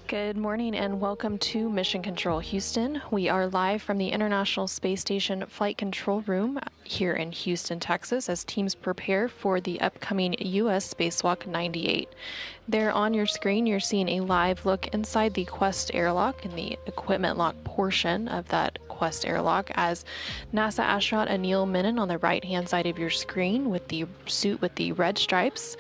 Good morning and welcome to Mission Control Houston. We are live from the International Space Station Flight Control Room here in Houston, Texas, as teams prepare for the upcoming U.S. Spacewalk 98. There on your screen, you're seeing a live look inside the Quest airlock and the equipment lock portion of that Quest airlock as NASA astronaut Anil Menon on the right-hand side of your screen with the suit with the red stripes,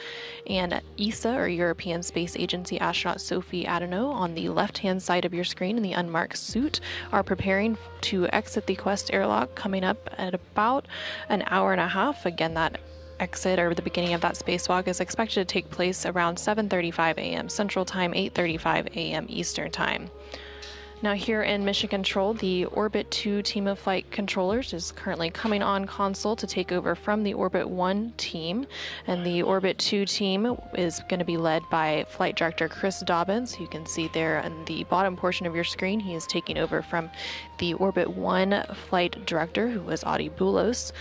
and ESA, or European Space Agency astronaut Sophie Adenot on the left-hand side of your screen in the unmarked suit are preparing to exit the Quest airlock coming up at about an hour and a half. Again, that exit or the beginning of that spacewalk is expected to take place around 7:35 a.m. Central Time, 8:35 a.m. Eastern Time. Now here in Mission Control, the Orbit 2 team of flight controllers is currently coming on console to take over from the Orbit 1 team. And the Orbit 2 team is going to be led by Flight Director Chris Dobbins, who you can see there in the bottom portion of your screen. He is taking over from the Orbit 1 flight director, who was Adi Boulos.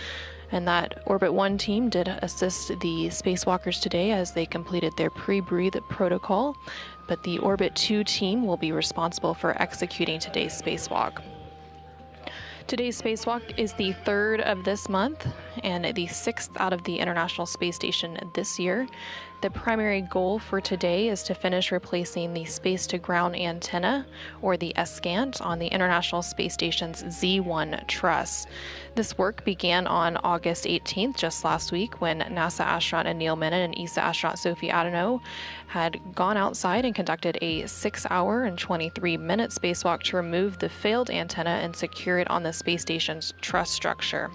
And that Orbit 1 team did assist the spacewalkers today as they completed their pre-breathe protocol. But the Orbit 2 team will be responsible for executing today's spacewalk. Today's spacewalk is the third of this month and the sixth out of the International Space Station this year. The primary goal for today is to finish replacing the space-to-ground antenna, or the SCANT, on the International Space Station's Z1 truss. This work began on August 18th, just last week, when NASA astronaut Anil Menon and ESA astronaut Sophie Adenot had gone outside and conducted a 6-hour and 23-minute spacewalk to remove the failed antenna and secure it on the space station's truss structure.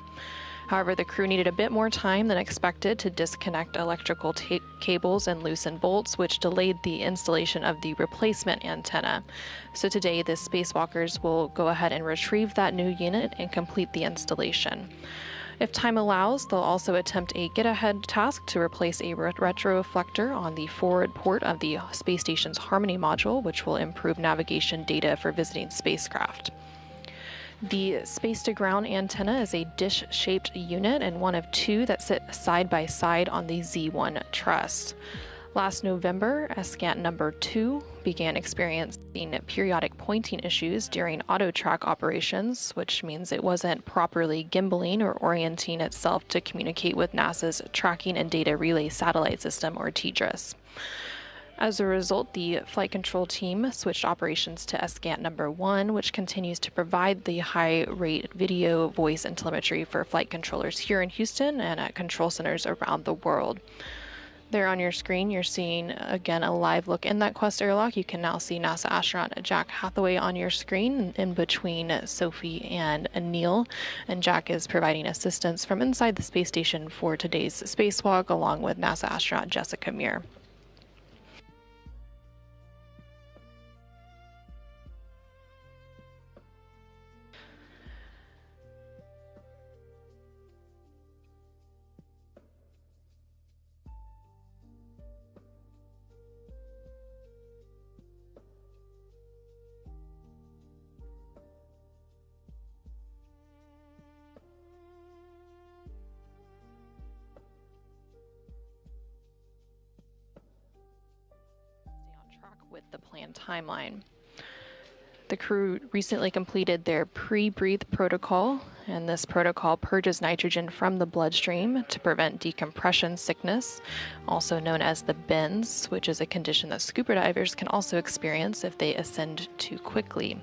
However, the crew needed a bit more time than expected to disconnect electrical cables and loosen bolts, which delayed the installation of the replacement antenna. So today, the spacewalkers will go ahead and retrieve that new unit and complete the installation. If time allows, they'll also attempt a get-ahead task to replace a retroreflector on the forward port of the space station's Harmony module, which will improve navigation data for visiting spacecraft. The space-to-ground antenna is a dish-shaped unit and one of two that sit side by side on the Z1 truss. Last November, SCANT number 2 began experiencing periodic pointing issues during auto-track operations, which means it wasn't properly gimbaling or orienting itself to communicate with NASA's Tracking and Data Relay Satellite System, or TDRS. As a result, the flight control team switched operations to SCANT number 1, which continues to provide the high-rate video, voice, and telemetry for flight controllers here in Houston and at control centers around the world. There on your screen, you're seeing, again, a live look in that Quest airlock. You can now see NASA astronaut Jack Hathaway on your screen in between Sophie and Anil. And Jack is providing assistance from inside the space station for today's spacewalk, along with NASA astronaut Jessica Meir. With the planned timeline. The crew recently completed their pre-breathe protocol, and this protocol purges nitrogen from the bloodstream to prevent decompression sickness, also known as the bends, which is a condition that scuba divers can also experience if they ascend too quickly.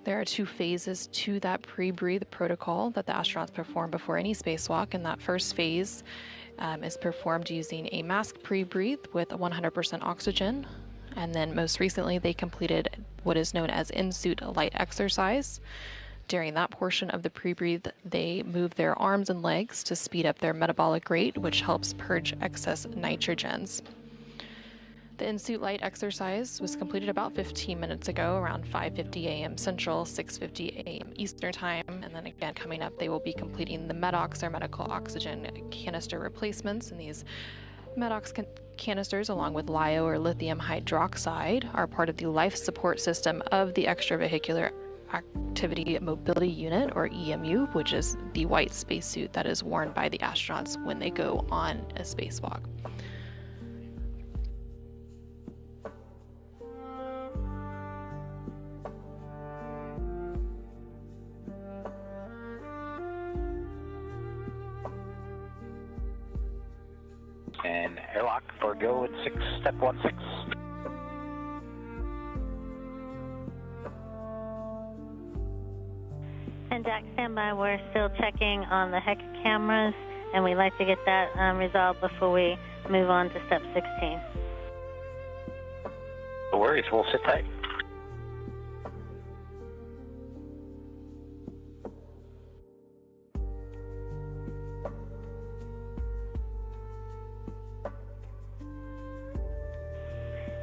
There are 2 phases to that pre-breathe protocol that the astronauts perform before any spacewalk, and that first phase is performed using a mask pre-breathe with 100% oxygen. And then most recently, they completed what is known as in-suit light exercise. During that portion of the pre-breathe, they move their arms and legs to speed up their metabolic rate, which helps purge excess nitrogens. The in-suit light exercise was completed about 15 minutes ago, around 5:50 a.m. Central, 6:50 a.m. Eastern Time. And then again, coming up, they will be completing the MEDOX, or medical oxygen canister replacements. And these MEDOX canisters, along with LiO, or lithium hydroxide, are part of the life support system of the extravehicular activity mobility unit, or EMU, which is the white spacesuit that is worn by the astronauts when they go on a spacewalk. for go in 6, step 16. And Jack, stand by. We're still checking on the HEC cameras, and we'd like to get that resolved before we move on to step 16. No worries, we'll sit tight.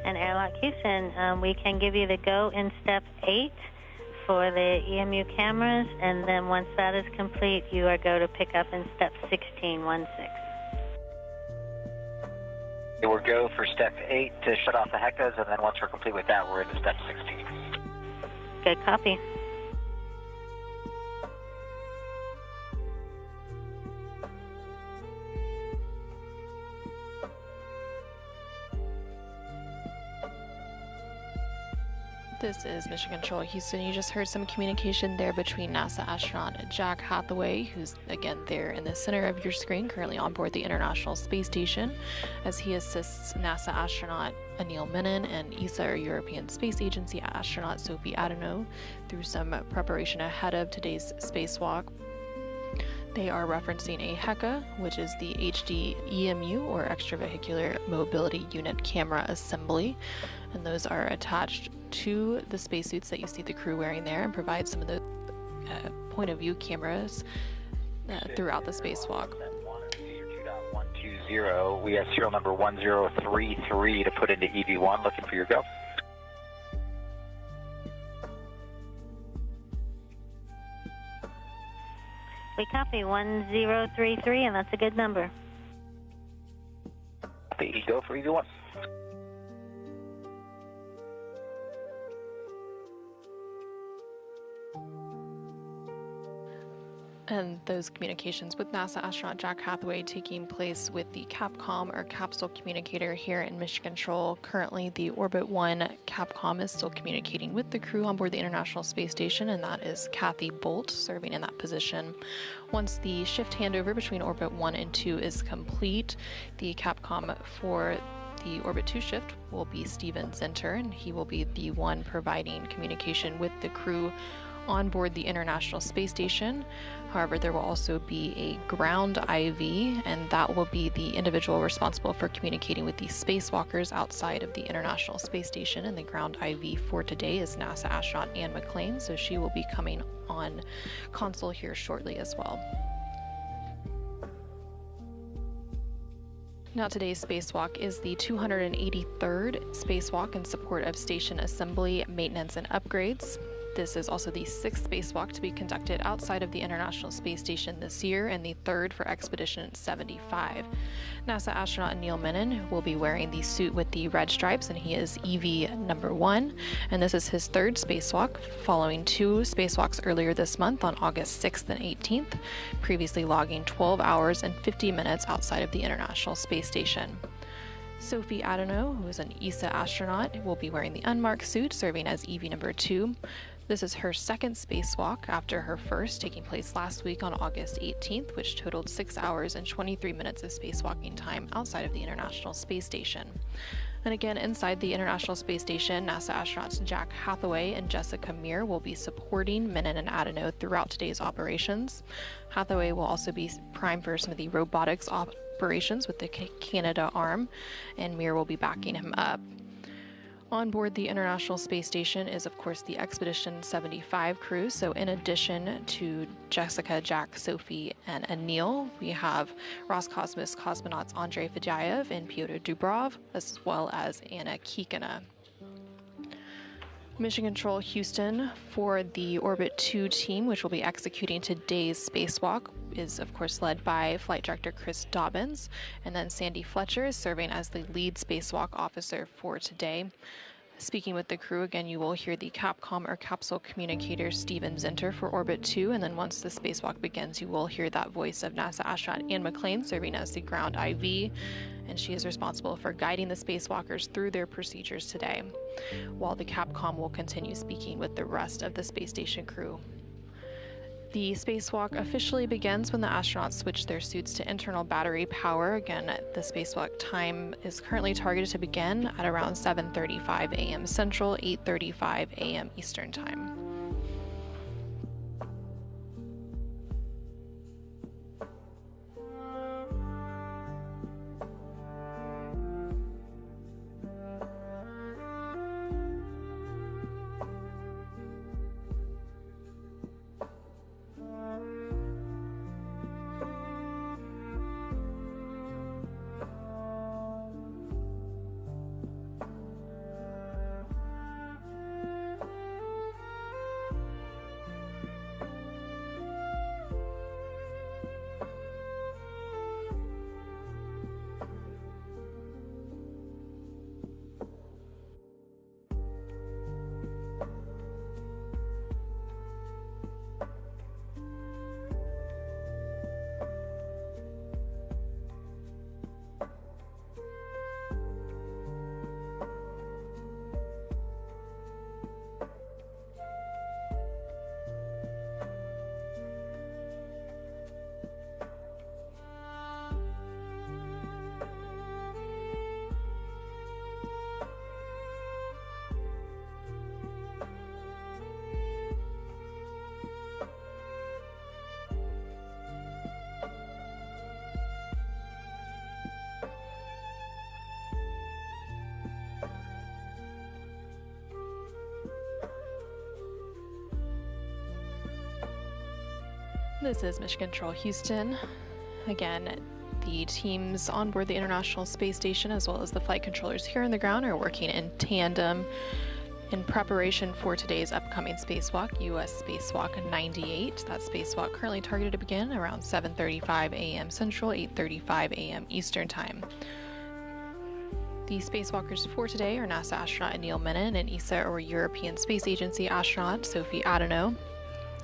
And Airlock Houston, we can give you the go in step 8 for the EMU cameras, and then once that is complete, you are go to pick up in step 16, 16. We'll go for step 8 to shut off the HECAs, and then once we're complete with that, we're into step 16. Good copy. This is Mission Control Houston. You just heard some communication there between NASA astronaut Jack Hathaway, who's again there in the center of your screen, currently on board the International Space Station, as he assists NASA astronaut Anil Menon and ESA, or European Space Agency astronaut Sophie Adenot, through some preparation ahead of today's spacewalk. They are referencing a HECA, which is the HD EMU, or Extravehicular Mobility Unit Camera Assembly, and those are attached to the spacesuits that you see the crew wearing there, and provide some of the point of view cameras throughout the spacewalk. 2.120, we have serial number 1033 to put into EV1, looking for your go. We copy 1033, and that's a good number. Copy, go for EV1. And those communications with NASA astronaut Jack Hathaway taking place with the Capcom, or capsule communicator, here in Mission Control. Currently, the Orbit 1 Capcom is still communicating with the crew on board the International Space Station, and that is Kathy Bolt serving in that position. Once the shift handover between Orbit 1 and 2 is complete, the Capcom for the Orbit 2 shift will be Steven Zinter, and he will be the one providing communication with the crew on board the International Space Station. However, there will also be a ground IV, and that will be the individual responsible for communicating with the spacewalkers outside of the International Space Station. And the ground IV for today is NASA astronaut Anne McClain, so she will be coming on console here shortly as well. Now, today's spacewalk is the 283rd spacewalk in support of station assembly, maintenance, and upgrades. This is also the 6th spacewalk to be conducted outside of the International Space Station this year, and the 3rd for Expedition 75. NASA astronaut Anil Menon will be wearing the suit with the red stripes, and he is EV number 1, and this is his 3rd spacewalk, following 2 spacewalks earlier this month on August 6th and 18th, previously logging 12 hours and 50 minutes outside of the International Space Station. Sophie Adenot, who is an ESA astronaut, will be wearing the unmarked suit, serving as EV number 2. This is her 2nd spacewalk after her first, taking place last week on August 18th, which totaled 6 hours and 23 minutes of spacewalking time outside of the International Space Station. And again, inside the International Space Station, NASA astronauts Jack Hathaway and Jessica Meir will be supporting Menon and Adenot throughout today's operations. Hathaway will also be primed for some of the robotics operations with the Canadarm, and Meir will be backing him up. On board the International Space Station is, of course, the Expedition 75 crew. So in addition to Jessica, Jack, Sophie, and Anil, we have Roscosmos cosmonauts Andrei Fedyaev and Pyotr Dubrov, as well as Anna Kikina. Mission Control Houston for the Orbit 2 team, which will be executing today's spacewalk, is of course led by Flight Director Chris Dobbins, and then Sandy Fletcher is serving as the lead spacewalk officer for today. Speaking with the crew, again, you will hear the Capcom, or capsule communicator, Steven Zinter for Orbit 2, and then once the spacewalk begins, you will hear that voice of NASA astronaut Anne McClain serving as the ground IV, and she is responsible for guiding the spacewalkers through their procedures today, while the Capcom will continue speaking with the rest of the space station crew. The spacewalk officially begins when the astronauts switch their suits to internal battery power. Again, the spacewalk time is currently targeted to begin at around 7:35 a.m. Central, 8:35 a.m. Eastern Time. This is Mission Control Houston. Again, the teams on board the International Space Station, as well as the flight controllers here on the ground, are working in tandem in preparation for today's upcoming spacewalk, U.S. Spacewalk 98. That spacewalk currently targeted to begin around 7:35 a.m. Central, 8:35 a.m. Eastern Time. The spacewalkers for today are NASA astronaut Anil Menon and ESA, or European Space Agency astronaut Sophie Adenot.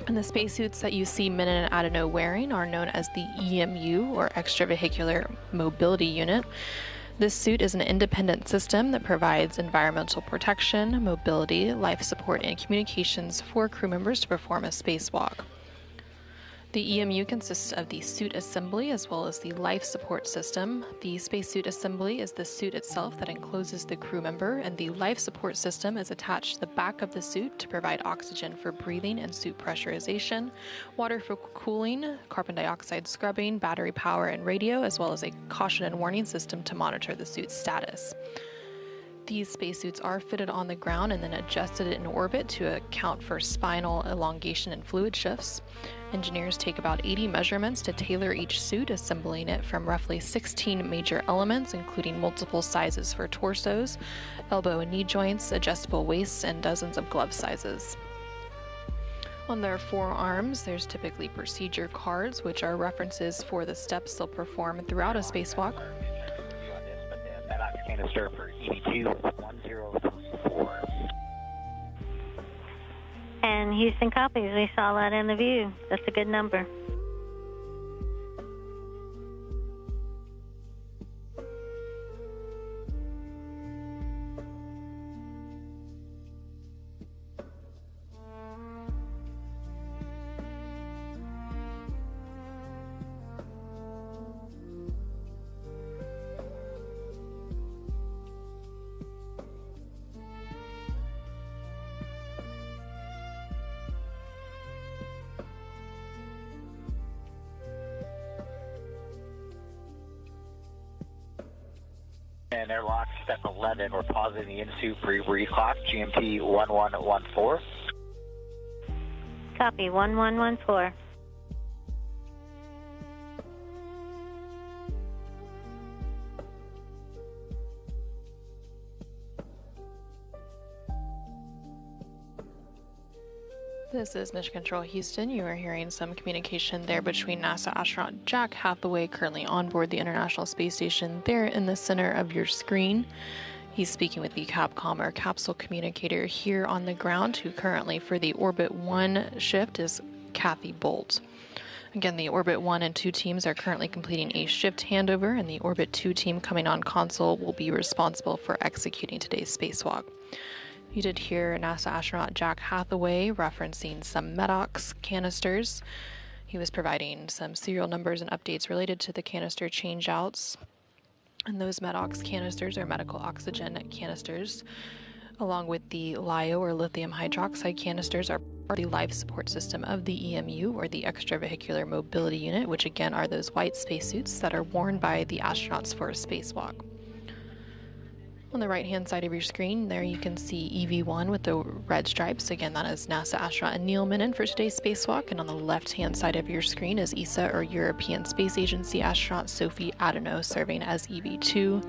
And the spacesuits that you see Menon and Adenot wearing are known as the EMU, or Extravehicular Mobility Unit. This suit is an independent system that provides environmental protection, mobility, life support, and communications for crew members to perform a spacewalk. The EMU consists of the suit assembly as well as the life support system. The spacesuit assembly is the suit itself that encloses the crew member, and the life support system is attached to the back of the suit to provide oxygen for breathing and suit pressurization, water for cooling, carbon dioxide scrubbing, battery power, and radio, as well as a caution and warning system to monitor the suit's status. These spacesuits are fitted on the ground and then adjusted in orbit to account for spinal elongation and fluid shifts. Engineers take about 80 measurements to tailor each suit, assembling it from roughly 16 major elements, including multiple sizes for torsos, elbow and knee joints, adjustable waists, and dozens of glove sizes. On their forearms, there's typically procedure cards, which are references for the steps they'll perform throughout a spacewalk. Canister for ED21034. And Houston copies. We saw that in the view. That's a good number. And airlock, step 11, we're pausing the in-suit pre-brief clock, GMT 1114. Copy, 1114. This is Mission Control Houston. You are hearing some communication there between NASA astronaut Jack Hathaway, currently on board the International Space Station, there in the center of your screen. He's speaking with the Capcom, or capsule communicator, here on the ground, who currently for the Orbit 1 shift is Kathy Bolt. Again, the Orbit 1 and 2 teams are currently completing a shift handover, and the Orbit 2 team coming on console will be responsible for executing today's spacewalk. You did hear NASA astronaut Jack Hathaway referencing some MEDOX canisters. He was providing some serial numbers and updates related to the canister changeouts. And those MEDOX canisters are medical oxygen canisters, along with the LiO or lithium hydroxide canisters are the life support system of the EMU, or the extravehicular mobility unit, which again are those white spacesuits that are worn by the astronauts for a spacewalk. On the right-hand side of your screen, there you can see EV1 with the red stripes. Again, that is NASA astronaut Anil Menon for today's spacewalk. And on the left-hand side of your screen is ESA, or European Space Agency astronaut Sophie Adenot, serving as EV2.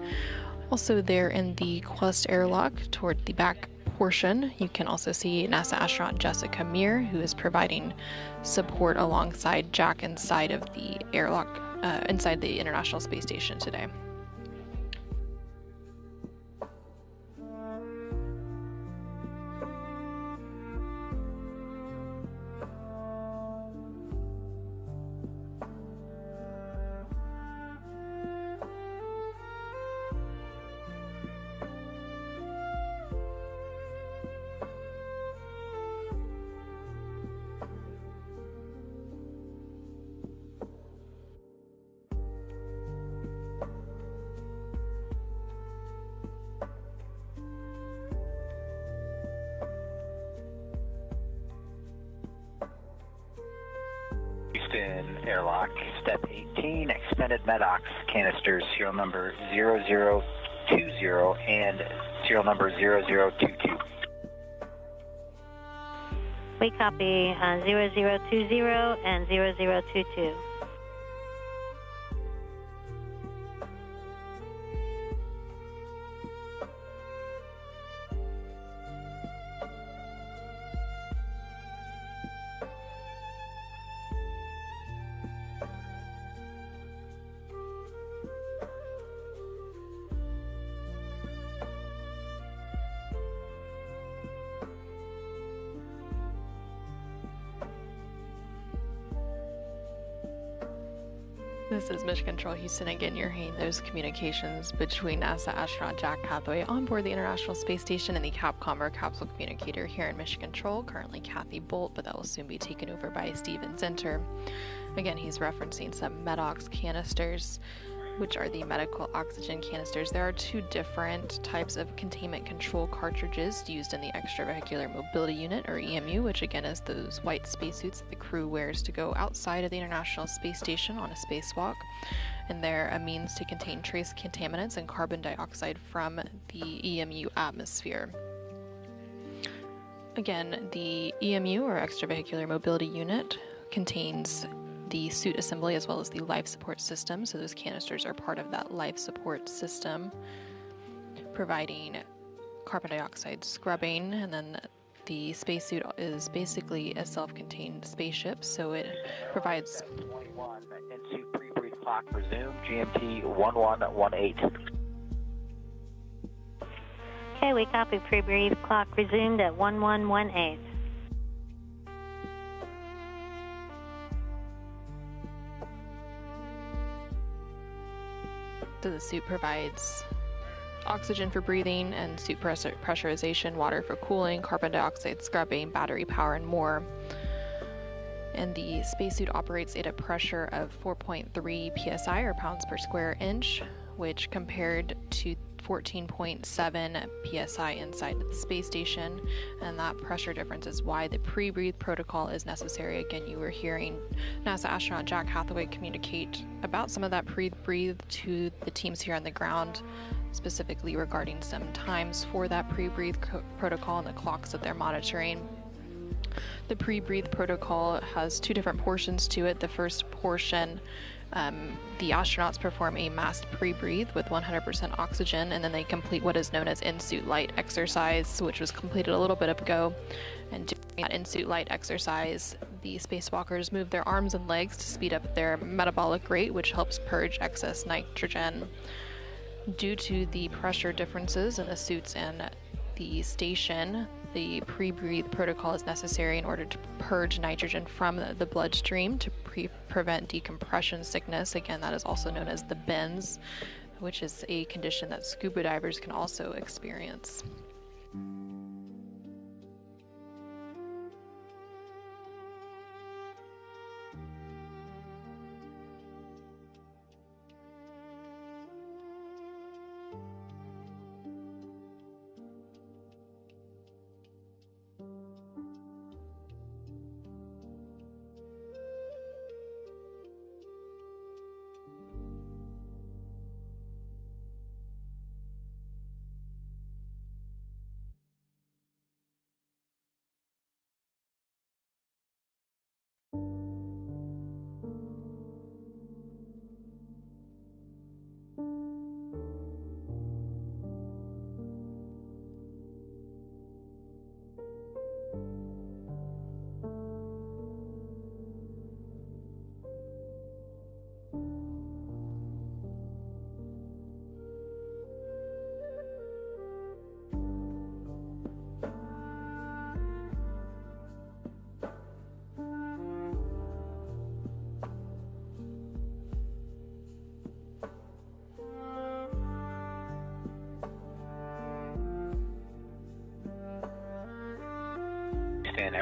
Also there in the Quest airlock toward the back portion, you can also see NASA astronaut Jessica Meir, who is providing support alongside Jack inside of the airlock, inside the International Space Station today. Houston airlock, step 18, extended MEDOX canisters, serial number 0020 and serial number 0022. We copy 0020 and 0022. This is Mission Control Houston. Again, you're hearing those communications between NASA astronaut Jack Hathaway on board the International Space Station and the Capcom or capsule communicator here in Mission Control, currently Kathy Bolt, but that will soon be taken over by Steven Zenter. Again, he's referencing some MEDOX canisters, which are the medical oxygen canisters. There are two different types of containment control cartridges used in the extravehicular mobility unit, or EMU, which again is those white spacesuits that the crew wears to go outside of the International Space Station on a spacewalk. And they're a means to contain trace contaminants and carbon dioxide from the EMU atmosphere. Again, the EMU, or extravehicular mobility unit, contains the suit assembly as well as the life support system. So those canisters are part of that life support system, providing carbon dioxide scrubbing. And then the spacesuit is basically a self-contained spaceship, so it provides 21, in-suit pre-brief clock resume, GMT 1118. Okay, we copy pre-brief clock resumed at 1118. So the suit provides oxygen for breathing and suit pressurization, water for cooling, carbon dioxide scrubbing, battery power, and more. And the spacesuit operates at a pressure of 4.3 psi, or pounds per square inch, which compared to 14.7 psi inside the space station, and that pressure difference is why the pre-breathe protocol is necessary. Again, you were hearing NASA astronaut Jack Hathaway communicate about some of that pre-breathe to the teams here on the ground, specifically regarding some times for that pre-breathe protocol and the clocks that they're monitoring. The pre-breathe protocol has two different portions to it. The first portion, the astronauts perform a masked pre-breathe with 100% oxygen, and then they complete what is known as in-suit light exercise, which was completed a little bit ago. And during that in-suit light exercise, the spacewalkers move their arms and legs to speed up their metabolic rate, which helps purge excess nitrogen. Due to the pressure differences in the suits and the station, the pre-breathe protocol is necessary in order to purge nitrogen from the bloodstream to prevent decompression sickness. Again, that is also known as the bends, which is a condition that scuba divers can also experience.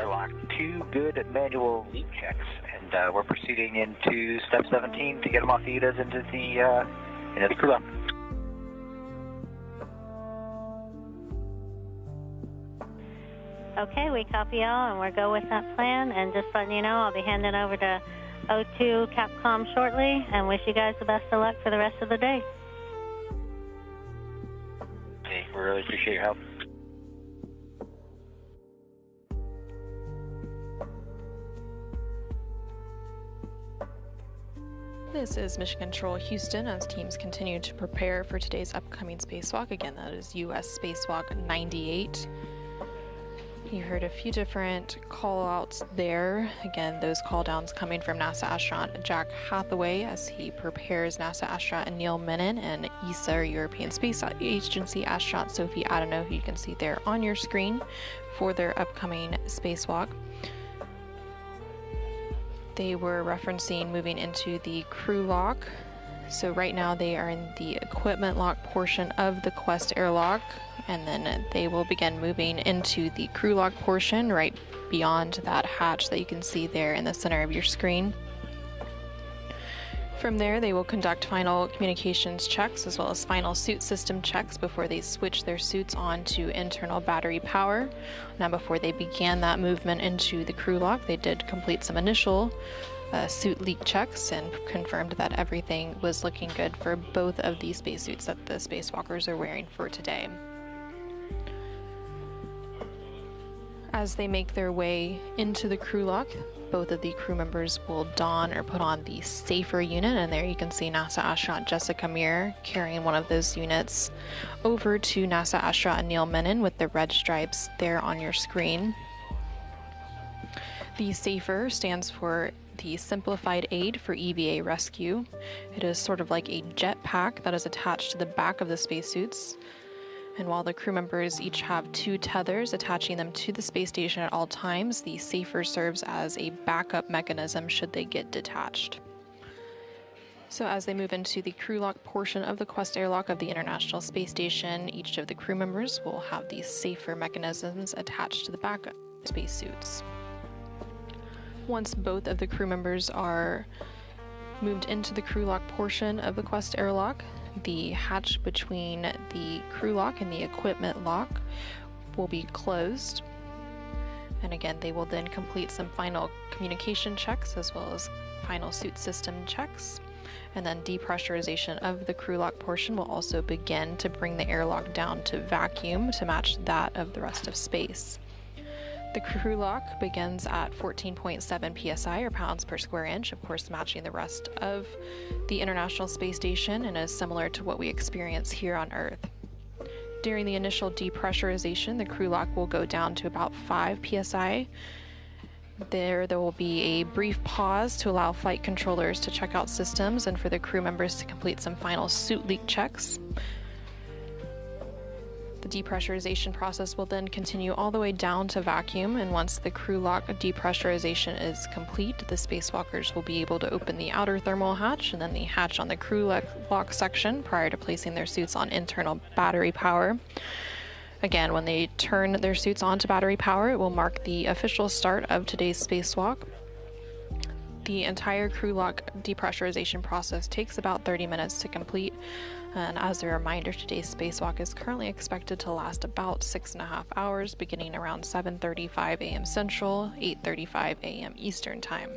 airlock 2 good manual leak checks, and we're proceeding into step 17 to get them off the UDAs into the crew lock. Okay, we copy y'all, and we'll go with that plan. And just letting you know, I'll be handing over to O2 Capcom shortly, and wish you guys the best of luck for the rest of the day. Okay, we really appreciate your help. This is Mission Control Houston as teams continue to prepare for today's upcoming spacewalk. Again, that is US Spacewalk 98. You heard a few different call-outs there. Again, those call-downs coming from NASA astronaut Jack Hathaway as he prepares NASA astronaut Anil Menon and ESA, or European Space Agency astronaut Sophie Adenot, who you can see there on your screen, for their upcoming spacewalk. They were referencing moving into the crew lock. So right now they are in the equipment lock portion of the Quest airlock, and then they will begin moving into the crew lock portion right beyond that hatch that you can see there in the center of your screen. From there, they will conduct final communications checks as well as final suit system checks before they switch their suits on to internal battery power. Now, before they began that movement into the crew lock, they did complete some initial suit leak checks and confirmed that everything was looking good for both of the spacesuits that the spacewalkers are wearing for today. As they make their way into the crew lock, both of the crew members will don or put on the safer unit, and there you can see NASA astronaut Jessica Meir carrying one of those units over to NASA astronaut Anil Menon with the red stripes there on your screen. The SAFER stands for the Simplified Aid for EVA Rescue. It is sort of like a jet pack that is attached to the back of the spacesuits. And while the crew members each have 2 tethers attaching them to the space station at all times, the SAFER serves as a backup mechanism should they get detached. So as they move into the crew lock portion of the Quest airlock of the International Space Station, each of the crew members will have these SAFER mechanisms attached to the backup spacesuits. Once both of the crew members are moved into the crew lock portion of the Quest airlock, the hatch between the crew lock and the equipment lock will be closed. And again, they will then complete some final communication checks as well as final suit system checks. And then depressurization of the crew lock portion will also begin to bring the airlock down to vacuum to match that of the rest of space. The crew lock begins at 14.7 psi, or pounds per square inch, of course matching the rest of the International Space Station, and is similar to what we experience here on Earth. During the initial depressurization, the crew lock will go down to about 5 psi. There will be a brief pause to allow flight controllers to check out systems and for the crew members to complete some final suit leak checks. The depressurization process will then continue all the way down to vacuum, and once the crew lock depressurization is complete, the spacewalkers will be able to open the outer thermal hatch and then the hatch on the crew lock section prior to placing their suits on internal battery power. Again, when they turn their suits on to battery power, it will mark the official start of today's spacewalk. The entire crew lock depressurization process takes about 30 minutes to complete. And as a reminder, today's spacewalk is currently expected to last about 6.5 hours, beginning around 7:35 a.m. Central, 8:35 a.m. Eastern Time.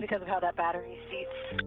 Because of how that battery seats.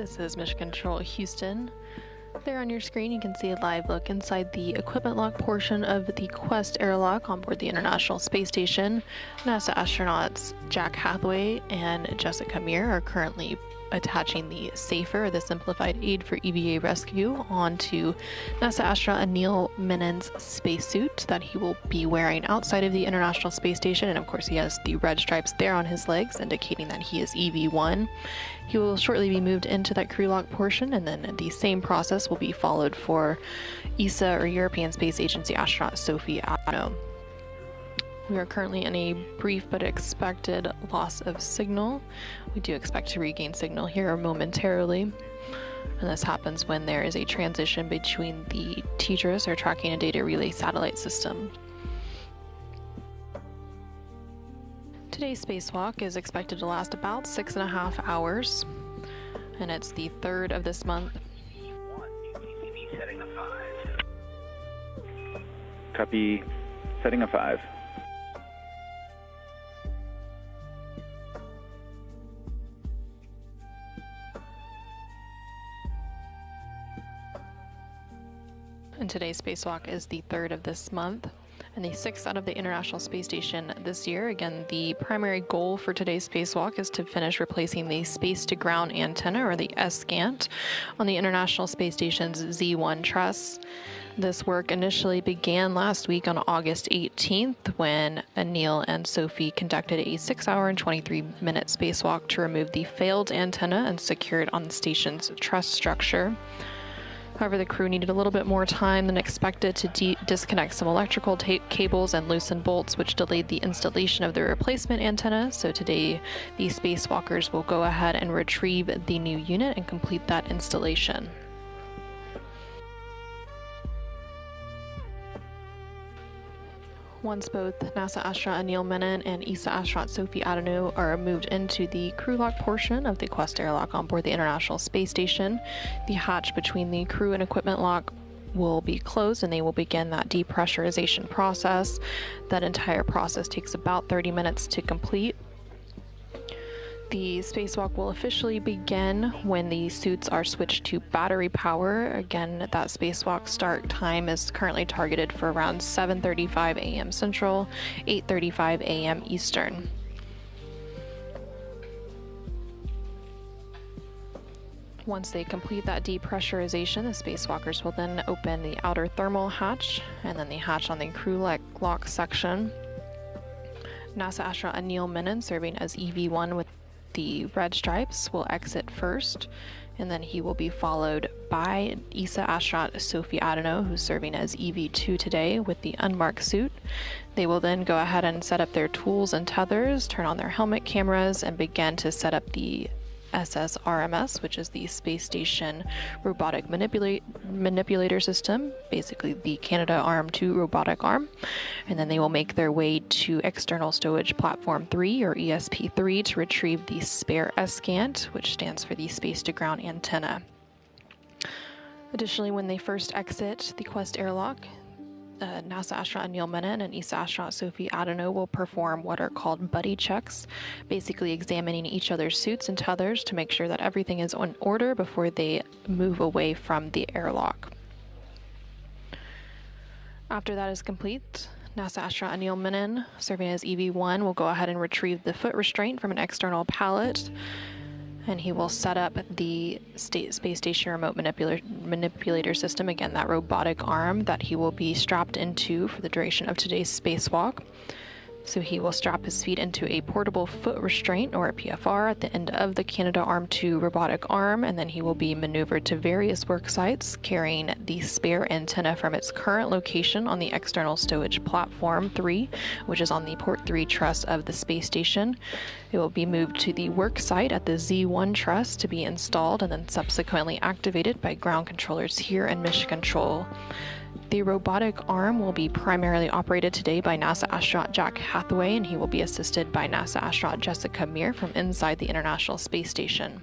This is Mission Control Houston. There on your screen you can see a live look inside the equipment lock portion of the Quest airlock on board the International Space Station. NASA astronauts Jack Hathaway and Jessica Meir are currently attaching the SAFER, the Simplified Aid for EVA Rescue, onto NASA astronaut Anil Menon's spacesuit that he will be wearing outside of the International Space Station. And of course he has the red stripes there on his legs, indicating that he is EV1. He will shortly be moved into that crew lock portion, and then the same process will be followed for ESA, or European Space Agency astronaut Sophie Adenot. We are currently in a brief but expected loss of signal. We do expect to regain signal here momentarily, and this happens when there is a transition between the TDRS, or Tracking and Data Relay Satellite System. Today's spacewalk is expected to last about 6.5 hours, and it's the 3rd of this month. Copy, setting a 5. And today's spacewalk is the 3rd of this month, and the 6th out of the International Space Station this year. Again, the primary goal for today's spacewalk is to finish replacing the space-to-ground antenna, or the SGANT, on the International Space Station's Z1 truss. This work initially began last week on August 18th when Anil and Sophie conducted a 6-hour and 23-minute spacewalk to remove the failed antenna and secure it on the station's truss structure. However, the crew needed a little bit more time than expected to disconnect some electrical cables and loosen bolts, which delayed the installation of the replacement antenna. So today, the spacewalkers will go ahead and retrieve the new unit and complete that installation. Once both NASA astronaut Anil Menon and ESA astronaut Sophie Adenot are moved into the crew lock portion of the Quest airlock on board the International Space Station, the hatch between the crew and equipment lock will be closed, and they will begin that depressurization process. That entire process takes about 30 minutes to complete. The spacewalk will officially begin when the suits are switched to battery power. Again, that spacewalk start time is currently targeted for around 7:35 a.m. Central, 8:35 a.m. Eastern. Once they complete that depressurization, the spacewalkers will then open the outer thermal hatch and then the hatch on the crew lock section. NASA astronaut Anil Menon, serving as EV1 with the red stripes, will exit first, and then he will be followed by ESA astronaut Sophie Adenot, who's serving as EV2 today with the unmarked suit. They will then go ahead and set up their tools and tethers, turn on their helmet cameras, and begin to set up the SSRMS, which is the Space Station Robotic Manipulator System, basically the Canadarm2 robotic arm. And then they will make their way to External Stowage Platform 3, or ESP3, to retrieve the spare SGANT, which stands for the Space-to-Ground Antenna. Additionally, when they first exit the Quest airlock, NASA astronaut Anil Menon and ESA astronaut Sophie Adenot will perform what are called buddy checks, basically examining each other's suits and tethers to make sure that everything is in order before they move away from the airlock. After that is complete, NASA astronaut Anil Menon, serving as EV1, will go ahead and retrieve the foot restraint from an external pallet, and he will set up the Space Station Remote Manipulator System, again, that robotic arm that he will be strapped into for the duration of today's spacewalk. So he will strap his feet into a portable foot restraint, or a PFR, at the end of the Canadarm2 robotic arm, and then he will be maneuvered to various work sites, carrying the spare antenna from its current location on the External Stowage Platform 3, which is on the Port 3 truss of the space station. It will be moved to the work site at the Z1 truss to be installed and then subsequently activated by ground controllers here in Mission Control. The robotic arm will be primarily operated today by NASA astronaut Jack Hathaway, and he will be assisted by NASA astronaut Jessica Meir from inside the International Space Station.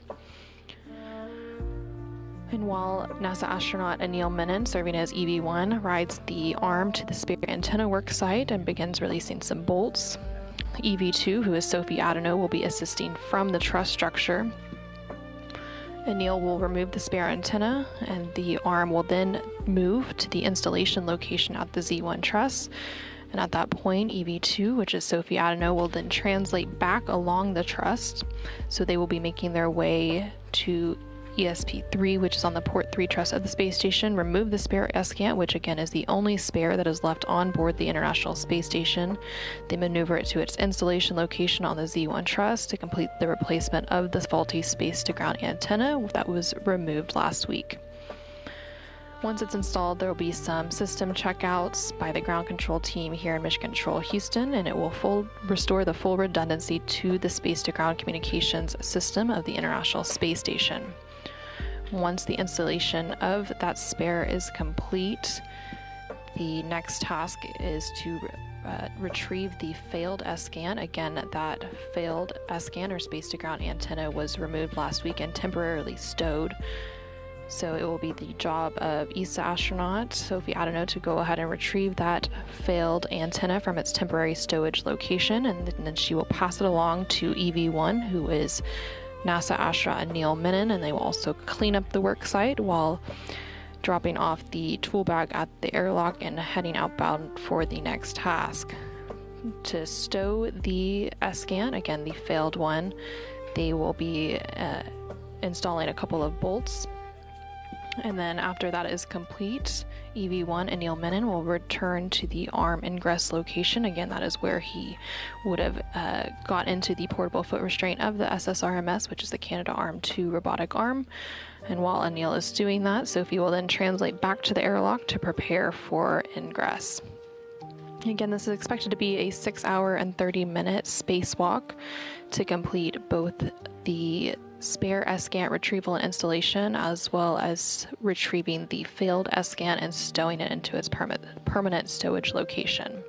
And while NASA astronaut Anil Menon, serving as EV1, rides the arm to the spare antenna work site and begins releasing some bolts, EV2, who is Sophie Adenot, will be assisting from the truss structure. Anil will remove the spare antenna, and the arm will then move to the installation location at the Z1 truss. And at that point, EV2, which is Sophie Adenot, will then translate back along the truss. So they will be making their way to ESP3, which is on the port 3 truss of the space station, remove the spare escant, which again is the only spare that is left on board the International Space Station. They maneuver it to its installation location on the Z1 truss to complete the replacement of the faulty space-to-ground antenna that was removed last week. Once it's installed, there will be some system checkouts by the ground control team here in Mission Control Houston, and it will restore the full redundancy to the space-to-ground communications system of the International Space Station. Once the installation of that spare is complete, the next task is to retrieve the failed SCAN. Again, that failed SCAN or space-to-ground antenna was removed last week and temporarily stowed. So it will be the job of ESA astronaut Sophie Adenot to go ahead and retrieve that failed antenna from its temporary stowage location, and then she will pass it along to EV1, who is NASA astronaut Anil Menon, and they will also clean up the work site while dropping off the tool bag at the airlock and heading outbound for the next task. To stow the SCAN, again the failed one, they will be installing a couple of bolts. And then after that is complete, EV1 Anil Menon will return to the arm ingress location. Again, that is where he would have got into the portable foot restraint of the SSRMS, which is the Canadarm2 robotic arm. And while Anil is doing that, Sophie will then translate back to the airlock to prepare for ingress. Again, this is expected to be a 6-hour and 30-minute spacewalk to complete both the spare SCAN retrieval and installation, as well as retrieving the failed SCAN and stowing it into its permanent stowage location.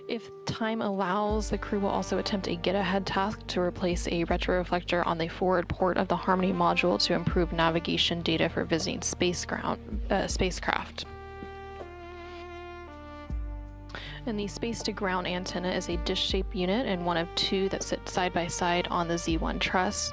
If time allows, the crew will also attempt a get-ahead task to replace a retroreflector on the forward port of the Harmony module to improve navigation data for visiting spacecraft. And the space-to-ground antenna is a dish-shaped unit and one of two that sit side by side on the Z1 truss.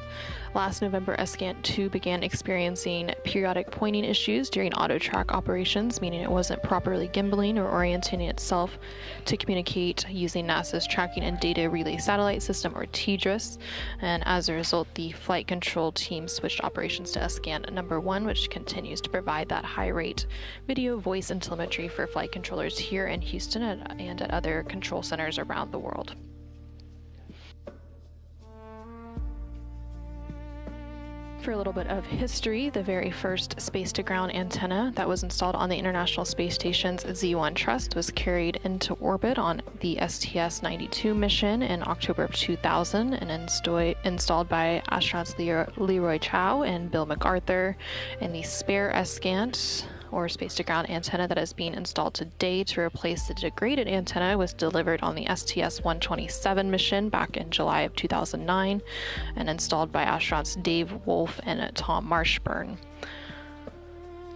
Last November, SCAN-2 began experiencing periodic pointing issues during auto-track operations, meaning it wasn't properly gimbaling or orienting itself to communicate using NASA's Tracking and Data Relay Satellite System, or TDRS. And as a result, the flight control team switched operations to SCAN-1, which continues to provide that high-rate video, voice, and telemetry for flight controllers here in Houston and at other control centers around the world. For a little bit of history, the very first space-to-ground antenna that was installed on the International Space Station's Z1 truss was carried into orbit on the STS-92 mission in October of 2000 and installed by astronauts Leroy Chiao and Bill MacArthur. And the spare SCANT, or space-to-ground antenna, that is being installed today to replace the degraded antenna was delivered on the STS-127 mission back in July of 2009 and installed by astronauts Dave Wolf and Tom Marshburn.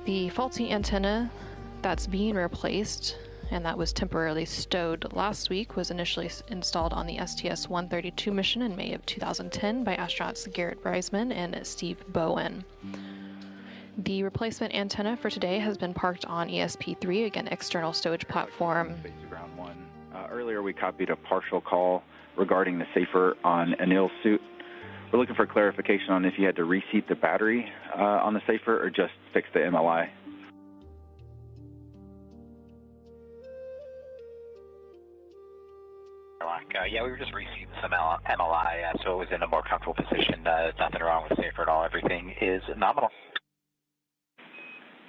The faulty antenna that's being replaced and that was temporarily stowed last week was initially installed on the STS-132 mission in May of 2010 by astronauts Garrett Reisman and Steve Bowen. The replacement antenna for today has been parked on ESP3, again, external stowage platform. Space-to-ground 1. Earlier we copied a partial call regarding the safer on Anil's suit. We're looking for clarification on if you had to reseat the battery on the safer or just fix the MLI. Yeah, we were just reseating some MLI, so it was in a more comfortable position. There's nothing wrong with the safer at all. Everything is nominal.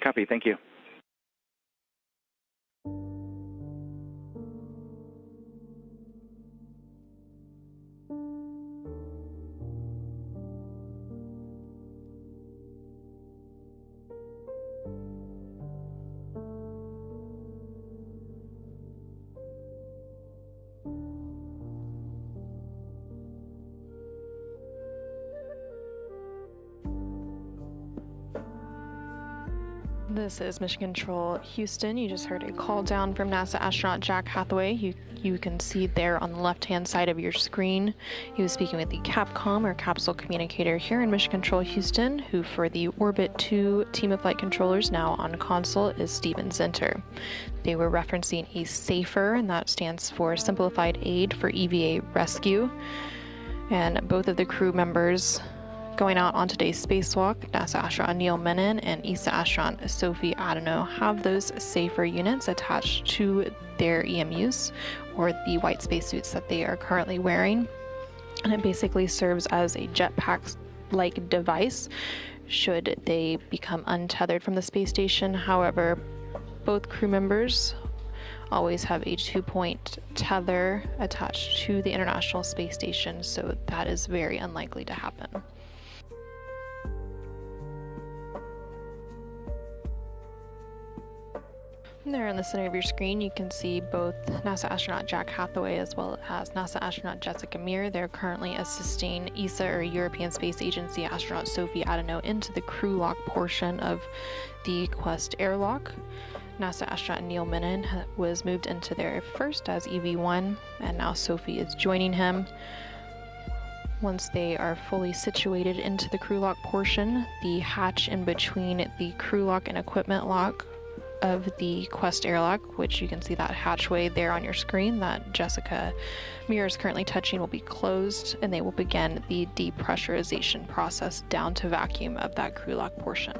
Copy, thank you. This is Mission Control Houston. You just heard a call down from NASA astronaut Jack Hathaway. You can see there on the left-hand side of your screen. He was speaking with the CAPCOM, or capsule communicator, here in Mission Control Houston, who for the Orbit 2 team of flight controllers now on console is Steven Zinter. They were referencing a SAFER, and that stands for Simplified Aid for EVA Rescue. And both of the crew members going out on today's spacewalk, NASA astronaut Anil Menon and ESA astronaut Sophie Adenot, have those SAFER units attached to their EMUs, or the white spacesuits that they are currently wearing. And it basically serves as a jetpack-like device should they become untethered from the space station. However, both crew members always have a 2-point tether attached to the International Space Station, so that is very unlikely to happen. There in the center of your screen, you can see both NASA astronaut Jack Hathaway as well as NASA astronaut Jessica Meir. They're currently assisting ESA, or European Space Agency, astronaut Sophie Adenot into the crew lock portion of the Quest airlock. NASA astronaut Anil Menon was moved into there first as EV1, and now Sophie is joining him. Once they are fully situated into the crew lock portion, the hatch in between the crew lock and equipment lock of the Quest airlock, which you can see that hatchway there on your screen that Jessica Meir is currently touching, will be closed, and they will begin the depressurization process down to vacuum of that crew lock portion.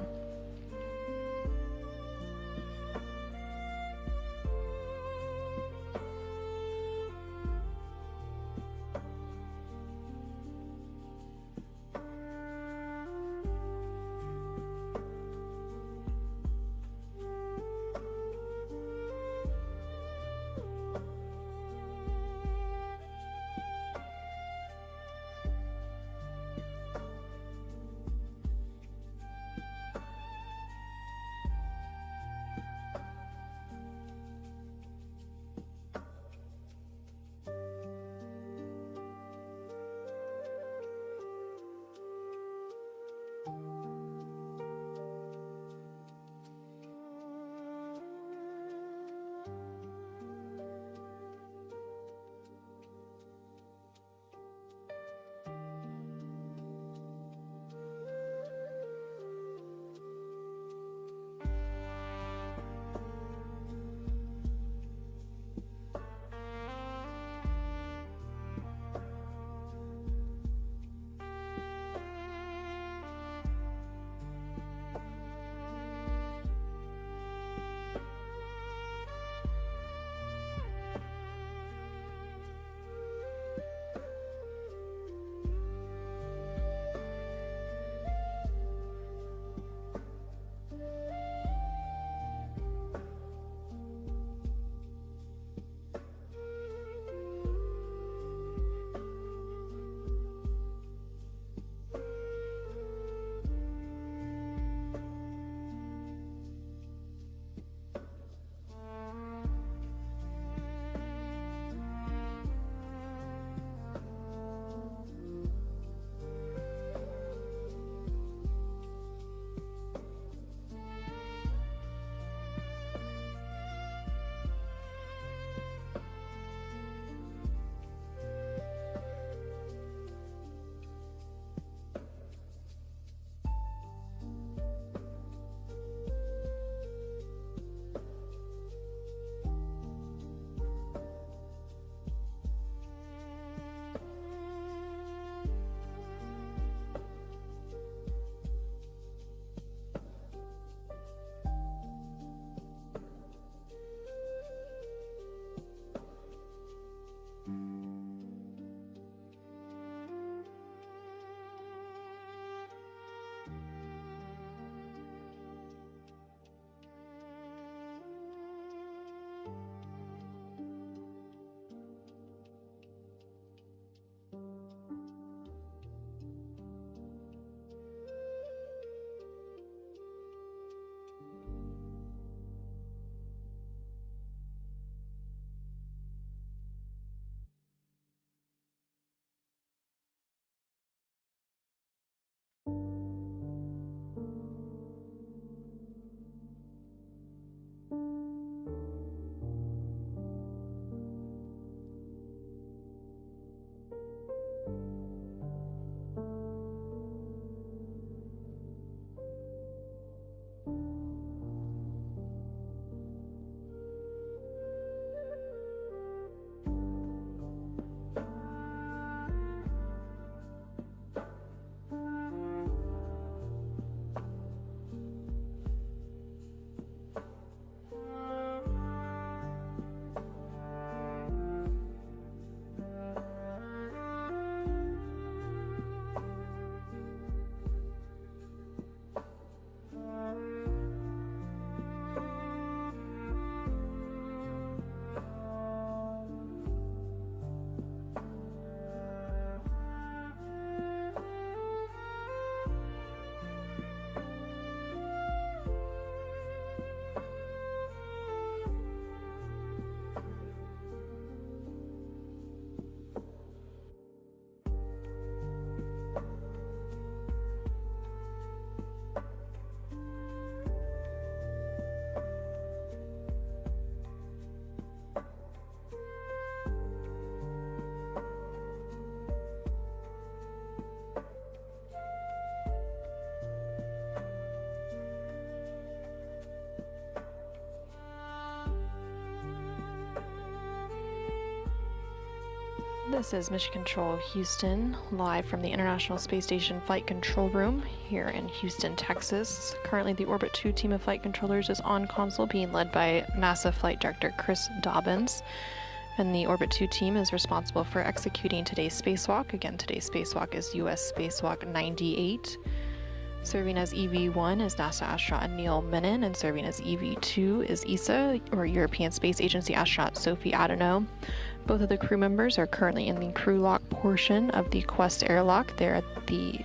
This is Mission Control Houston, live from the International Space Station Flight Control Room here in Houston, Texas. Currently, the Orbit 2 team of flight controllers is on console, being led by NASA Flight Director Chris Dobbins. And the Orbit 2 team is responsible for executing today's spacewalk. Again, today's spacewalk is US Spacewalk 98. Serving as EV1 is NASA astronaut Anil Menon, and serving as EV2 is ESA, or European Space Agency astronaut Sophie Adenot. Both of the crew members are currently in the crew lock portion of the Quest airlock. They're at the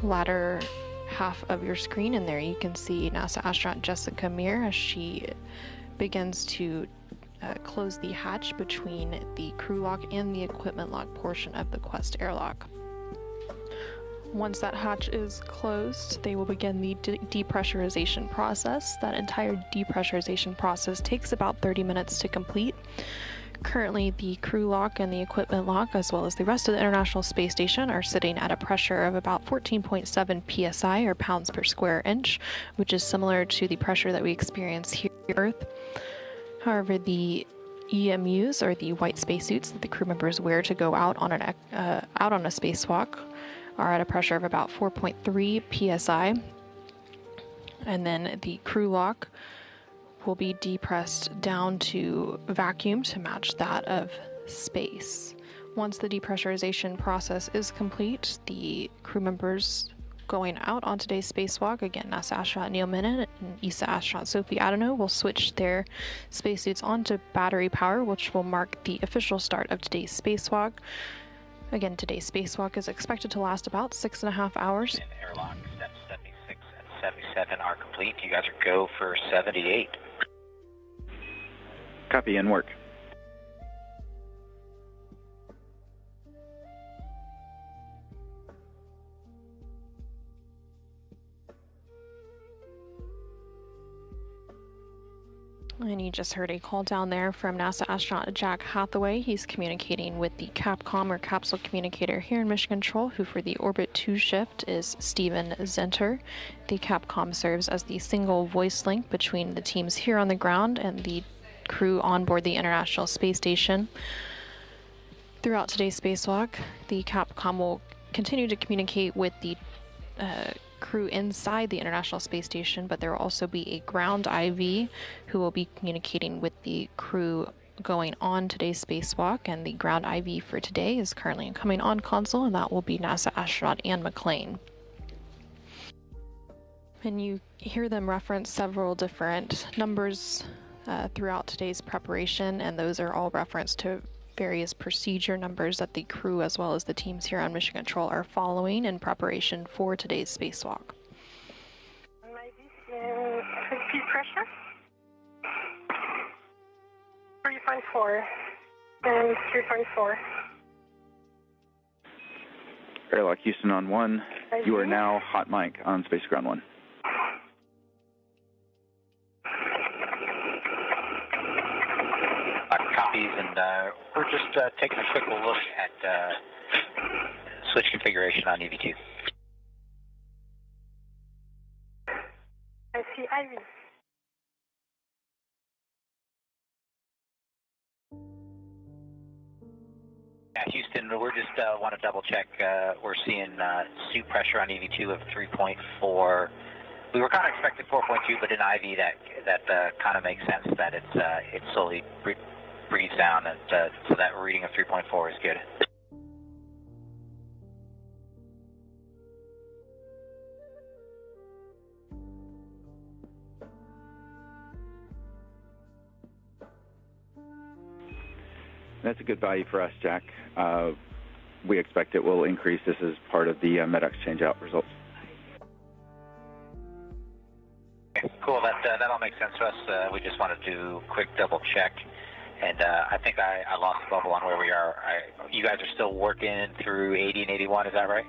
latter half of your screen, and there you can see NASA astronaut Jessica Meir as she begins to close the hatch between the crew lock and the equipment lock portion of the Quest airlock. Once that hatch is closed, they will begin the depressurization process. That entire depressurization process takes about 30 minutes to complete. Currently, the crew lock and the equipment lock, as well as the rest of the International Space Station, are sitting at a pressure of about 14.7 psi, or pounds per square inch, which is similar to the pressure that we experience here on Earth. However, the EMUs, or the white spacesuits that the crew members wear to go out on a spacewalk, are at a pressure of about 4.3 psi, and then the crew lock will be depressed down to vacuum to match that of space. Once the depressurization process is complete, the crew members going out on today's spacewalk, again, NASA astronaut Anil Menon and ESA astronaut Sophie Adenot, will switch their spacesuits onto battery power, which will mark the official start of today's spacewalk. Again, today's spacewalk is expected to last about 6.5 hours. Airlock steps 76 and 77 are complete. You guys are go for 78. Copy and work. And you just heard a call down there from NASA astronaut Jack Hathaway. He's communicating with the Capcom, or capsule communicator, here in Mission Control, who for the Orbit 2 shift is Steven Zenter. The Capcom serves as the single voice link between the teams here on the ground and the crew on board the International Space Station. Throughout today's spacewalk, the Capcom will continue to communicate with the crew inside the International Space Station, but there will also be a ground IV who will be communicating with the crew going on today's spacewalk, and the ground IV for today is currently coming on console, and that will be NASA astronaut Anne McClain. And you hear them reference several different numbers throughout today's preparation, and those are all referenced to various procedure numbers that the crew, as well as the teams here on Mission Control, are following in preparation for today's spacewalk. Speed pressure 3.4 and 3.4. Airlock Houston on 1. You are now hot mic on Space Ground 1. Copies, and we're just taking a quick look at switch configuration on EV2. I see Ivy. Yeah, Houston, we're just want to double check. We're seeing suit pressure on EV2 of 3.4. We were kind of expecting 4.2, but in IV that kind of makes sense that it slowly breathes down, and so that reading of 3.4 is good. That's a good value for us, Jack. We expect it will increase. This is part of the MEDEX change-out results. Okay, cool. That all makes sense to us. We just wanted to do a quick double check. And I think I lost the bubble on where we are. You guys are still working through 80 and 81, is that right?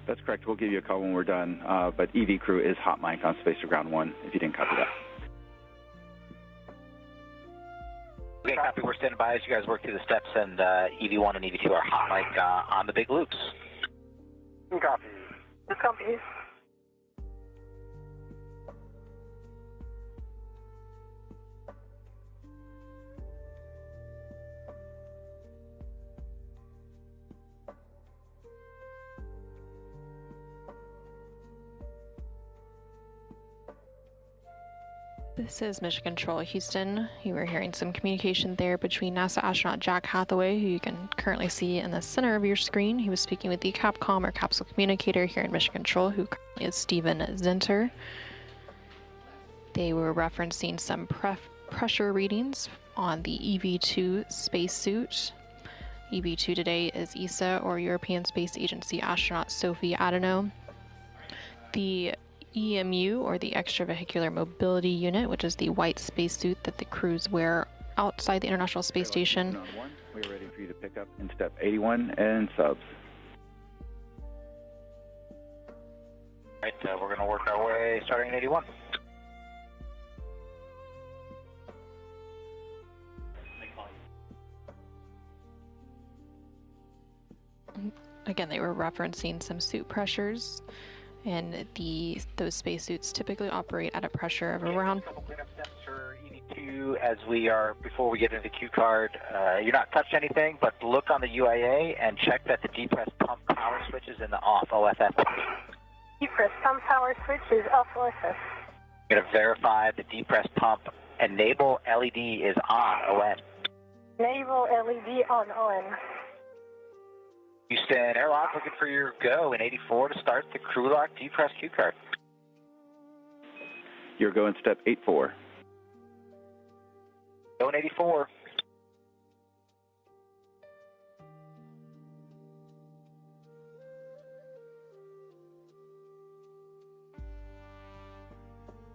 That's correct. We'll give you a call when we're done. But EV crew is hot mic on Space Ground 1, if you didn't copy that. Okay, copy. We're standing by as you guys work through the steps, and EV1 and EV2 are hot mic on the big loops. Copy. Copy. This is Mission Control Houston. You were hearing some communication there between NASA astronaut Jack Hathaway, who you can currently see in the center of your screen. He was speaking with the Capcom or capsule communicator here in Mission Control, who currently is Steven Zinter. They were referencing some pressure readings on the EV2 spacesuit. EV2 today is ESA, or European Space Agency astronaut Sophie Adenot. The EMU, or the Extravehicular Mobility Unit, which is the white spacesuit that the crews wear outside the International Space Station. We are ready for you to pick up in step 81 and subs. All right, we're going to work our way starting at 81. Again, they were referencing some suit pressures, and those spacesuits typically operate at a pressure of around. Couple cleanup steps for EV2 as we are, before we get into the Q card. You're not touched anything, but look on the UIA and check that the depressed pump power switch is in the off OFS. Depressed pump power switch is off OFS. I'm going to verify the depressed pump enable LED is on ON. Enable LED on ON. Houston Airlock, looking for your go in 84 to start the crew lock depress Q card. You're going step 84. Go in 84.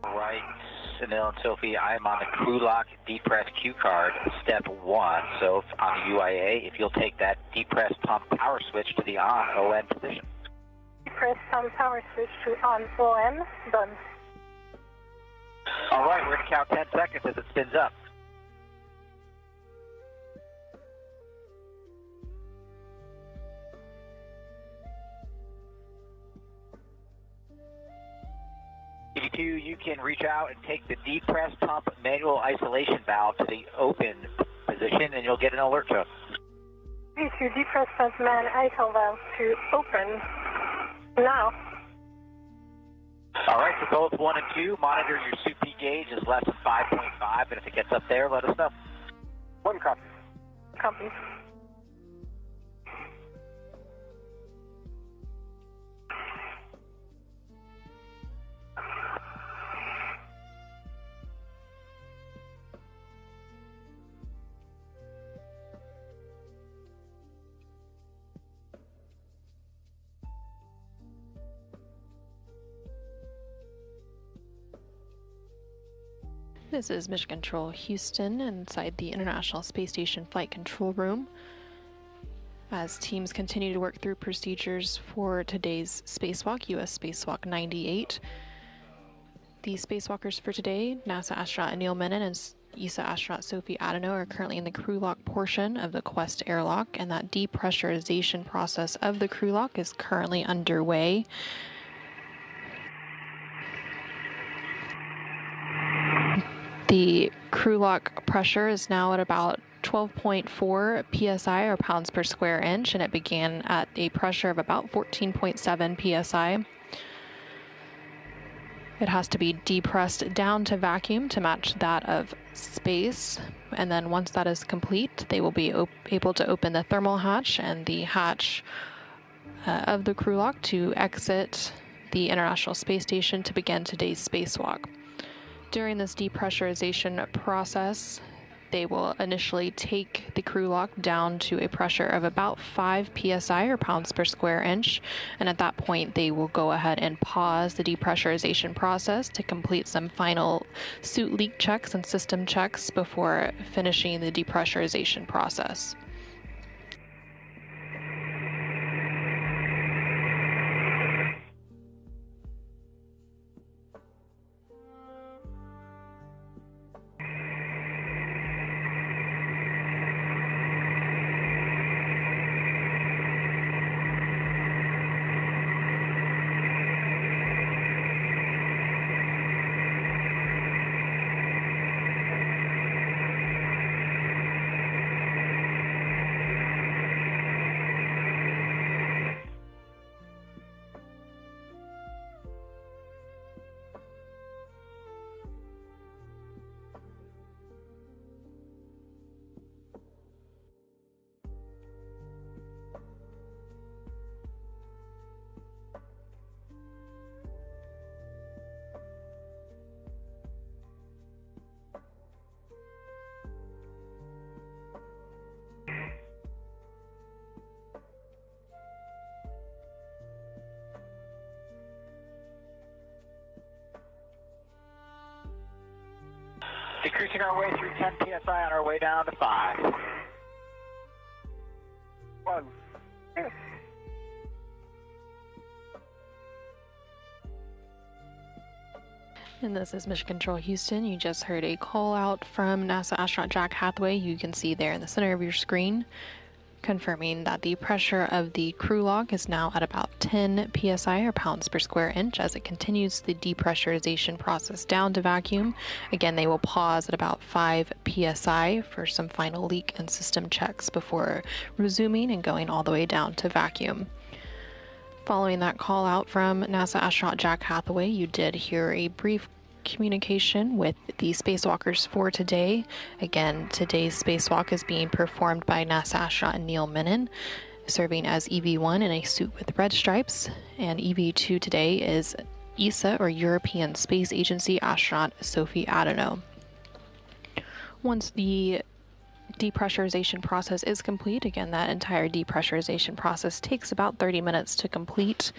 Right, Anil and Sophie, I am on the crew lock depress Q card, step 1. So on the UIA, if you'll take that depress pump power switch to the on ON position. Depress pump power switch to on ON, done. All right, we're going to count 10 seconds as it spins up. EV2, you can reach out and take the depress pump manual isolation valve to the open position, and you'll get an alert tone. EV2, depress pump man ISO valve to open now. All right, for both 1 and 2, monitor your suit P gauge is less than 5.5, and if it gets up there, let us know. 1 copy. Copy. This is Mission Control Houston inside the International Space Station Flight Control Room as teams continue to work through procedures for today's spacewalk, US Spacewalk 98. The spacewalkers for today, NASA astronaut Anil Menon and ESA astronaut Sophie Adenot, are currently in the crew lock portion of the Quest airlock, and that depressurization process of the crew lock is currently underway. The crew lock pressure is now at about 12.4 psi, or pounds per square inch, and it began at a pressure of about 14.7 psi. It has to be depressed down to vacuum to match that of space, and then once that is complete, they will be able to open the thermal hatch and the hatch of the crew lock to exit the International Space Station to begin today's spacewalk. During this depressurization process, they will initially take the crew lock down to a pressure of about 5 psi, or pounds per square inch, and at that point they will go ahead and pause the depressurization process to complete some final suit leak checks and system checks before finishing the depressurization process. Decreasing our way through 10 psi on our way down to 5. 1, 2. And this is Mission Control Houston. You just heard a call out from NASA astronaut Jack Hathaway. You can see there in the center of your screen, confirming that the pressure of the crew log is now at about 10 psi or pounds per square inch as it continues the depressurization process down to vacuum. Again, they will pause at about 5 psi for some final leak and system checks before resuming and going all the way down to vacuum. Following that call out from NASA astronaut Jack Hathaway, you did hear a brief communication with the spacewalkers for today. Again, today's spacewalk is being performed by NASA astronaut Anil Menon, serving as EV1 in a suit with red stripes, and EV2 today is ESA, or European Space Agency astronaut Sophie Adenot. Once the depressurization process is complete, again, that entire depressurization process takes about 30 minutes to complete.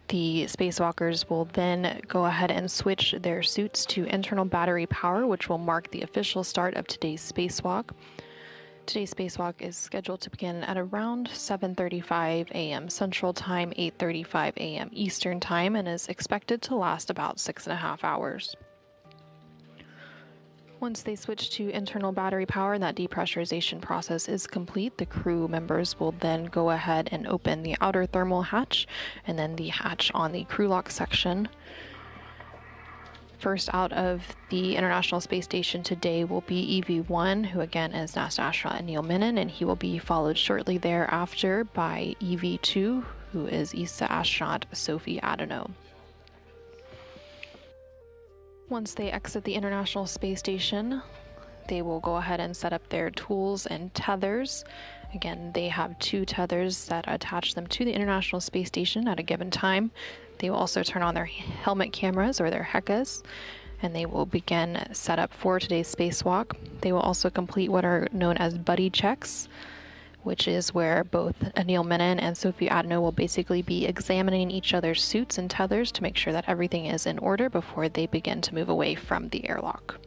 The spacewalkers will then go ahead and switch their suits to internal battery power, which will mark the official start of today's spacewalk. Today's spacewalk is scheduled to begin at around 7:35 a.m. Central Time, 8:35 a.m. Eastern Time, and is expected to last about 6.5 hours. Once they switch to internal battery power and that depressurization process is complete, the crew members will then go ahead and open the outer thermal hatch and then the hatch on the crew lock section. First out of the International Space Station today will be EV1, who again is NASA astronaut Anil Menon, and he will be followed shortly thereafter by EV2, who is ESA astronaut Sophie Adenot. Once they exit the International Space Station, they will go ahead and set up their tools and tethers. Again, they have 2 tethers that attach them to the International Space Station at a given time. They will also turn on their helmet cameras, or their HECAs, and they will begin setup for today's spacewalk. They will also complete what are known as buddy checks, which is where both Anil Menon and Sophie Adenot will basically be examining each other's suits and tethers to make sure that everything is in order before they begin to move away from the airlock.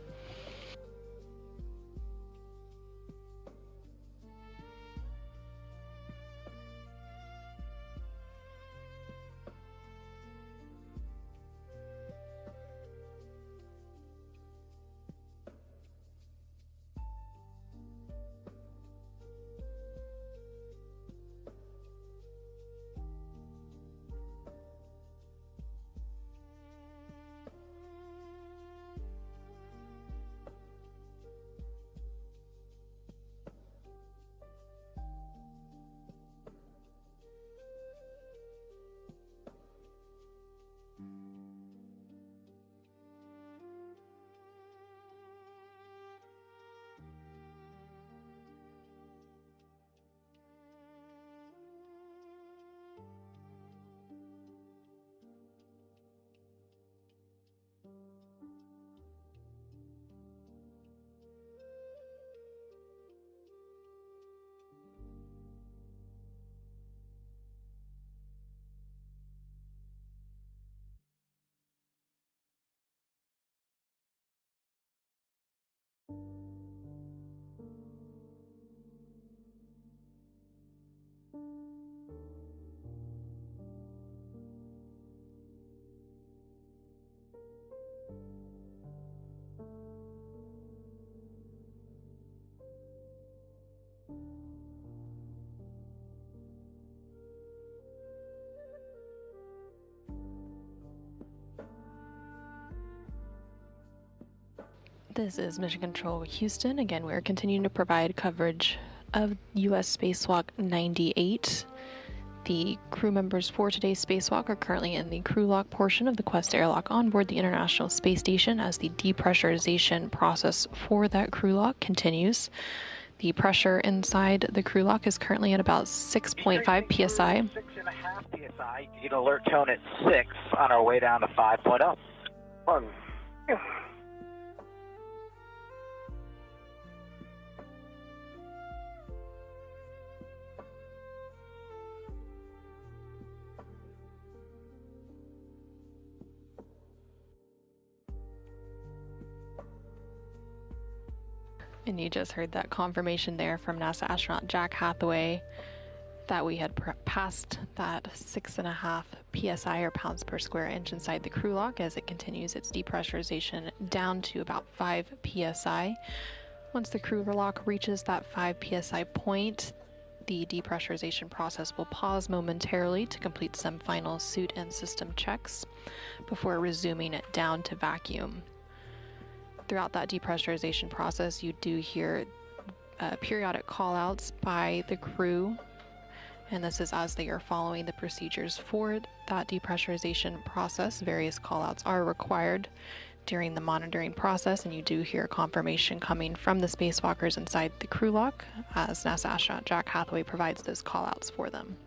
This is Mission Control Houston. Again, we're continuing to provide coverage of U.S. Spacewalk 98. The crew members for today's spacewalk are currently in the crew lock portion of the Quest airlock on board the International Space Station as the depressurization process for that crew lock continues. The pressure inside the crew lock is currently at about 6.5 psi. 6.5 psi. You get alert tone at 6 on our way down to 5.0. 1, 2. And you just heard that confirmation there from NASA astronaut Jack Hathaway that we had passed that 6.5 psi or pounds per square inch inside the crew lock as it continues its depressurization down to about 5 psi. Once the crew lock reaches that 5 psi point, the depressurization process will pause momentarily to complete some final suit and system checks before resuming it down to vacuum. Throughout that depressurization process, you do hear periodic call-outs by the crew, and this is as they are following the procedures for that depressurization process. Various call-outs are required during the monitoring process, and you do hear confirmation coming from the spacewalkers inside the crew lock as NASA astronaut Jack Hathaway provides those call-outs for them.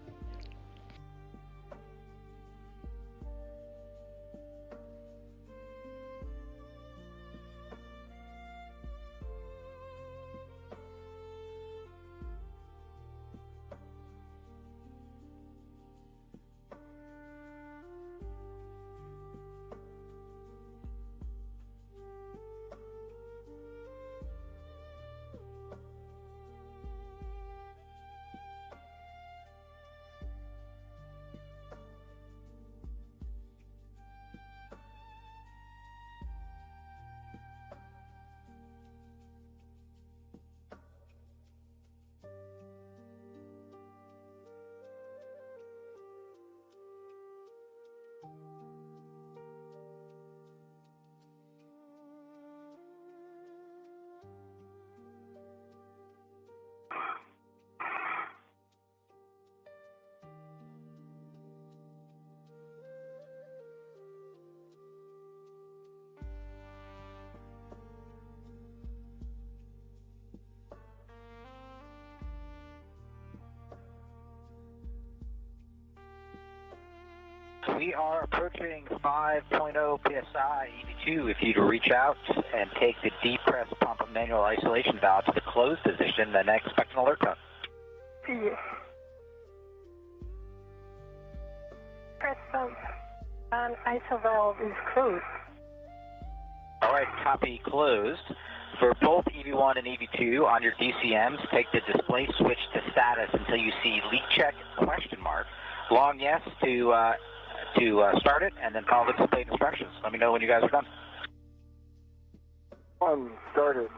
We are approaching 5.0 psi EV2. If you'd reach out and take the depress pump manual isolation valve to the closed position, then expect an alert tone. Yes. Press pump and ISO valve is closed. All right, copy closed. For both EV1 and EV2 on your DCMs, take the display switch to status until you see leak check ? Long yes to start it, and then follow the displayed instructions. Let me know when you guys are done. Started.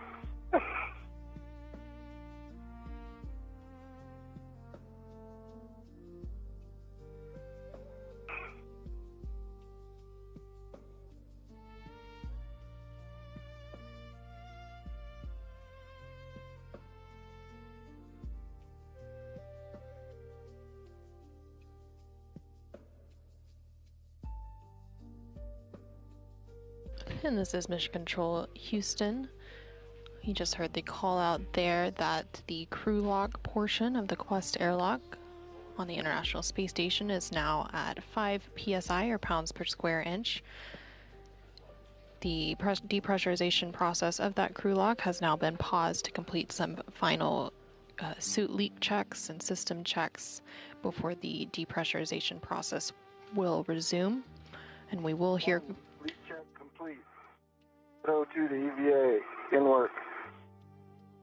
And this is Mission Control Houston. You just heard the call out there that the crew lock portion of the Quest airlock on the International Space Station is now at 5 psi or pounds per square inch. The depressurization process of that crew lock has now been paused to complete some final suit leak checks and system checks before the depressurization process will resume. And we will hear... Leak check complete. Go to the EVA in work.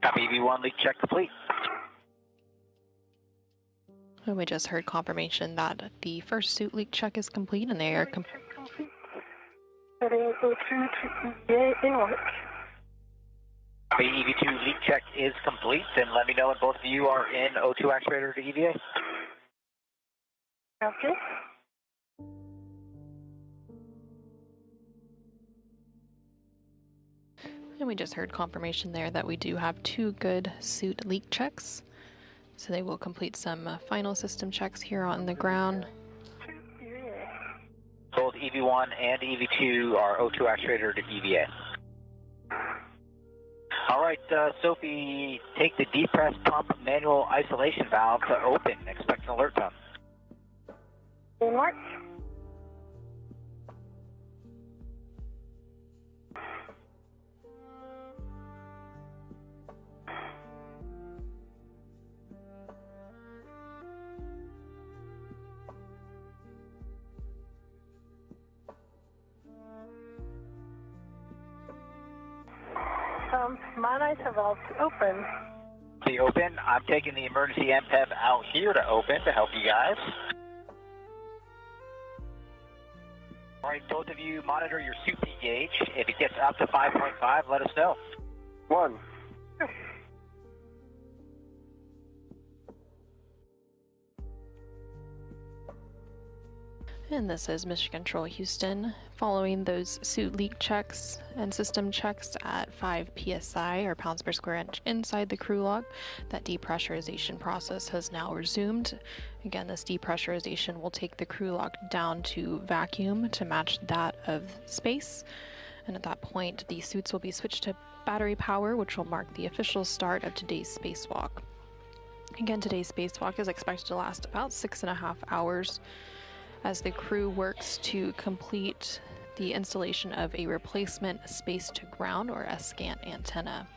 Copy EV1, leak check complete. And we just heard confirmation that the first suit leak check is complete and they are complete. Heading O2 to EVA in work. Copy EV2 leak check is complete, and let me know when both of you are in O2 actuator to EVA. Okay. And we just heard confirmation there that we do have 2 good suit leak checks. So they will complete some final system checks here on the ground. Both EV1 and EV2 are O2 actuator to EVA. All right, Sophie, take the depress pump manual isolation valve to open. Expect an alert tone. In work. pump man ISO valve to open. The open. I'm taking the emergency MPEP out here to open to help you guys. All right, both of you monitor your SUPE gauge. If it gets up to 5.5, let us know. 1. And this is Mission Control Houston. Following those suit leak checks and system checks at 5 psi or pounds per square inch inside the crew log, that depressurization process has now resumed. Again, this depressurization will take the crew log down to vacuum to match that of space. And at that point, the suits will be switched to battery power, which will mark the official start of today's spacewalk. Again, today's spacewalk is expected to last about 6.5 hours. As the crew works to complete the installation of a replacement space-to-ground or S-scan antenna.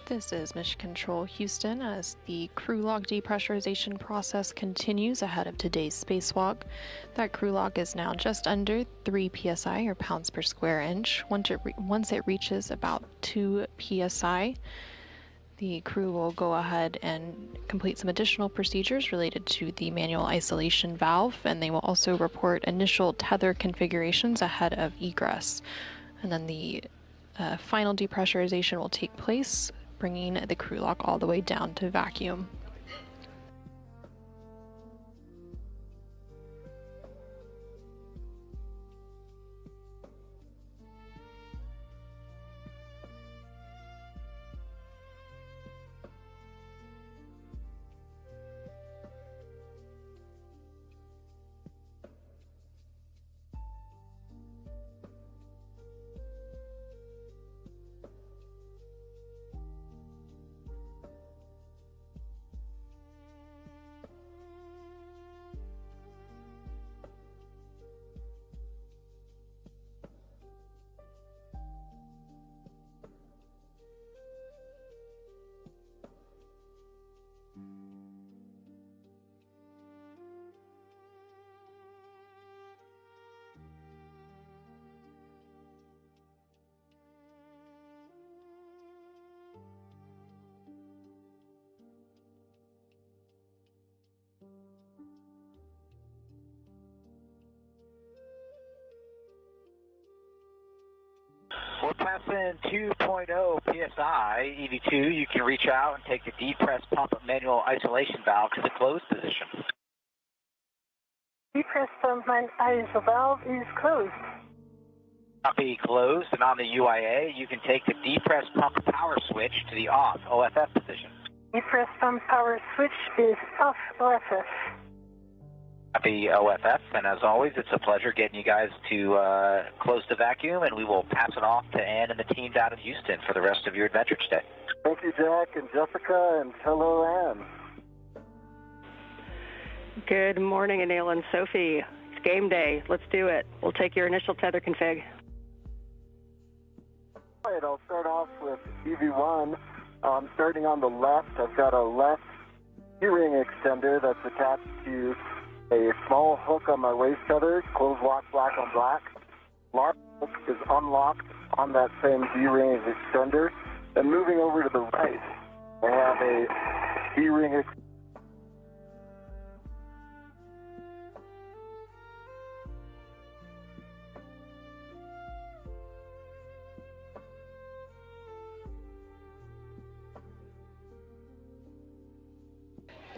This is Mission Control Houston as the crew log depressurization process continues ahead of today's spacewalk. That crew log is now just under 3 psi or pounds per square inch. Once it reaches about 2 psi, the crew will go ahead and complete some additional procedures related to the manual isolation valve, and they will also report initial tether configurations ahead of egress. And then the final depressurization will take place, bringing the crew lock all the way down to vacuum. We're passing 2.0 psi EV2. You can reach out and take the depress pump manual isolation valve to the closed position. Depress pump man ISO valve is closed. Copy closed, and on the UIA, you can take the depress pump power switch to the off OFF position. Depress pump power switch is off OFF. Copy OFF, and as always, it's a pleasure getting you guys to close the vacuum, and we will pass it off to Ann and the team down in Houston for the rest of your adventure today. Thank you, Jack and Jessica, and hello, Ann. Good morning, Anil and Sophie. It's game day. Let's do it. We'll take your initial tether config. All right, I'll start off with EV1. Starting on the left, I've got a left D-ring extender that's attached to a small hook on my waist tether, closed lock, black on black. Large hook is unlocked on that same D-ring extender. Then moving over to the right, I have a D-ring extender.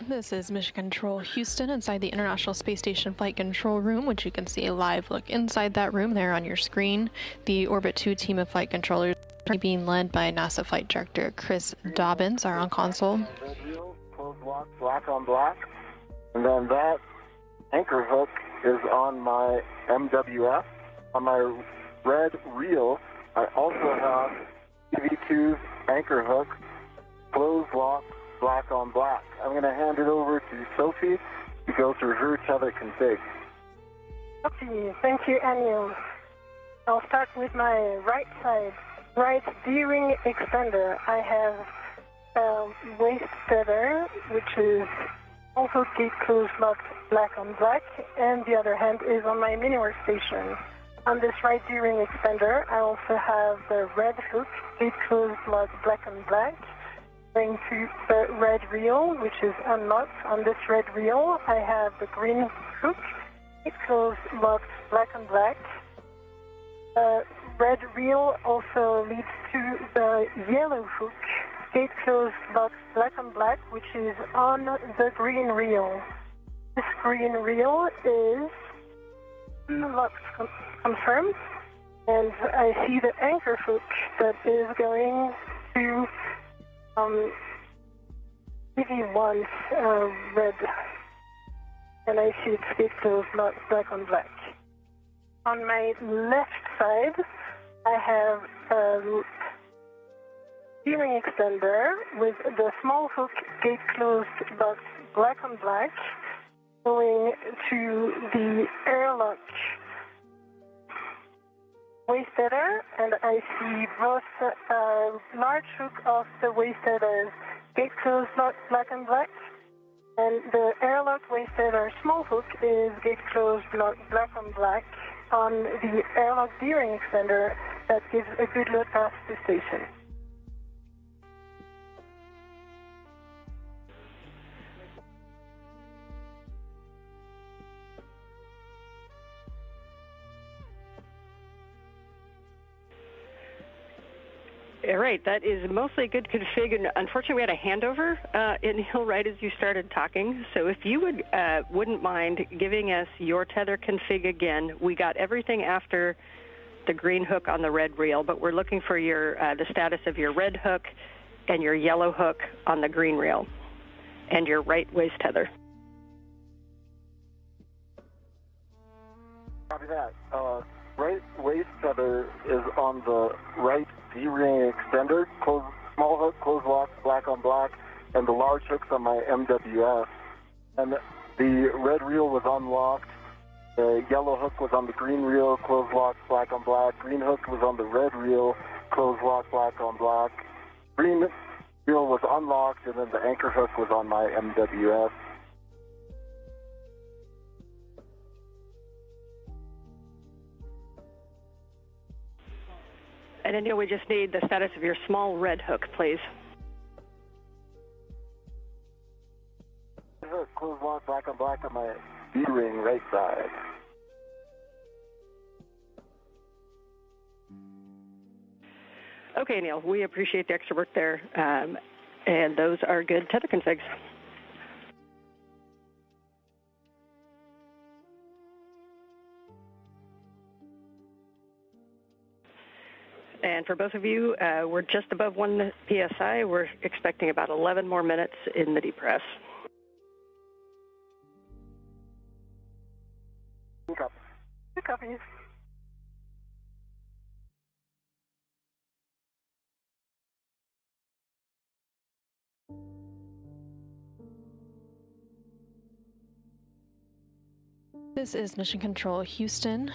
This is Mission Control Houston inside the International Space Station Flight Control Room, which you can see a live look inside that room there on your screen. The Orbit 2 team of flight controllers being led by NASA Flight Director Chris Dobbins are on console. Red reel, closed lock, black on black. And then that anchor hook is on my MWF. On my red reel, I also have EV2's anchor hook, closed lock, black on black. I'm going to hand it over to Sophie to go through her tether config. Okay, thank you, Anil. I'll start with my right side. Right D-ring extender. I have a waist tether, which is also gate closed locked black on black, and the other hand is on my mini workstation. On this right D-ring extender, I also have the red hook, gate closed locked black on black. Going to the red reel, which is unlocked. On this red reel, I have the green hook, gate closed locked black on black. Red reel also leads to the yellow hook, gate closed locked black on black, which is on the green reel. This green reel is locked confirmed, and I see the anchor hook that is going to EV1's red, and I see it's gate closed locked black on black. On my left side, I have a D-ring extender with the small hook gate closed locked black on black going to the airlock waist tether, and I see both large hook of the waist tether gate closed locked black and black, and the airlock waist tether small hook is gate closed locked black on black on the airlock D-ring extender that gives a good load path to station. All right, that is mostly a good config, and unfortunately we had a handover Anil, right as you started talking. So if you wouldn't mind giving us your tether config again. We got everything after the green hook on the red reel, but we're looking for your the status of your red hook and your yellow hook on the green reel and your right waist tether. Copy that. Right waist tether is on the right D-ring extender, small hook, closed lock, black on black, and the large hook's on my MWF. And the red reel was unlocked. The yellow hook was on the green reel, closed lock, black on black. Green hook was on the red reel, closed lock, black on black. Green reel was unlocked, and then the anchor hook was on my MWF. And Anil, we just need the status of your small red hook, please. Hook, closed lock, black on black on my D-ring right side. Okay, Neil, we appreciate the extra work there, and those are good tether configs. And for both of you, we're just above 1 PSI. We're expecting about 11 more minutes in the depress. Good copies. This is Mission Control Houston.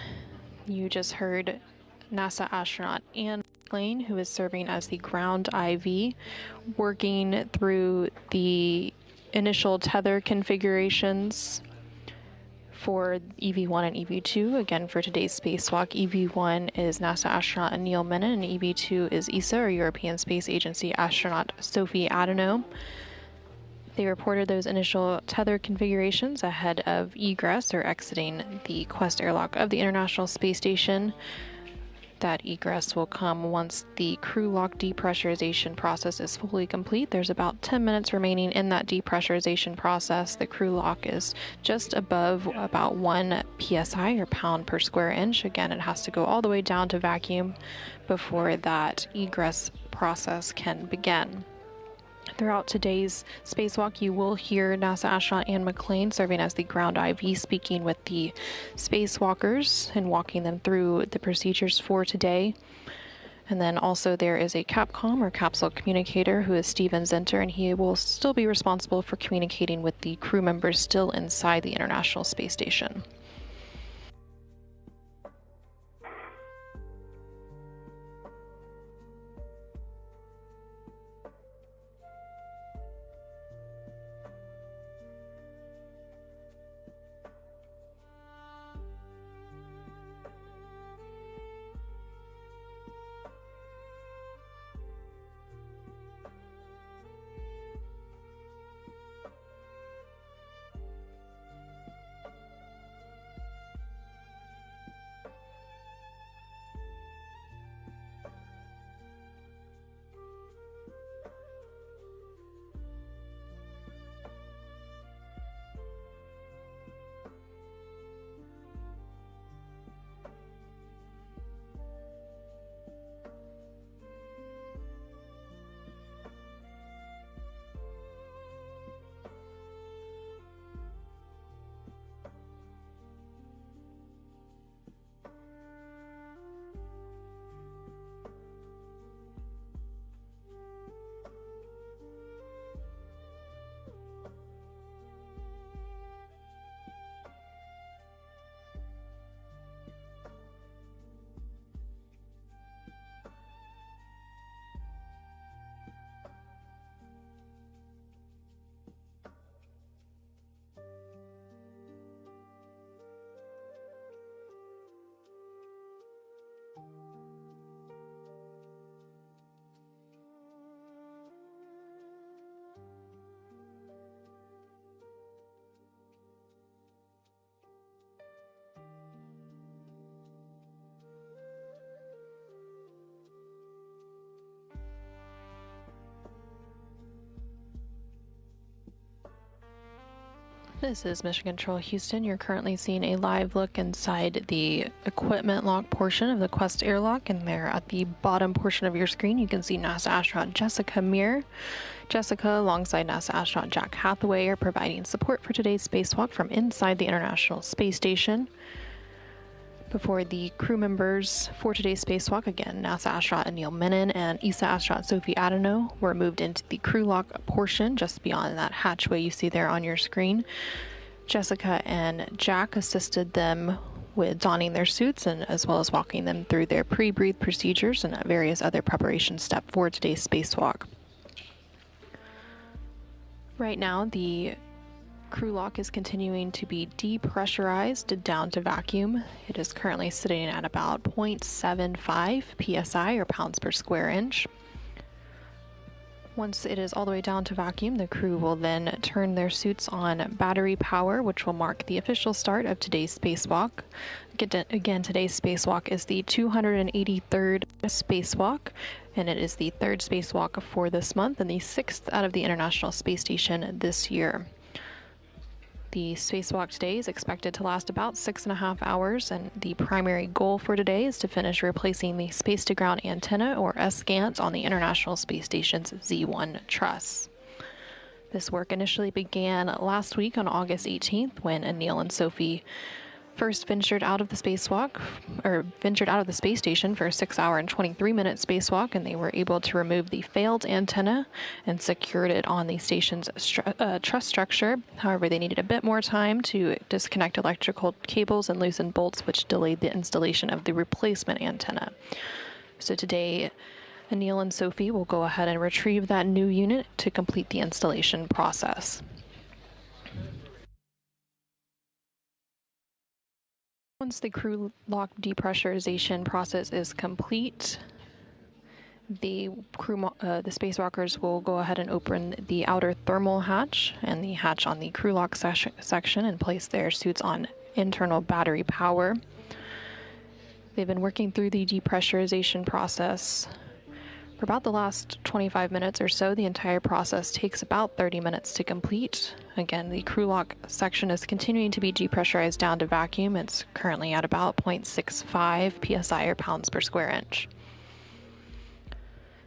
You just heard NASA astronaut Anil Menon, who is serving as the ground IV, working through the initial tether configurations for EV1 and EV2. Again, for today's spacewalk, EV1 is NASA astronaut Anil Menon, and EV2 is ESA, or European Space Agency astronaut Sophie Adenot. They reported those initial tether configurations ahead of egress, or exiting the Quest airlock of the International Space Station. That egress will come once the crew lock depressurization process is fully complete. There's about 10 minutes remaining in that depressurization process. The crew lock is just above about 1 psi, or pound per square inch. Again, it has to go all the way down to vacuum before that egress process can begin. Throughout today's spacewalk, you will hear NASA astronaut Anil Menon serving as the ground IV, speaking with the spacewalkers and walking them through the procedures for today. And then also there is a CAPCOM, or capsule communicator, who is Steven Zenter, and he will still be responsible for communicating with the crew members still inside the International Space Station. This is Mission Control Houston. You're currently seeing a live look inside the equipment lock portion of the Quest airlock, and there at the bottom portion of your screen you can see NASA astronaut Jessica Meir. Jessica, alongside NASA astronaut Jack Hathaway, are providing support for today's spacewalk from inside the International Space Station. Before the crew members for today's spacewalk, again, NASA astronaut Anil Menon and ESA astronaut Sophie Adenot were moved into the crew lock portion just beyond that hatchway you see there on your screen. Jessica and Jack assisted them with donning their suits, and as well as walking them through their pre-breathe procedures and various other preparation steps for today's spacewalk. Right now, the crew lock is continuing to be depressurized down to vacuum. It is currently sitting at about 0.75 psi, or pounds per square inch. Once it is all the way down to vacuum, the crew will then turn their suits on battery power, which will mark the official start of today's spacewalk. Again, today's spacewalk is the 283rd spacewalk, and it is the third spacewalk for this month and the sixth out of the International Space Station this year. The spacewalk today is expected to last about 6.5 hours, and the primary goal for today is to finish replacing the space-to-ground antenna, or SGANT, on the International Space Station's Z1 truss. This work initially began last week on August 18th when Anil and Sophie first ventured out of the space station for a 6-hour and 23-minute spacewalk, and they were able to remove the failed antenna and secured it on the station's truss structure. However, they needed a bit more time to disconnect electrical cables and loosen bolts, which delayed the installation of the replacement antenna. So today, Anil and Sophie will go ahead and retrieve that new unit to complete the installation process. Once the crew lock depressurization process is complete, the spacewalkers will go ahead and open the outer thermal hatch and the hatch on the crew lock section and place their suits on internal battery power. They've been working through the depressurization process for about the last 25 minutes or so. The entire process takes about 30 minutes to complete. Again, the crew lock section is continuing to be depressurized down to vacuum. It's currently at about 0.65 psi or pounds per square inch.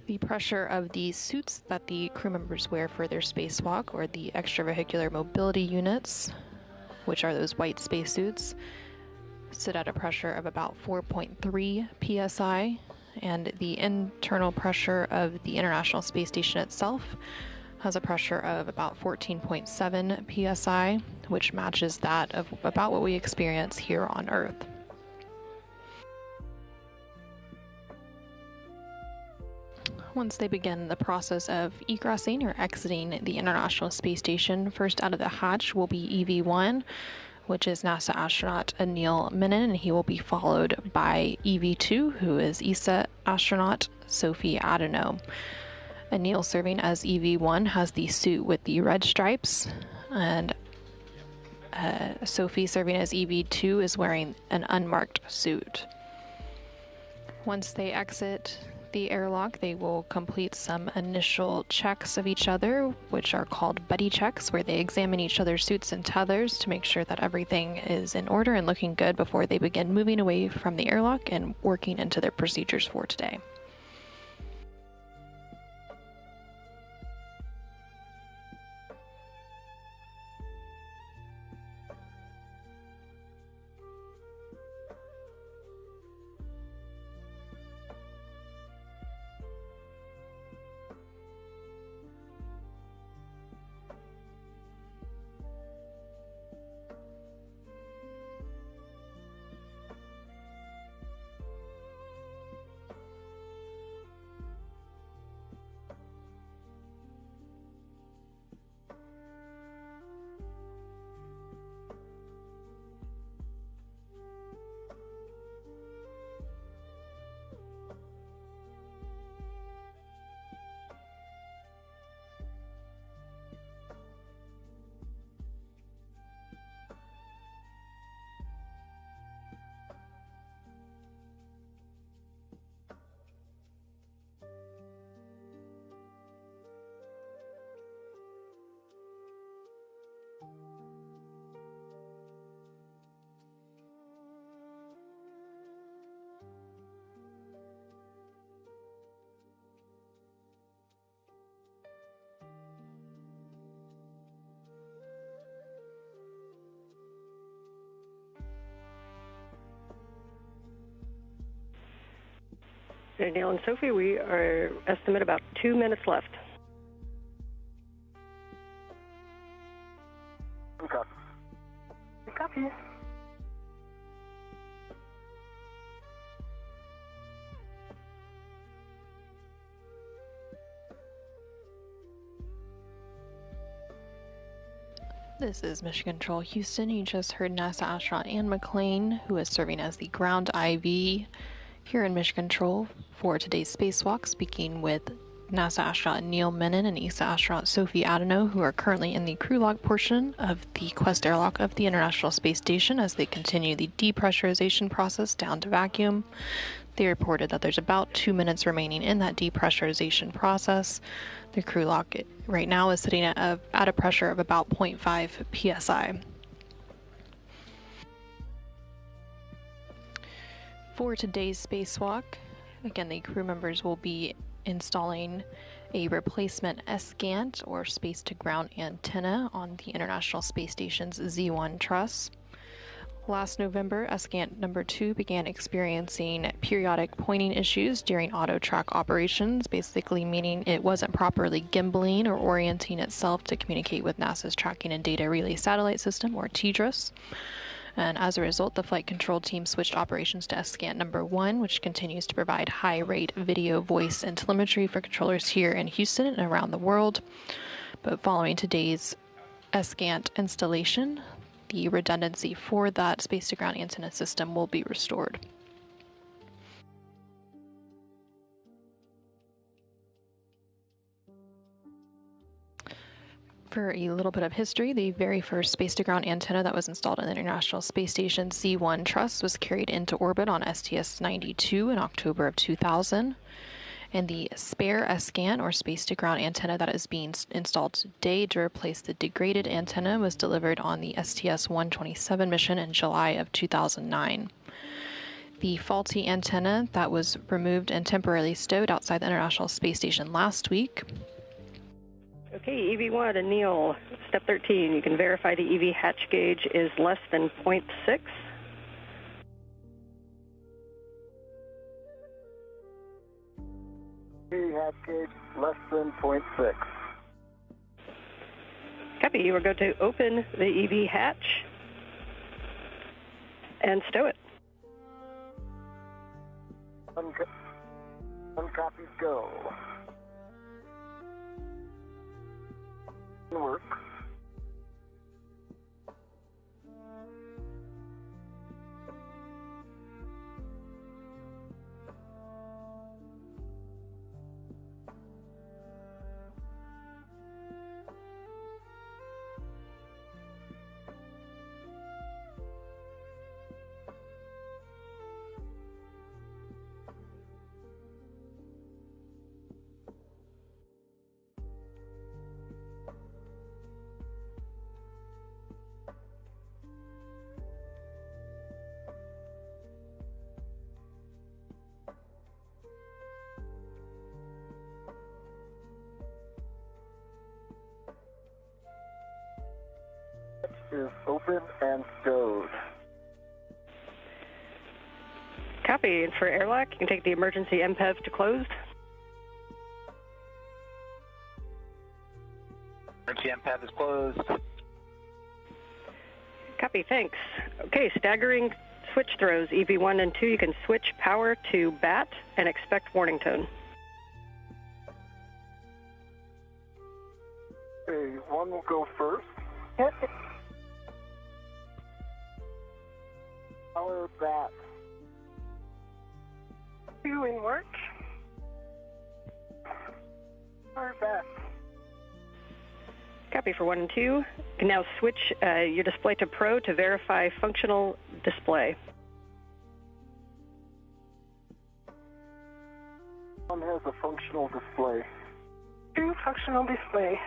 The pressure of the suits that the crew members wear for their spacewalk, or the extravehicular mobility units, which are those white spacesuits, sit at a pressure of about 4.3 psi. And the internal pressure of the International Space Station itself has a pressure of about 14.7 psi, which matches that of about what we experience here on Earth. Once they begin the process of egressing or exiting the International Space Station, first out of the hatch will be EV-1, which is NASA astronaut Anil Menon, and he will be followed by EV-2, who is ESA astronaut Sophie Adenot. Anil, serving as EV-1, has the suit with the red stripes, and Sophie, serving as EV-2, is wearing an unmarked suit. Once they exit the airlock, they will complete some initial checks of each other, which are called buddy checks, where they examine each other's suits and tethers to make sure that everything is in order and looking good before they begin moving away from the airlock and working into their procedures for today. Anil and Sophie, we are estimate about 2 minutes left. Copy. Copy. This is Mission Control Houston. You just heard NASA astronaut Anne McClain, who is serving as the ground IV here in Mission Control for today's spacewalk, speaking with NASA astronaut Anil Menon and ESA astronaut Sophie Adenot, who are currently in the crew lock portion of the Quest airlock of the International Space Station as they continue the depressurization process down to vacuum. They reported that there's about 2 minutes remaining in that depressurization process. The crew lock right now is sitting at a pressure of about 0.5 psi. For today's spacewalk, again, the crew members will be installing a replacement SGANT, or space-to-ground antenna, on the International Space Station's Z1 truss. Last November, Escant number 2 began experiencing periodic pointing issues during auto-track operations, basically meaning it wasn't properly gimbaling or orienting itself to communicate with NASA's Tracking and Data Relay Satellite System, or TDRS. And as a result, the flight control team switched operations to Escant number 1, which continues to provide high-rate video, voice, and telemetry for controllers here in Houston and around the world. But following today's Escant installation, the redundancy for that space-to-ground antenna system will be restored. For a little bit of history, the very first space-to-ground antenna that was installed on the International Space Station C1 truss was carried into orbit on STS-92 in October of 2000. And the spare Escant, or space-to-ground antenna that is being installed today to replace the degraded antenna, was delivered on the STS-127 mission in July of 2009. The faulty antenna that was removed and temporarily stowed outside the International Space Station last week. Okay, EV1, Anil, step 13. You can verify the EV hatch gauge is less than 0.6. Hatch gauge less than 0.6. Copy. You are going to open the EV hatch and stow it. Uncopied, go. Work. Is open and stowed. Copy. And for airlock, you can take the emergency MPEV to closed. Emergency MPEV is closed. Copy. Thanks. Okay, staggering switch throws. EV1 and 2, you can switch power to BAT and expect warning tone. Okay, 1 will go first. Yep. Power BAT. 2 in work. Power BAT. Copy for 1 and 2. You can now switch your display to Pro to verify functional display. 1 has a functional display. 2 functional display.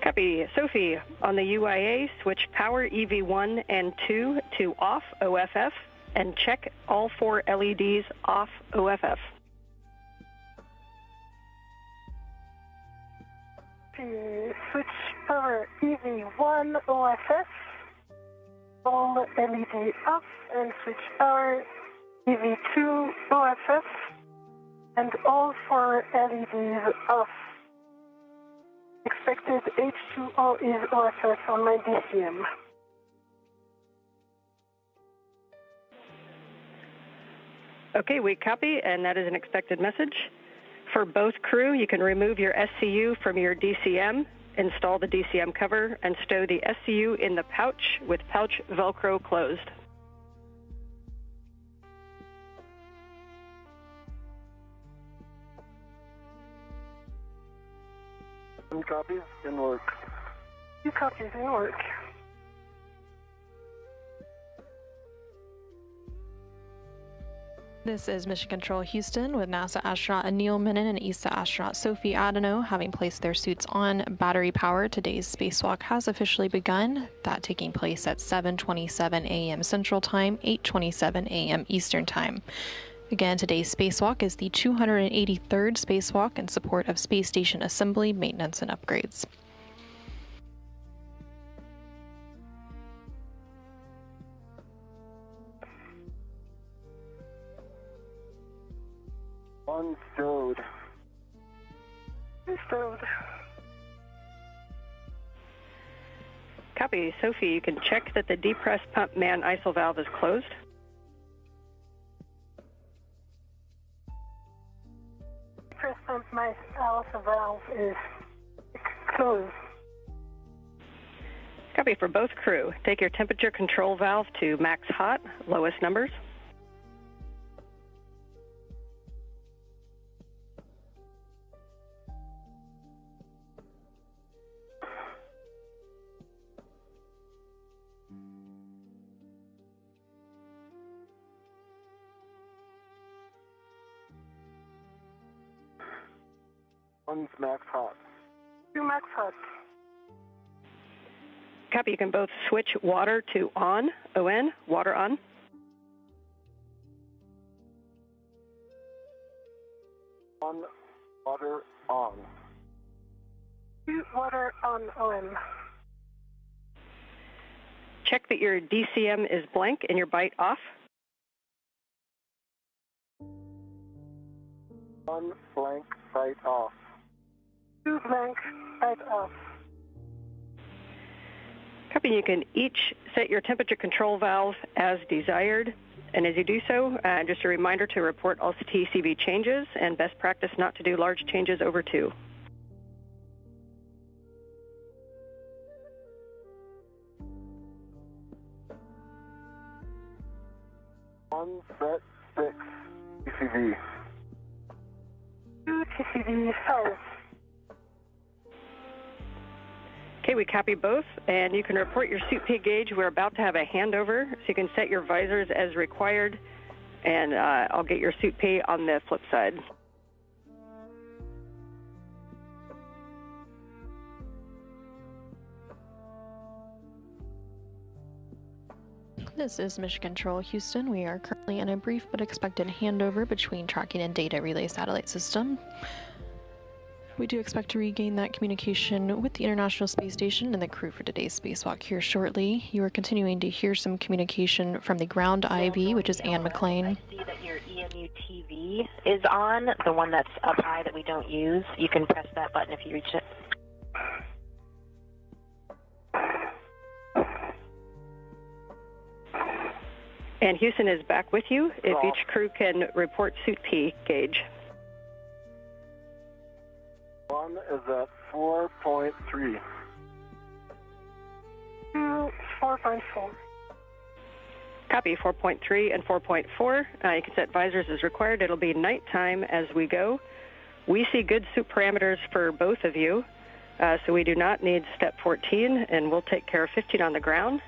Copy. Sophie, on the UIA, switch power EV1 and 2 to off OFF and check all 4 LEDs off OFF. Switch power EV1 OFF, all LED off, and switch power EV2 OFF, and all 4 LEDs off. Expected H2O is OFF on my DCM. Okay, we copy, and that is an expected message. For both crew, you can remove your SCU from your DCM, install the DCM cover, and stow the SCU in the pouch with pouch Velcro closed. One copies in work. 2 copies in work. This is Mission Control Houston with NASA astronaut Anil Menon and ESA astronaut Sophie Adenot having placed their suits on battery power. Today's spacewalk has officially begun, that taking place at 7:27 a.m. Central Time, 8:27 a.m. Eastern Time. Again, today's spacewalk is the 283rd spacewalk in support of space station assembly, maintenance, and upgrades. Unstowed. Stowed. Copy. Sophie, you can check that the depressed pump man ISO valve is closed. Depressed pump my ISO valve is closed. Copy for both crew. Take your temperature control valve to max hot, lowest numbers. One's max hot. 2 max hot. Copy. You can both switch water to on, ON, water on. On, water on. 2 water on OM. Check that your DCM is blank and your byte off. On, blank, sight off. 2 blank, sight off. Copy. You can each set your temperature control valve as desired. And as you do so, just a reminder to report all TCV changes and best practice not to do large changes over 2. On, set, 6, TCV. 2 TCV 5. Okay, we copy both, and you can report your suit P gauge. We're about to have a handover, so you can set your visors as required, and I'll get your suit P on the flip side. This is Mission Control Houston. We are currently in a brief but expected handover between tracking and data relay satellite system. We do expect to regain that communication with the International Space Station and the crew for today's spacewalk here shortly. You are continuing to hear some communication from the ground IV, which is Anne McLean. I see that your EMU TV is on, the one that's up high that we don't use. You can press that button if you reach it. And Houston is back with you if each crew can report suit P gauge. One is at 4.3. 4.4. Copy 4.3 and 4.4. You can set visors as required. It'll be nighttime as we go. We see good suit parameters for both of you, so we do not need step 14, and we'll take care of 15 on the ground,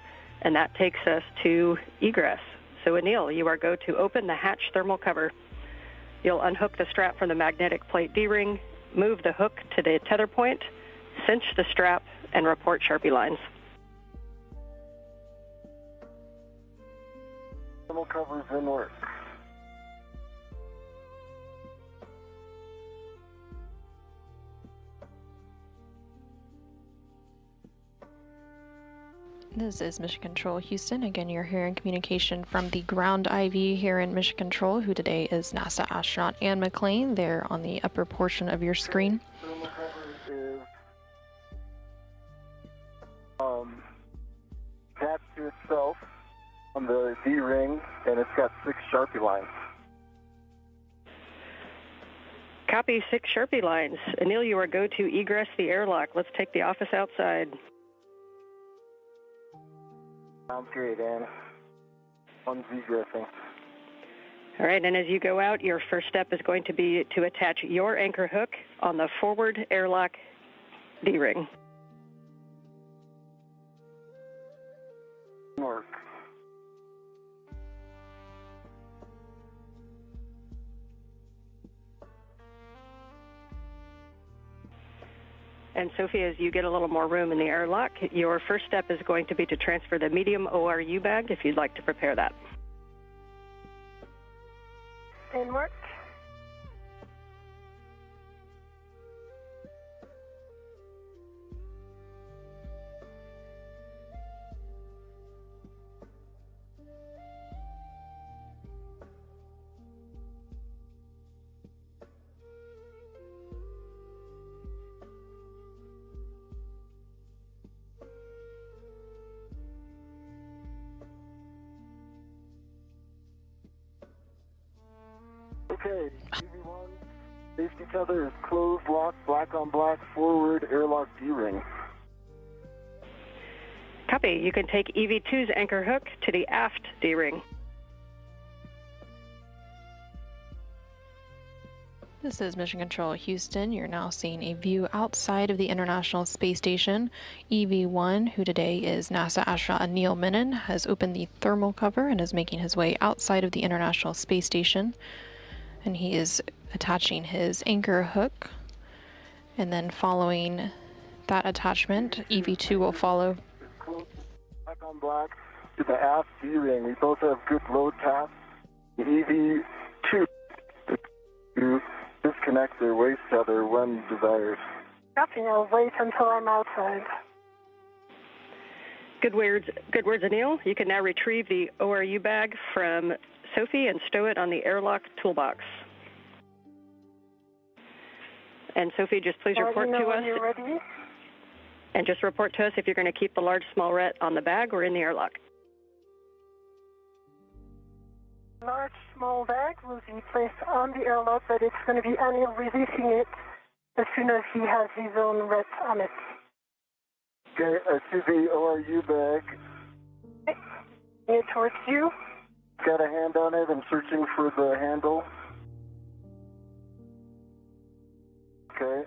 and that takes us to egress. So Anil, you are go to open the hatch thermal cover. You'll unhook the strap from the magnetic plate D-ring, move the hook to the tether point, cinch the strap, and report Sharpie lines. Thermal covers in work. This is Mission Control Houston. Again, you're hearing communication from the ground IV here in Mission Control, who today is NASA astronaut Anne McLean. There on the upper portion of your screen. Thermal cover is attached to itself on the D-ring, and it's got 6 Sharpie lines. Copy 6 Sharpie lines. Anil, you are go to egress the airlock. Let's take the office outside. Sounds great, Anne. One's egressing. All right, and as you go out, your first step is going to be to attach your anchor hook on the forward airlock D-ring. Work. And Sophie, as you get a little more room in the airlock, your first step is going to be to transfer the medium ORU bag if you'd like to prepare that. In work. Okay, EV1, safety tether is closed, lock, black on black, forward, airlock D-ring. Copy. You can take EV2's anchor hook to the aft D-ring. This is Mission Control Houston. You're now seeing a view outside of the International Space Station. EV1, who today is NASA astronaut Anil Menon, has opened the thermal cover and is making his way outside of the International Space Station. And he is attaching his anchor hook. And then following that attachment, EV2 will follow. Black on black to the aft D-ring. We both have good load paths. The EV2 to disconnect their waist tether when desired. Copy. I'll wait until I'm outside. Good words, Anil. You can now retrieve the ORU bag from Sophie and stow it on the airlock toolbox. And Sophie, just please report to us. You're ready? And just report to us if you're going to keep the large small ret on the bag or in the airlock. Large small bag will be placed on the airlock, but it's going to be Anil releasing it as soon as he has his own ret on it. Okay, I see the ORU bag. Okay. It towards you. Got a hand on it. I'm searching for the handle. Okay.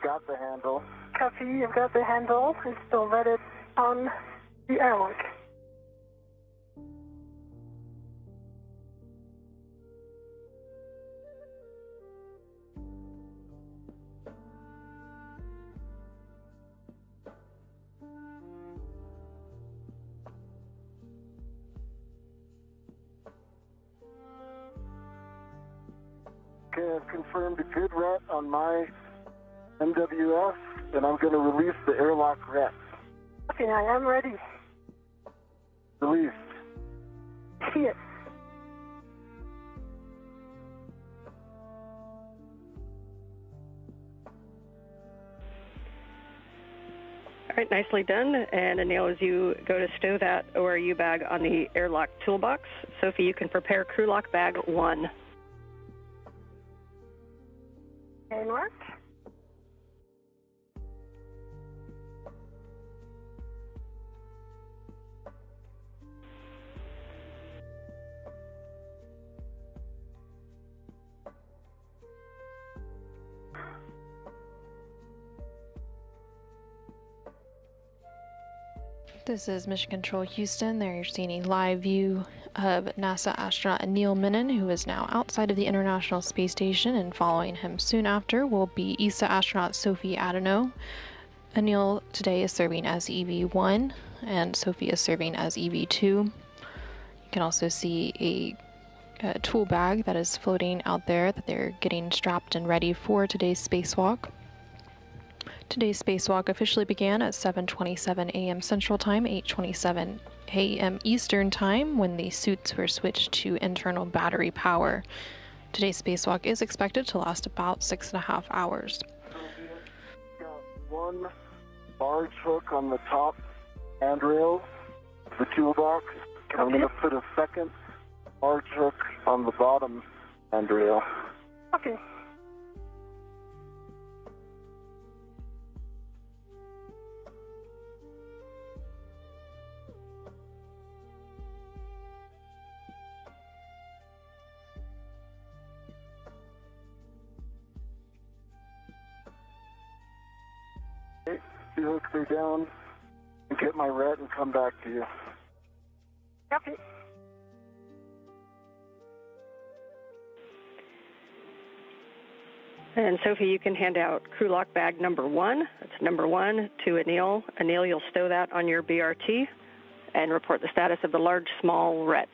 Got the handle. Copy. You've got the handle. It's still let it on the airlock. Okay, I've confirmed a good ret on my MWS, and I'm going to release the airlock ret. Okay, I am ready. Released. See it. All right, nicely done. And Anil, as you go to stow that ORU bag on the airlock toolbox, Sophie, you can prepare crew lock bag 1. And work. This is Mission Control Houston. There you're seeing a live view of NASA astronaut Anil Menon, who is now outside of the International Space Station, and following him soon after will be ESA astronaut Sophie Adenot. Anil today is serving as EV1, and Sophie is serving as EV2. You can also see a tool bag that is floating out there that they're getting strapped and ready for today's spacewalk. Today's spacewalk officially began at 7:27 a.m. Central Time, 8:27 a.m. Eastern Time, when the suits were switched to internal battery power. Today's spacewalk is expected to last about 6.5 hours. Got one large hook on the top handrail of the toolbox. I'm going to put a second large hook on the bottom handrail. Okay. The hooks are down and get my ret and come back to you. Copy. And Sophie, you can hand out crew lock bag number 1. That's number 1 to Anil. Anil, you'll stow that on your BRT and report the status of the large small ret.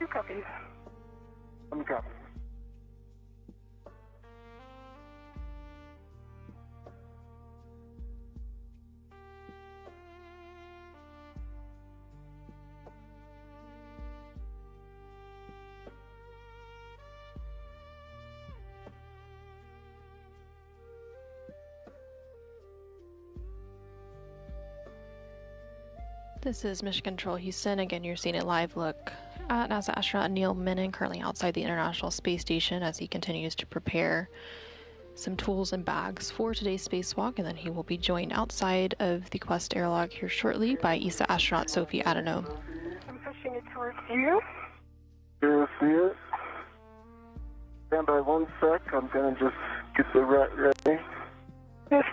Two copies. One copy. This is Mission Control Houston. Again, you're seeing a live look at NASA astronaut Anil Menon, currently outside the International Space Station as he continues to prepare some tools and bags for today's spacewalk, and then he will be joined outside of the Quest airlock here shortly by ESA astronaut Sophie Adenot. I'm pushing it towards you. You see it? Stand by 1 sec. I'm going to just get the rat ready. Yes.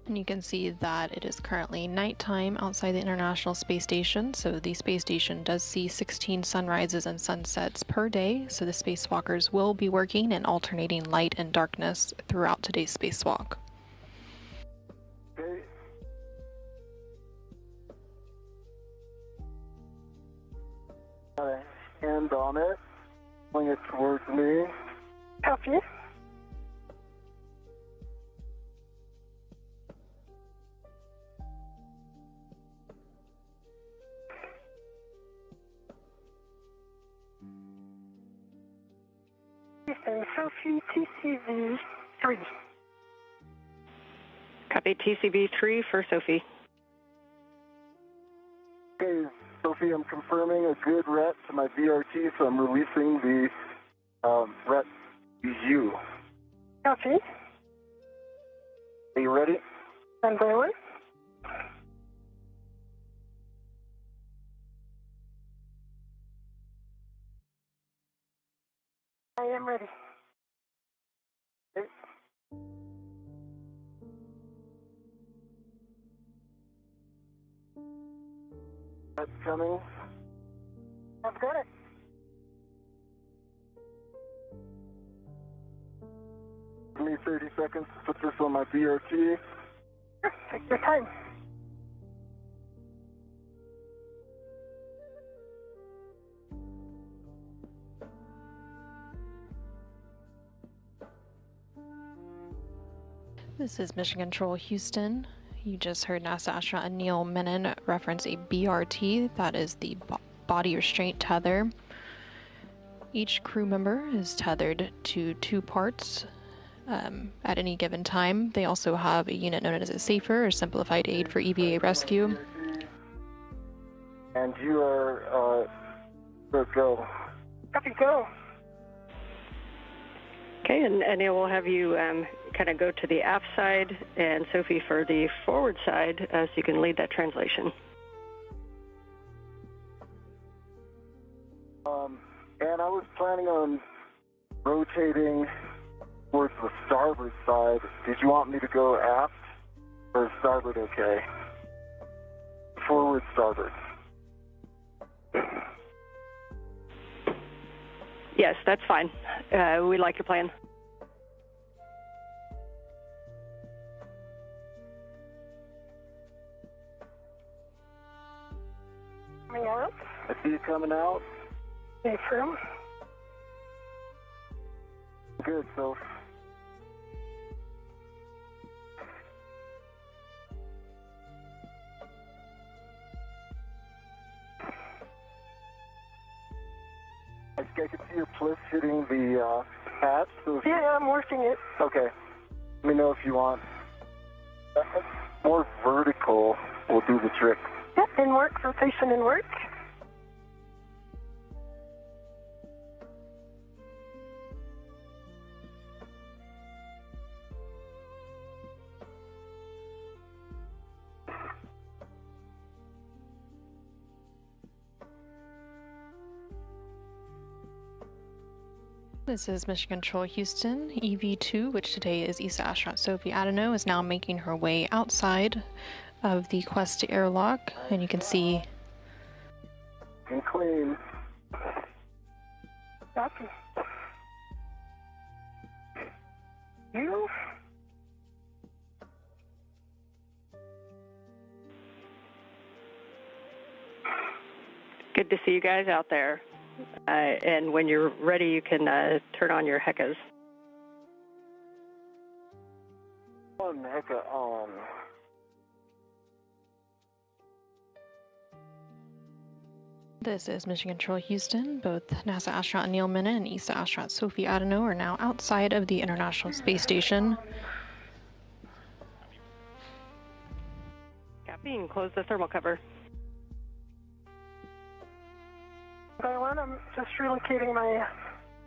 And you can see that it is currently nighttime outside the International Space Station. So the space station does see 16 sunrises and sunsets per day. So the spacewalkers will be working in alternating light and darkness throughout today's spacewalk. Okay. Got a hand on it. Bring it towards me. Copy. Houston, Sophie, TCV 3. Copy TCB 3 for Sophie. Okay, Sophie, I'm confirming a good ret to my VRT, so I'm releasing the ret U. Copy. Are you ready? And one. I am ready. Okay. That's coming. I've got it. Give me 30 seconds to put this on my VRT. Sure, take your time. This is Mission Control Houston. You just heard NASA astronaut Anil Menon reference a BRT, that is the body restraint tether. Each crew member is tethered to 2 parts at any given time. They also have a unit known as a SAFER, or Simplified Aid for EVA Rescue. And you are, let's go. Copy, go. Okay, and Anil will have you kind of go to the aft side, and Sophie for the forward side, so you can lead that translation. And I was planning on rotating towards the starboard side. Did you want me to go aft or starboard okay? Forward, starboard. Yes, that's fine. We like your plan. Coming out. I see you coming out. Safe room. Good, Soph. I can see your pliff hitting the hatch. So Yeah, I'm working it. okay. Let me know if you want. More vertical will do the trick. Yep, in work, rotation in work. This is Mission Control Houston. EV2, which today is ESA astronaut Sophie Adenot, is now making her way outside of the Quest airlock, and you can see And clean. Copy. You? Good to see you guys out there. And when you're ready, you can turn on your HECAs. One hecka on. this is Mission Control Houston. Both NASA astronaut Anil Menon and ESA astronaut Sophie Adenot are now outside of the International Space Station. Copy, and close the thermal cover. By one, I'm just relocating my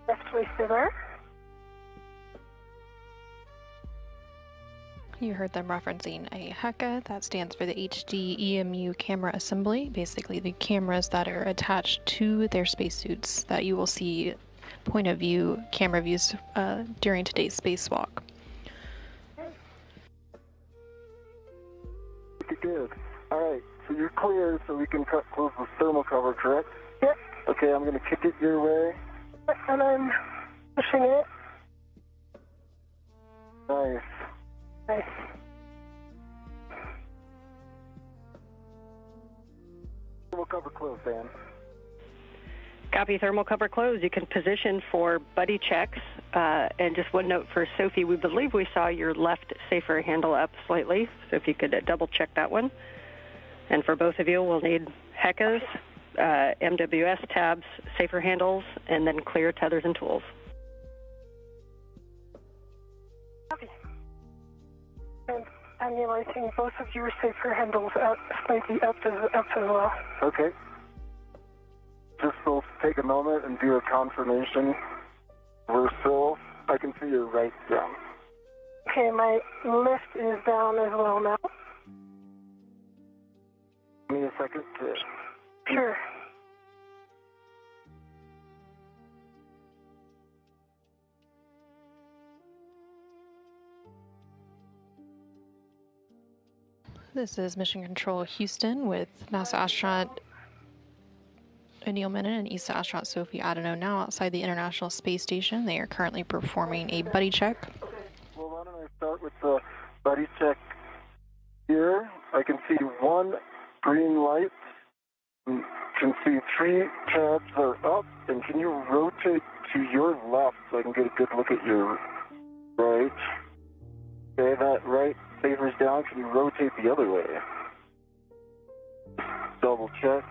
left waist there. You heard them referencing a HECA. That stands for the HD EMU camera assembly, basically the cameras that are attached to their spacesuits that you will see point of view camera views during today's spacewalk. Good. All right, so you're clear, so we can close the thermal cover, correct? Yep. Okay, I'm going to kick it your way. And I'm pushing it. Nice. Nice. Thermal cover closed, Dan. Copy, thermal cover closed. You can position for buddy checks. And just one note for Sophie, we believe we saw your left safer handle up slightly, so if you could double check that one. And for both of you, we'll need HECAs, MWS tabs, safer handles, and then clear tethers and tools. Copy. And Anil, I think both of your safer handles out slightly up as well. Okay. Just will take a moment and do a confirmation. We're still, I can see your right down. Okay, my left is down as well now. Give me a second to... Sure. This is Mission Control Houston with NASA astronaut Anil Menon and ESA astronaut Sophie Adenot now outside the International Space Station. They are currently performing a buddy check. Okay, well, why don't I start with the buddy check here. I can see one green light. You can see 3 tabs are up. And can you rotate to your left so I can get a good look at your right? Okay, that right favors down. Can you rotate the other way? Double check.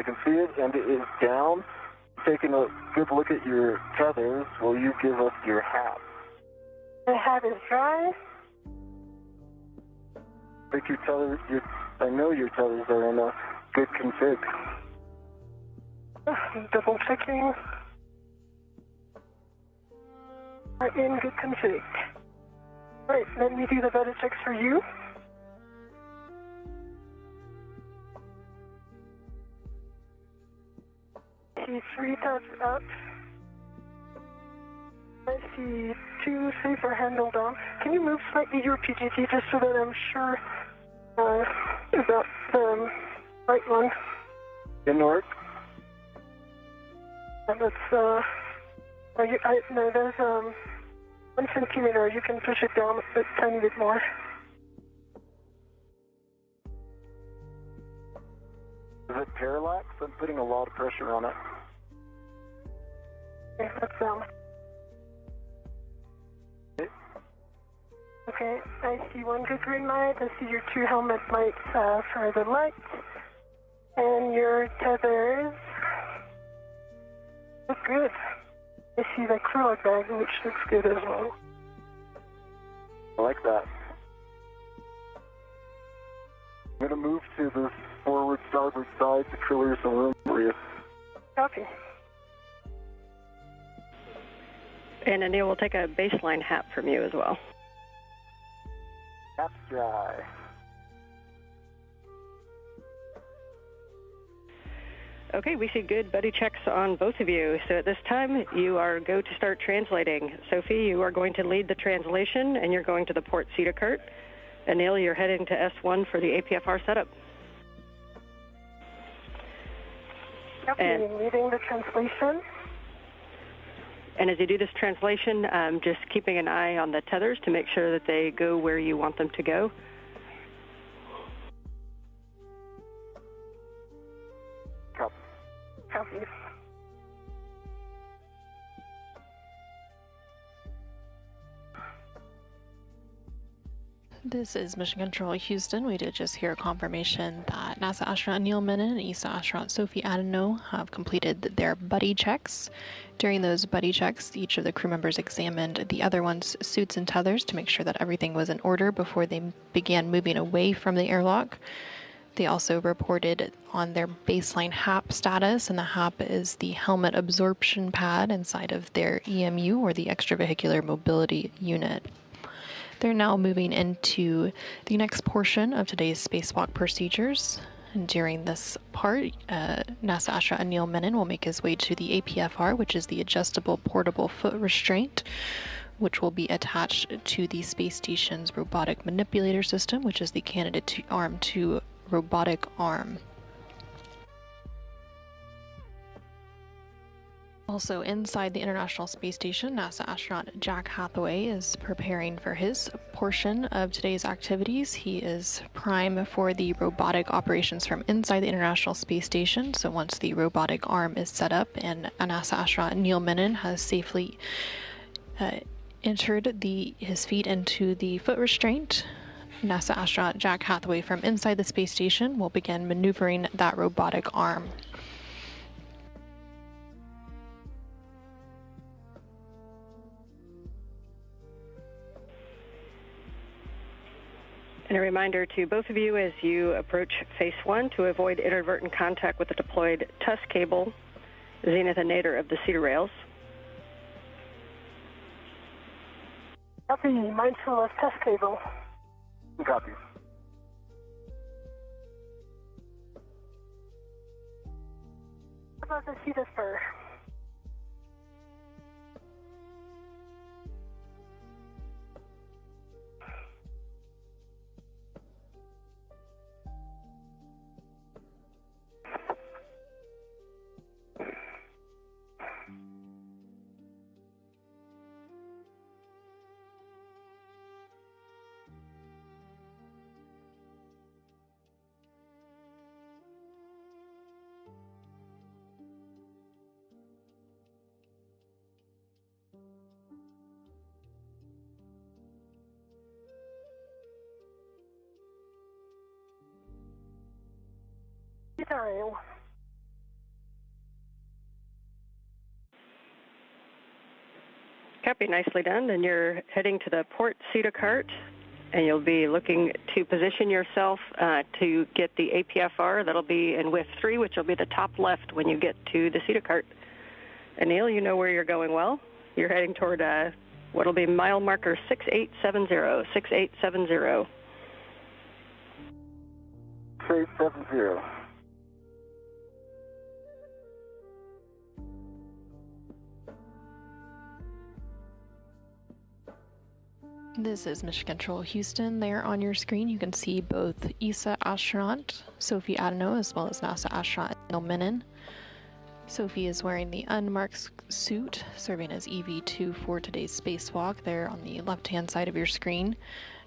I can see it, and it is down. Taking a good look at your tethers, will you give us your hat? My hat is dry. I think your tethers, I know your tethers are in a good config. Double checking. Are in good config. Right, let me do the buddy checks for you. See 3 tabs up. I see 2 safer handle down. Can you move slightly your PGT just so that I'm sure about the right one? Didn't work? And that's, no, there's 1 centimeter. You can push it down a tiny bit more. Is it parallax? I'm putting a lot of pressure on it. Okay, that's down. Okay, I see 1 good green light. I see your 2 helmet lights for the light. And your tethers look good. I see the acrylic bag, which looks good as well. I like that. I'm going to move to the forward, starboard side to clear some room for you. Copy. And Anil will take a baseline hat from you as well. Hat's dry. Okay, we see good buddy checks on both of you. So at this time, you are go to start translating. Sophie, you are going to lead the translation, and you're going to the port Cedar-Kurt. Anil, you're heading to S1 for the APFR setup. Copy, leading the translation. And as you do this translation, just keeping an eye on the tethers to make sure that they go where you want them to go. Copy. This is Mission Control Houston. We did just hear confirmation that NASA astronaut Anil Menon and ESA astronaut Sophie Adenot have completed their buddy checks. During those buddy checks, each of the crew members examined the other one's suits and tethers to make sure that everything was in order before they began moving away from the airlock. They also reported on their baseline HAP status, and the HAP is the helmet absorption pad inside of their EMU, or the extravehicular mobility unit. They're now moving into the next portion of today's spacewalk procedures. And during this part, NASA astronaut Anil Menon will make his way to the APFR, which is the adjustable portable foot restraint, which will be attached to the space station's robotic manipulator system, which is the candidate arm to robotic arm. Also inside the International Space Station, NASA astronaut Jack Hathaway is preparing for his portion of today's activities. He is prime for the robotic operations from inside the International Space Station. So once the robotic arm is set up and NASA astronaut Anil Menon has safely entered his feet into the foot restraint, NASA astronaut Jack Hathaway from inside the space station will begin maneuvering that robotic arm. And a reminder to both of you as you approach Phase 1 to avoid inadvertent contact with the deployed TUS cable, zenith and nadir of the cedar rails. Copy, mindful of test cable. Copy. How about the cedar spur? Time. Copy, nicely done. And you're heading to the port CETA cart, and you'll be looking to position yourself to get the APFR. That'll be in width 3, which will be the top left when you get to the CETA cart. Anil, you know where you're going well. You're heading toward what'll be mile marker 6870. 6870. 6870. This is Mission Control Houston. There on your screen, you can see both ESA astronaut Sophie Adenot as well as NASA astronaut Anil Menon. Sophie is wearing the unmarked suit, serving as EV2 for today's spacewalk there on the left-hand side of your screen.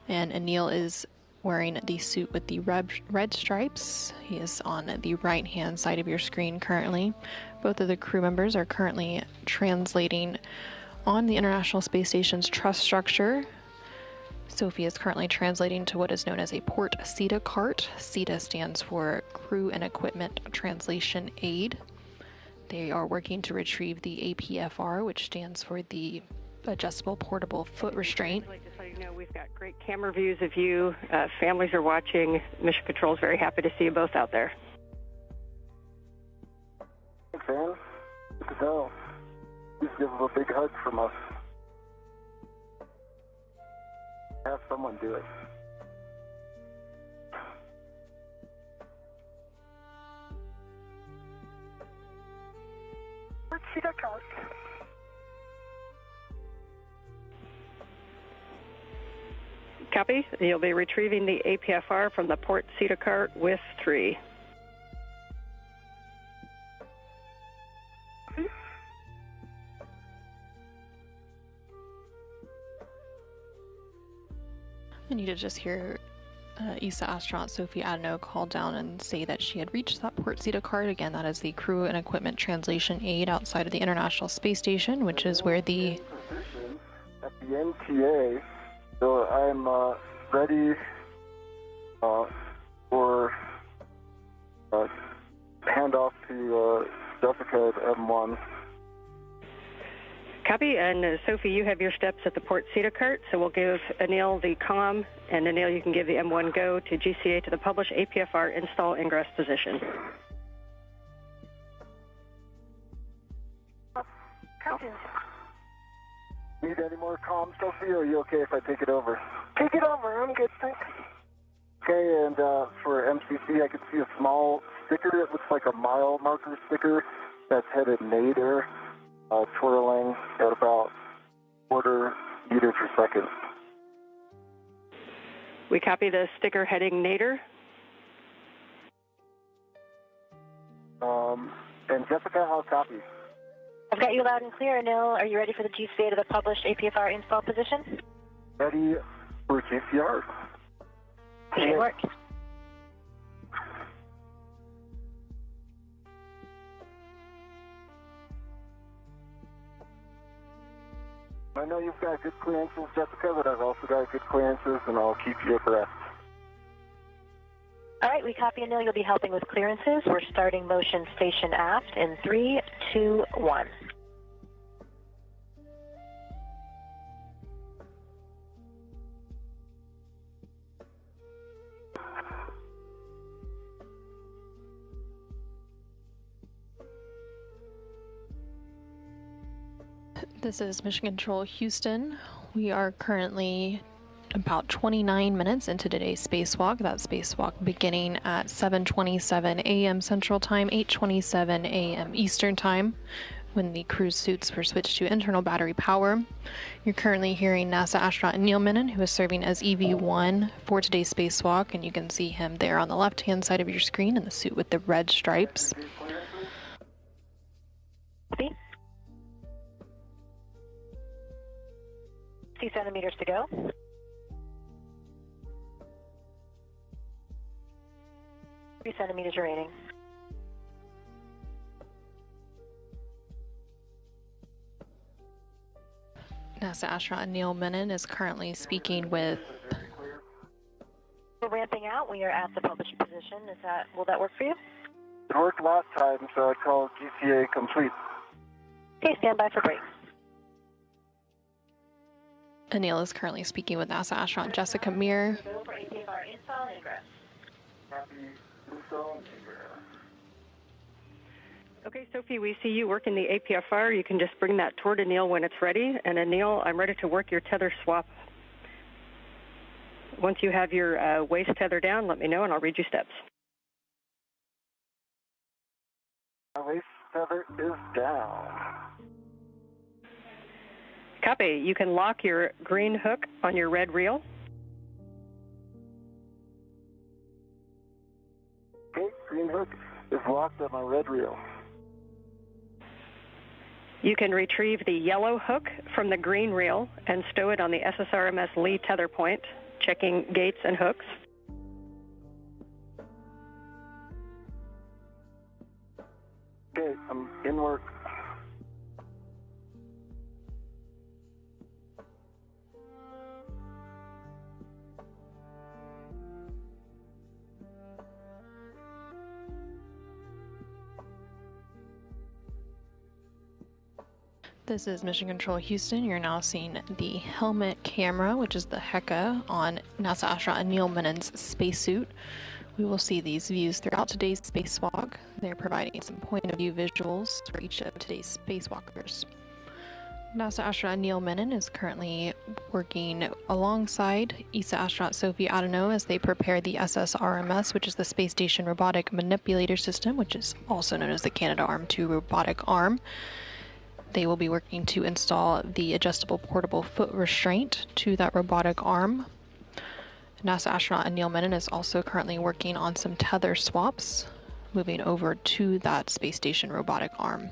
And Anil is wearing the suit with the red stripes. He is on the right-hand side of your screen currently. Both of the crew members are currently translating on the International Space Station's truss structure. Sophie is currently translating to what is known as a port CETA cart. CETA stands for Crew and Equipment Translation Aid. They are working to retrieve the APFR, which stands for the Adjustable Portable Foot Restraint. Just so you know, we've got great camera views of you. Families are watching. Mission Control is very happy to see you both out there. Thanks, Ann. Good to know. Please give them a big hug from us. Have someone do it. Let's see the cart. Copy. You'll be retrieving the APFR from the port CETA cart with 3. And you did just hear ESA astronaut Sophie Adenot call down and say that she had reached that port CETA cart. Again, that is the Crew and Equipment Translation Aid outside of the International Space Station, which is where the... At the NTA, so I'm ready for handoff to Jessica at M1. Copy. And Sophie, you have your steps at the port CETA cart, so we'll give Anil the comm, and Anil, you can give the M1 go to GCA to the published APFR install ingress position. Copy. Need any more comms, Sophie, or are you okay if I take it over? Take it over. I'm good, thanks. Okay, and for MCC, I can see a small sticker. It looks like a mile marker sticker that's headed nadir, twirling at about quarter meter per second. We copy the sticker heading nadir. And Jessica, how's copy? I've got you loud and clear, Anil. Are you ready for the GCA to the published APFR install position? Ready for GCR. Good work. I know you've got good clearances, Jessica, but I've also got good clearances, and I'll keep you abreast. All right, we copy, Anil. You'll be helping with clearances. We're starting motion station aft in 3, 2, 1. This is Mission Control Houston. We are currently about 29 minutes into today's spacewalk. That spacewalk beginning at 7:27 a.m. Central Time, 8:27 a.m. Eastern Time, when the cruise suits were switched to internal battery power. You're currently hearing NASA astronaut Anil Menon, who is serving as EV1 for today's spacewalk, and you can see him there on the left-hand side of your screen in the suit with the red stripes. Copy. 2 centimeters to go. Three centimeters remaining. NASA astronaut Anil Menon is currently speaking with... We're ramping out. We are at the published position. Will that work for you? It worked last time, so I call GCA complete. Okay, stand by for brakes. Anil is currently speaking with NASA astronaut Jessica Meir. Go for APFR install and ingress. Copy. Install and ingress. Okay, Sophie, we see you working the APFR. You can just bring that toward Anil when it's ready. And Anil, I'm ready to work your tether swap. Once you have your waist tether down, let me know and I'll read you steps. My waist tether is down. Copy. You can lock your green hook on your red reel. Okay, green hook is locked on my red reel. You can retrieve the yellow hook from the green reel and stow it on the SSRMS Lee tether point, checking gates and hooks. Okay, I'm in work. This is Mission Control Houston. You're now seeing the helmet camera, which is the HECA, on NASA astronaut Anil Menon's spacesuit. We will see these views throughout today's spacewalk. They're providing some point-of-view visuals for each of today's spacewalkers. NASA astronaut Anil Menon is currently working alongside ESA astronaut Sophie Adenot as they prepare the SSRMS, which is the Space Station Robotic Manipulator System, which is also known as the Canadarm2 robotic arm. They will be working to install the adjustable portable foot restraint to that robotic arm. NASA astronaut Anil Menon is also currently working on some tether swaps, moving over to that space station robotic arm.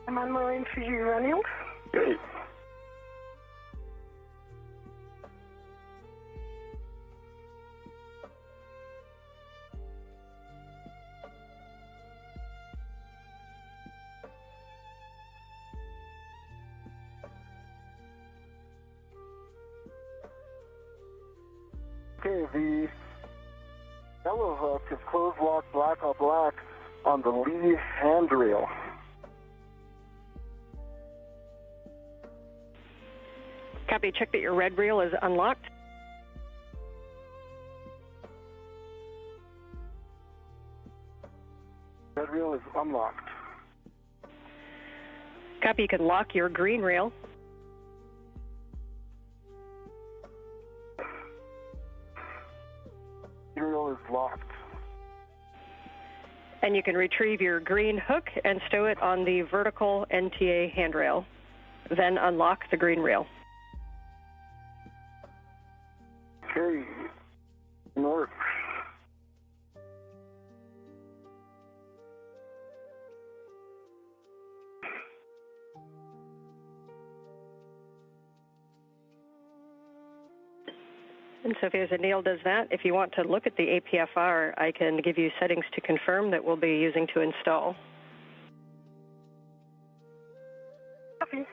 I'm on my way for you, Anil. Okay. Okay, the yellow hook is closed lock black on black on the lee handrail. Copy. Check that your red reel is unlocked. Red reel is unlocked. Copy. You can lock your green reel. Green reel is locked. And you can retrieve your green hook and stow it on the vertical NTA handrail. Then unlock the green reel. Okay. North. And Sophie, as Anil does that, if you want to look at the APFR, I can give you settings to confirm that we'll be using to install. Copy.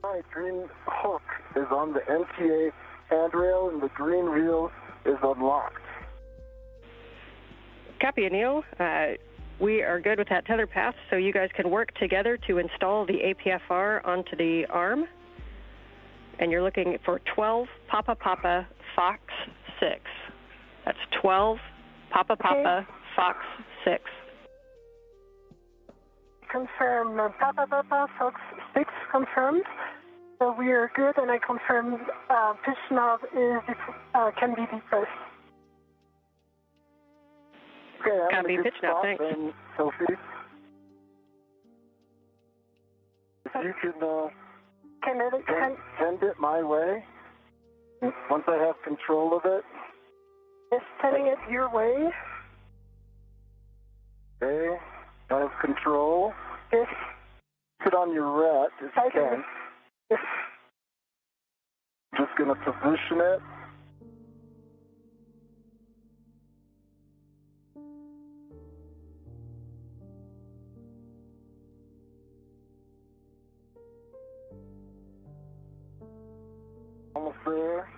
My green hook is on the NTA handrail and the green reel is unlocked. Copy, Anil. We are good with that tether path, so you guys can work together to install the APFR onto the arm. And you're looking for 12 Papa Papa Fox 6. That's 12 Papa Papa Fox 6. Confirm Papa Papa Fox 6 confirmed. So we are good, and I confirm pitch knob can be depressed. Okay, I'm Copy, in a good pitch knob, spot thanks. then, Sophie. If you can send it my way, once I have control of it. Yes, sending it your way. Okay, I have control. Yes. Put on your ret if you can. Yes. Just going to position it. Almost there.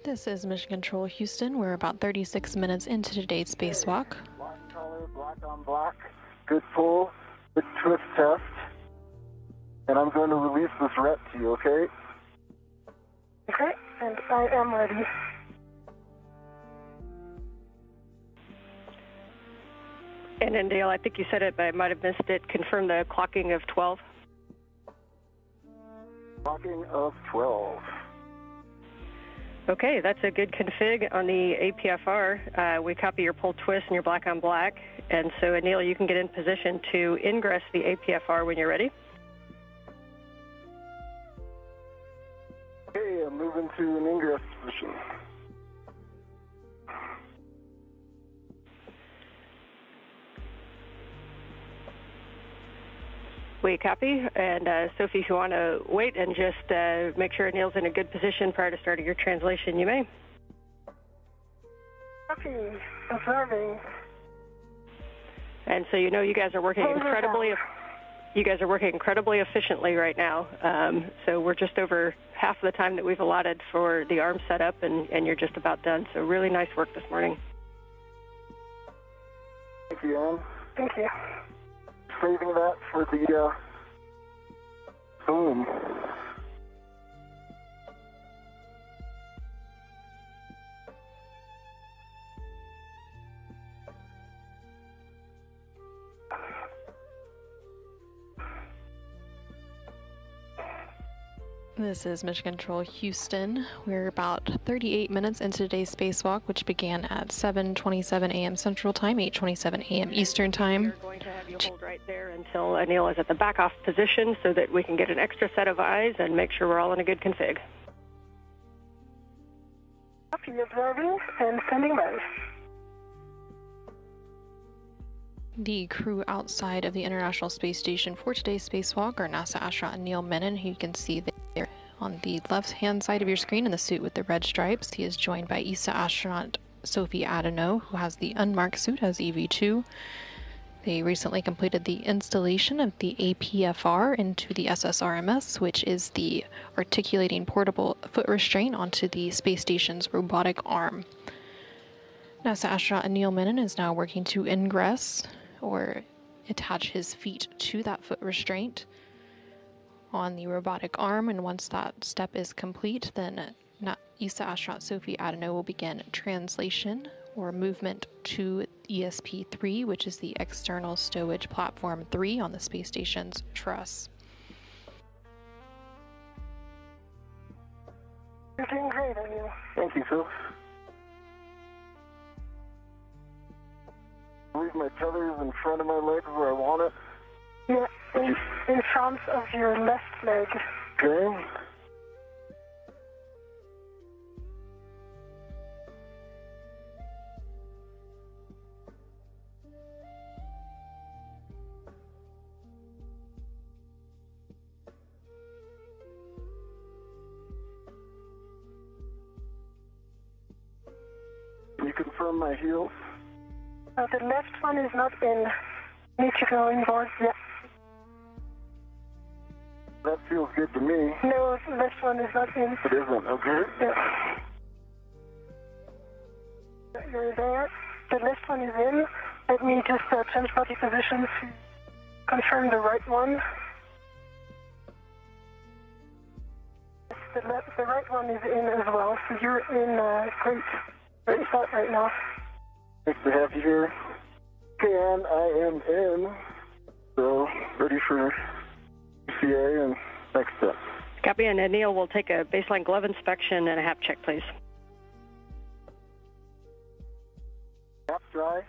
This is Mission Control Houston. We're about 36 minutes into today's spacewalk. Black color, black on black. Good pull, good twist test. And I'm going to release this ret to you, okay? Okay, and I am ready. And then, Dale, I think you said it, but I might have missed it. Confirm the clocking of 12. Clocking of 12. Okay, that's a good config on the APFR. We copy your pull twist and your black on black. And so, Anil, you can get in position to ingress the APFR when you're ready. Okay, I'm moving to an ingress position. We copy. And Sophie, if you want to wait and just make sure Anil's in a good position prior to starting your translation, you may. Copy. Observing. And so you know you guys are working incredibly You guys are working incredibly efficiently right now. So we're just over half the time that we've allotted for the arm setup, and you're just about done. So really nice work this morning. Thank you, Ann. Thank you. Saving that for the boom. This is Mission Control Houston. We're about 38 minutes into today's spacewalk, which began at 7:27 a.m. Central Time, 8:27 a.m. Eastern Time. We're going to have you hold right there until Anil is at the back-off position so that we can get an extra set of eyes and make sure we're all in a good config. Copy, observing and standing by. The crew outside of the International Space Station for today's spacewalk are NASA astronaut Anil Menon, who you can see there on the left-hand side of your screen in the suit with the red stripes. He is joined by ESA astronaut Sophie Adenot, who has the unmarked suit as EV2. They recently completed the installation of the APFR into the SSRMS, which is the articulating portable foot restraint onto the space station's robotic arm. NASA astronaut Anil Menon is now working to ingress or attach his feet to that foot restraint on the robotic arm, and once that step is complete, then ESA astronaut Sophie Adenot will begin translation or movement to ESP-3, which is the external stowage platform 3 on the space station's truss. You're doing great, Anil. Thank you, Phil. Leave my tethers in front of my legs where I want it. Yeah, in front of your left leg. Okay. Can you confirm my heels? The left one is not in. Need to go inboard, yeah. That feels good to me. No, the left one is not in. It isn't, okay? Yeah. You're there. The left one is in. Let me just change body position to confirm the right one. The right one is in as well, so you're in great spot right now. Nice to have you here. Okay, Ann, I am in. So, ready for CA and next step. Copy, and Anil will take a baseline glove inspection and a HAP check, please. Gap dry.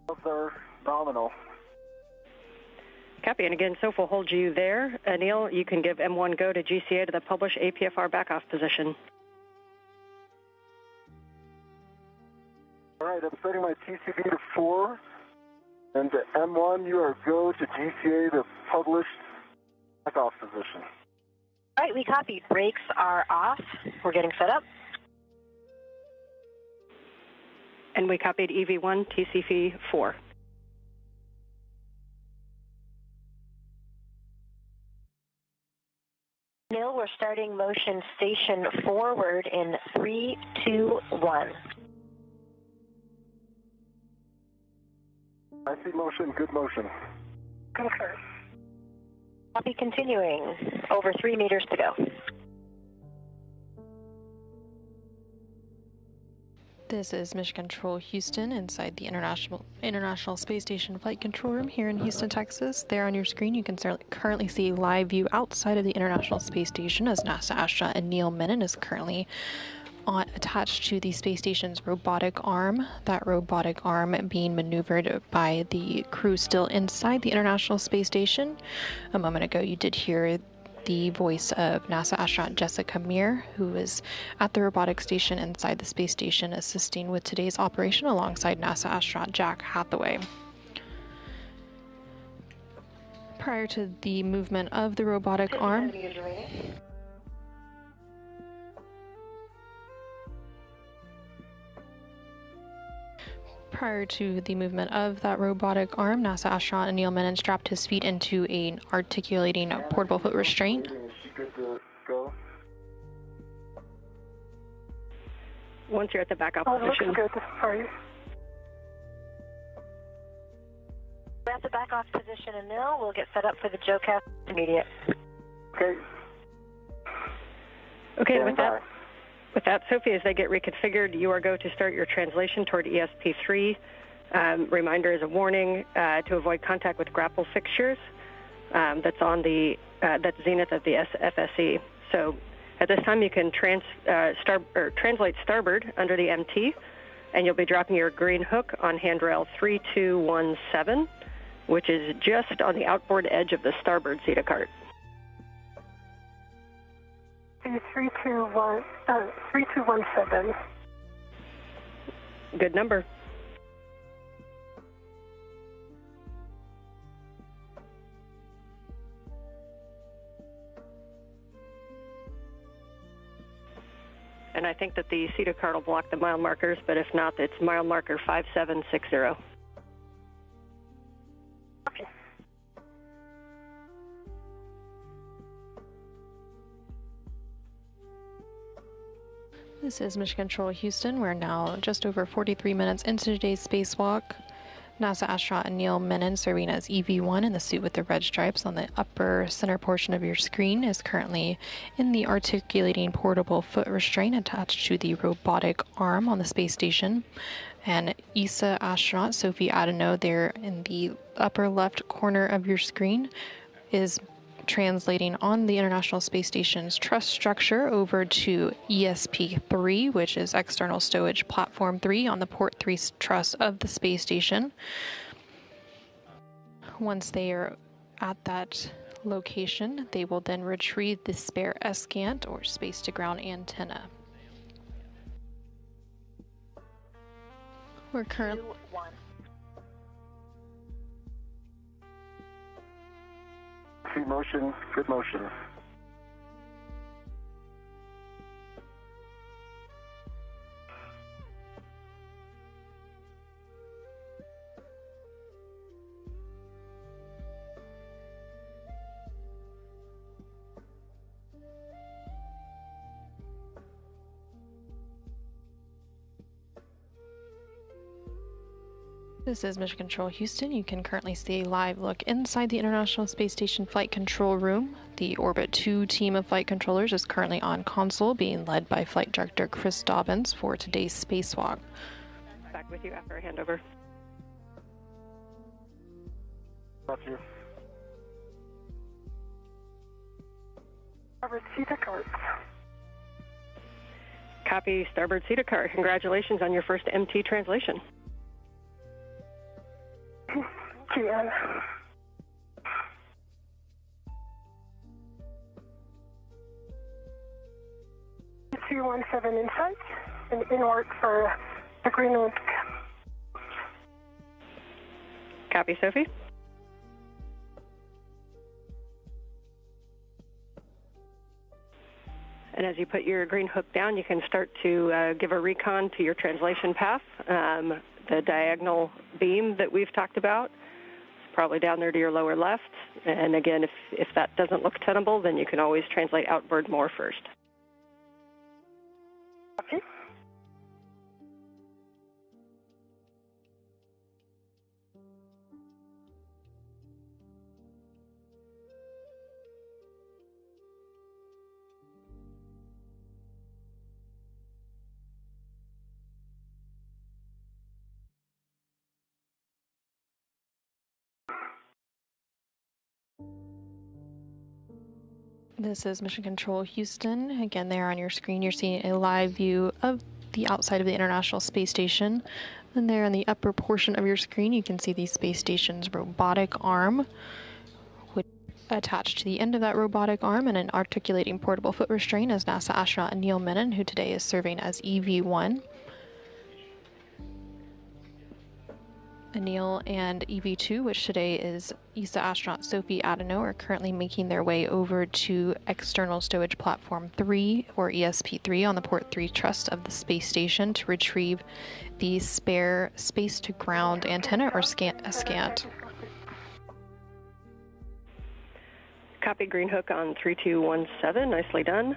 Gloves are nominal. Copy, and again, Sophie will hold you there. Anil, you can give M1 go to GCA to the published APFR back-off position. All right, I'm setting my TCB to 4. And to M1, you are go to GCA to published back-off position. All right, we copy. Brakes are off. We're getting set up. And we copied EV1, TCV 4. Neil, we're starting motion station forward in 3, 2, 1. I see motion, good motion. Concur. Copy, continuing. Over 3 meters to go. This is Mission Control Houston inside the International Space Station Flight Control Room here in Houston, Texas. There on your screen, you can currently see a live view outside of the International Space Station as NASA astronaut Anil Menon is currently attached to the space station's robotic arm. That robotic arm being maneuvered by the crew still inside the International Space Station. A moment ago, you did hear the voice of NASA astronaut Jessica Meir, who is at the robotic station inside the space station assisting with today's operation alongside NASA astronaut Jack Hathaway. Prior to the movement of the robotic arm, Prior to the movement of that robotic arm, NASA astronaut Anil Menon strapped his feet into an articulating portable foot restraint. Good to go. Once you're at the backup Oh, position. looks good. Sorry. We're at the back off position, and now we'll get set up for the JoeCast intermediate. Okay. Okay, Stand by. with that, Sophie, as they get reconfigured, you are go to start your translation toward ESP3. Reminder as a warning to avoid contact with grapple fixtures. That's on the that's zenith of the FSE. So at this time, you can translate starboard under the MT, and you'll be dropping your green hook on handrail 3217, which is just on the outboard edge of the starboard Zeta cart. 3217. Good number. And I think that the Zeta card will block the mile markers, but if not, it's mile marker 5760. Okay. This is Mission Control Houston. We're now just over 43 minutes into today's spacewalk. NASA astronaut Anil Menon, serving as EV1 in the suit with the red stripes on the upper center portion of your screen, is currently in the articulating portable foot restraint attached to the robotic arm on the space station. And ESA astronaut Sophie Adenot, there in the upper left corner of your screen, is translating on the International Space Station's truss structure over to ESP3, which is External Stowage Platform 3 on the Port 3 truss of the space station. Once they are at that location, they will then retrieve the spare SCANT, or space-to-ground antenna. We're currently... Motion, good motion. This is Mission Control Houston. You can currently see a live look inside the International Space Station Flight Control Room. The Orbit 2 team of flight controllers is currently on console, being led by Flight Director Chris Dobbins for today's spacewalk. Back with you after a handover. Got you. Starboard Zeta cart. Copy, starboard Zeta cart. Congratulations on your first MT translation. GN. (217) inside and inward for the Greenwood. Copy, Sophie. And as you put your green hook down, you can start to give a recon to your translation path. The diagonal beam that we've talked about is probably down there to your lower left. And again, if that doesn't look tenable, then you can always translate outboard more first. Okay. This is Mission Control Houston. Again, there on your screen, you're seeing a live view of the outside of the International Space Station. And there on the upper portion of your screen, you can see the space station's robotic arm, which attached to the end of that robotic arm and an articulating portable foot restraint is NASA astronaut Anil Menon, who today is serving as EV1. Anil and EV2, which today is ESA astronaut Sophie Adenot, are currently making their way over to External Stowage Platform 3, or ESP3, on the Port 3 truss of the space station to retrieve the spare space-to-ground antenna, or SCANT. Copy, green hook on 3217, nicely done.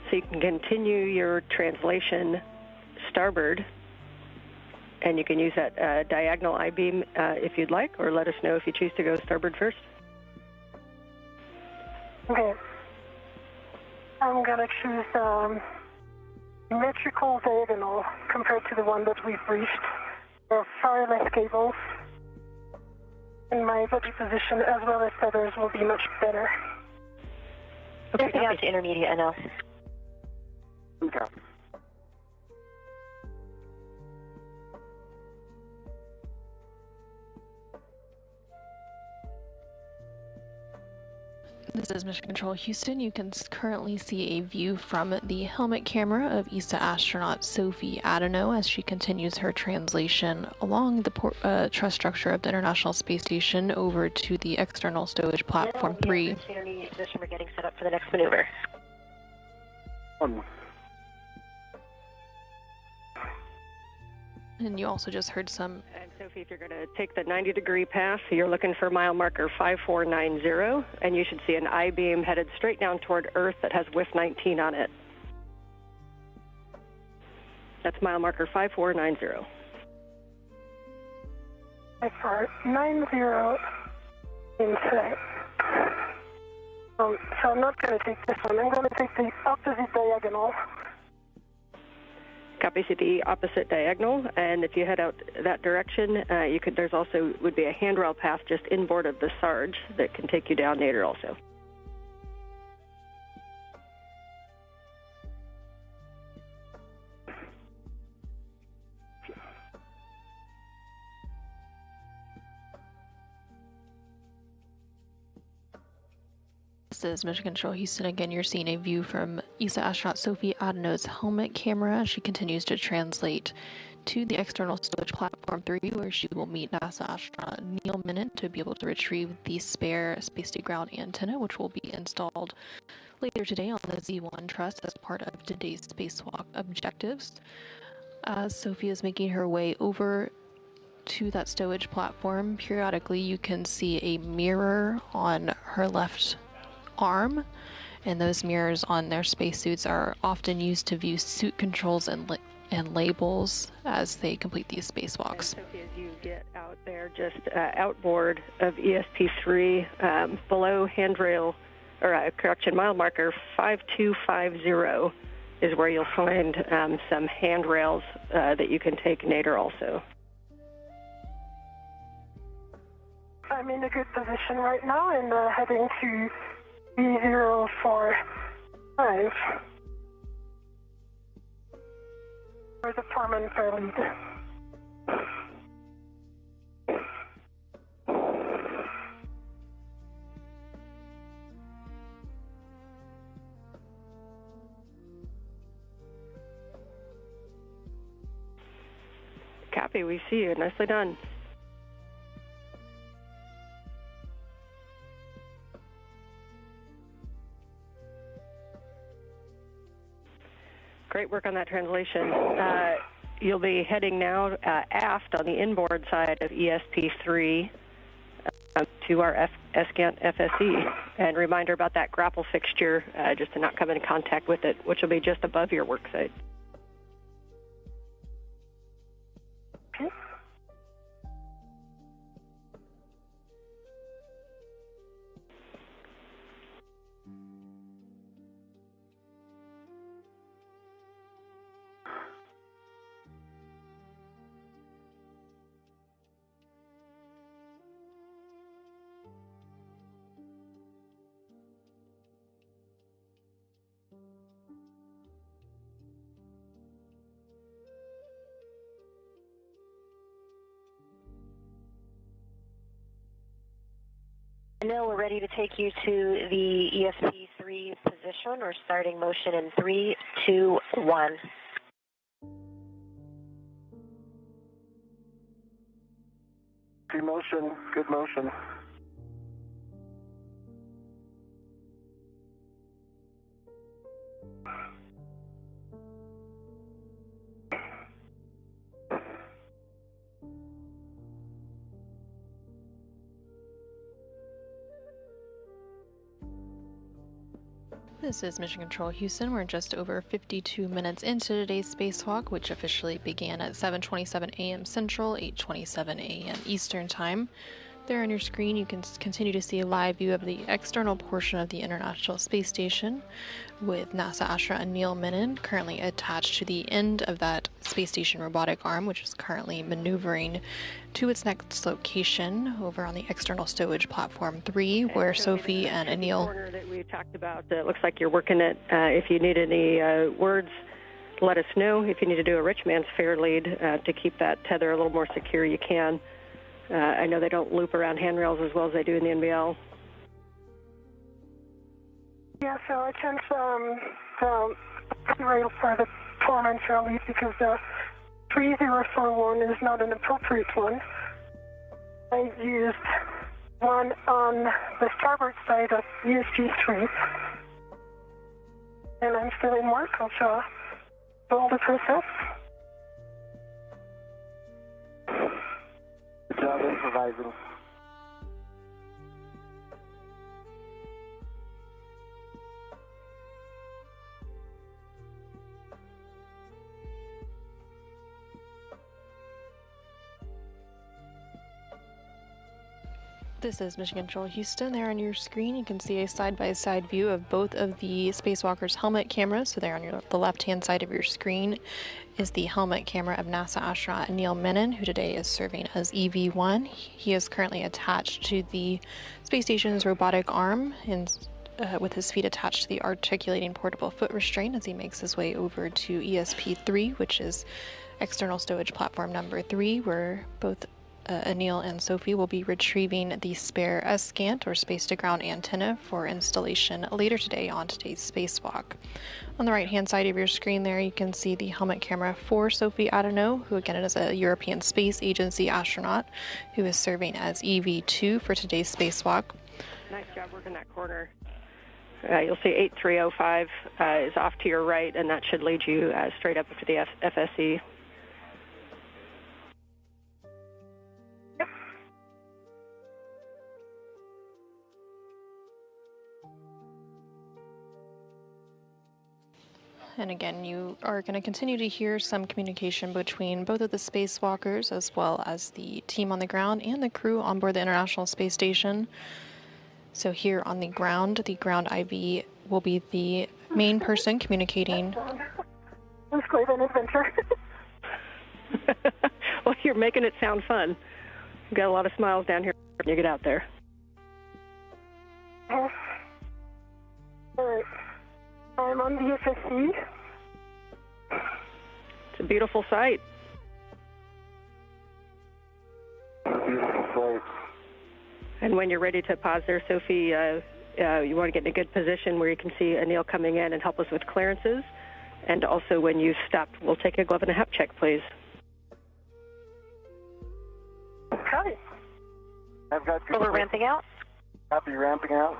So you can continue your translation starboard, and you can use that diagonal I-beam if you'd like, or let us know if you choose to go starboard first. Okay. I'm going to choose symmetrical diagonal compared to the one that we've reached. There are far less cables, and my body position as well as feathers will be much better. Okay, getting out to intermediate, Anil. Okay. This is Mission Control Houston. You can currently see a view from the helmet camera of ESA astronaut Sophie Adenot as she continues her translation along the truss structure of the International Space Station over to the External Stowage Platform 3. Intermediate position, we're getting set up for the next maneuver. And you also just heard some... And Sophie, if you're going to take the 90-degree path, you're looking for mile marker 5490, and you should see an I-beam headed straight down toward Earth that has WIF 19 on it. That's mile marker 5490. 5490 in sight. So I'm not going to take this one. I'm going to take the opposite diagonal. Copy, see the opposite diagonal, and if you head out that direction, there's also would be a handrail path just inboard of the Sarge that can take you down later also. This is Mission Control Houston. Again, you're seeing a view from ESA astronaut Sophie Adenot's helmet camera. She continues to translate to the External Stowage Platform 3, where she will meet NASA astronaut Anil Menon to be able to retrieve the spare space-to-ground antenna, which will be installed later today on the Z1 truss as part of today's spacewalk objectives. As Sophie is making her way over to that stowage platform, periodically you can see a mirror on her left arm, and those mirrors on their spacesuits are often used to view suit controls and labels as they complete these spacewalks. And Sophie, as you get out there, just outboard of ESP3, below handrail, or mile marker 5250 is where you'll find some handrails that you can take nadir also. I'm in a good position right now and heading to B045 for the foreman for lead. Copy, we see you. Nicely done. Great work on that translation. You'll be heading now aft on the inboard side of ESP3 to our SCANT FSE. And reminder about that grapple fixture, just to not come in contact with it, which will be just above your work site. Anil, we're ready to take you to the ESP3 position. We're starting motion in 3, 2, 1. Good motion, good motion. This is Mission Control Houston. We're just over 52 minutes into today's spacewalk, which officially began at 7:27 a.m. Central, 8:27 a.m. Eastern Time. There on your screen, you can continue to see a live view of the external portion of the International Space Station, with NASA astronaut Anil Menon currently attached to the end of that space station robotic arm, which is currently maneuvering to its next location over on the external stowage platform 3, where Sophie and Anil. Corner that we talked about. It looks like you're working it. If you need any words, let us know. If you need to do a rich man's fair lead to keep that tether a little more secure, you can. I know they don't loop around handrails as well as they do in the NBL. Yeah, so I changed the rail for the 4-man fair lead because the 3041 is not an appropriate one. I used one on the starboard side of ESG3, and I'm still in work. I'll show all the process. Good job improvising. This is Mission Control Houston. There on your screen, you can see a side-by-side view of both of the spacewalkers' helmet cameras. So there on the left-hand side of your screen is the helmet camera of NASA astronaut Anil Menon, who today is serving as EV1. He is currently attached to the space station's robotic arm and with his feet attached to the articulating portable foot restraint as he makes his way over to ESP3, which is external stowage platform number 3, where both Anil and Sophie will be retrieving the spare S-Scant or space-to-ground antenna for installation later today on today's spacewalk. On the right-hand side of your screen there, you can see the helmet camera for Sophie Adenot, who again is a European Space Agency astronaut who is serving as EV2 for today's spacewalk. Nice job working that corner. You'll see 8305 is off to your right, and that should lead you straight up to the FSE. And again, you are going to continue to hear some communication between both of the spacewalkers as well as the team on the ground and the crew on board the International Space Station. So here on the ground IV will be the main person communicating. It's quite an adventure. Well, you're making it sound fun. You've got a lot of smiles down here when you get out there. All right. I'm on the FSE. It's a beautiful sight. Beautiful sight. And when you're ready to pause there, Sophie, you want to get in a good position where you can see Anil coming in and help us with clearances. And also, when you've stopped, we'll take a glove and a hap check, please. Okay. I've got good. So we're ramping out? Happy ramping out.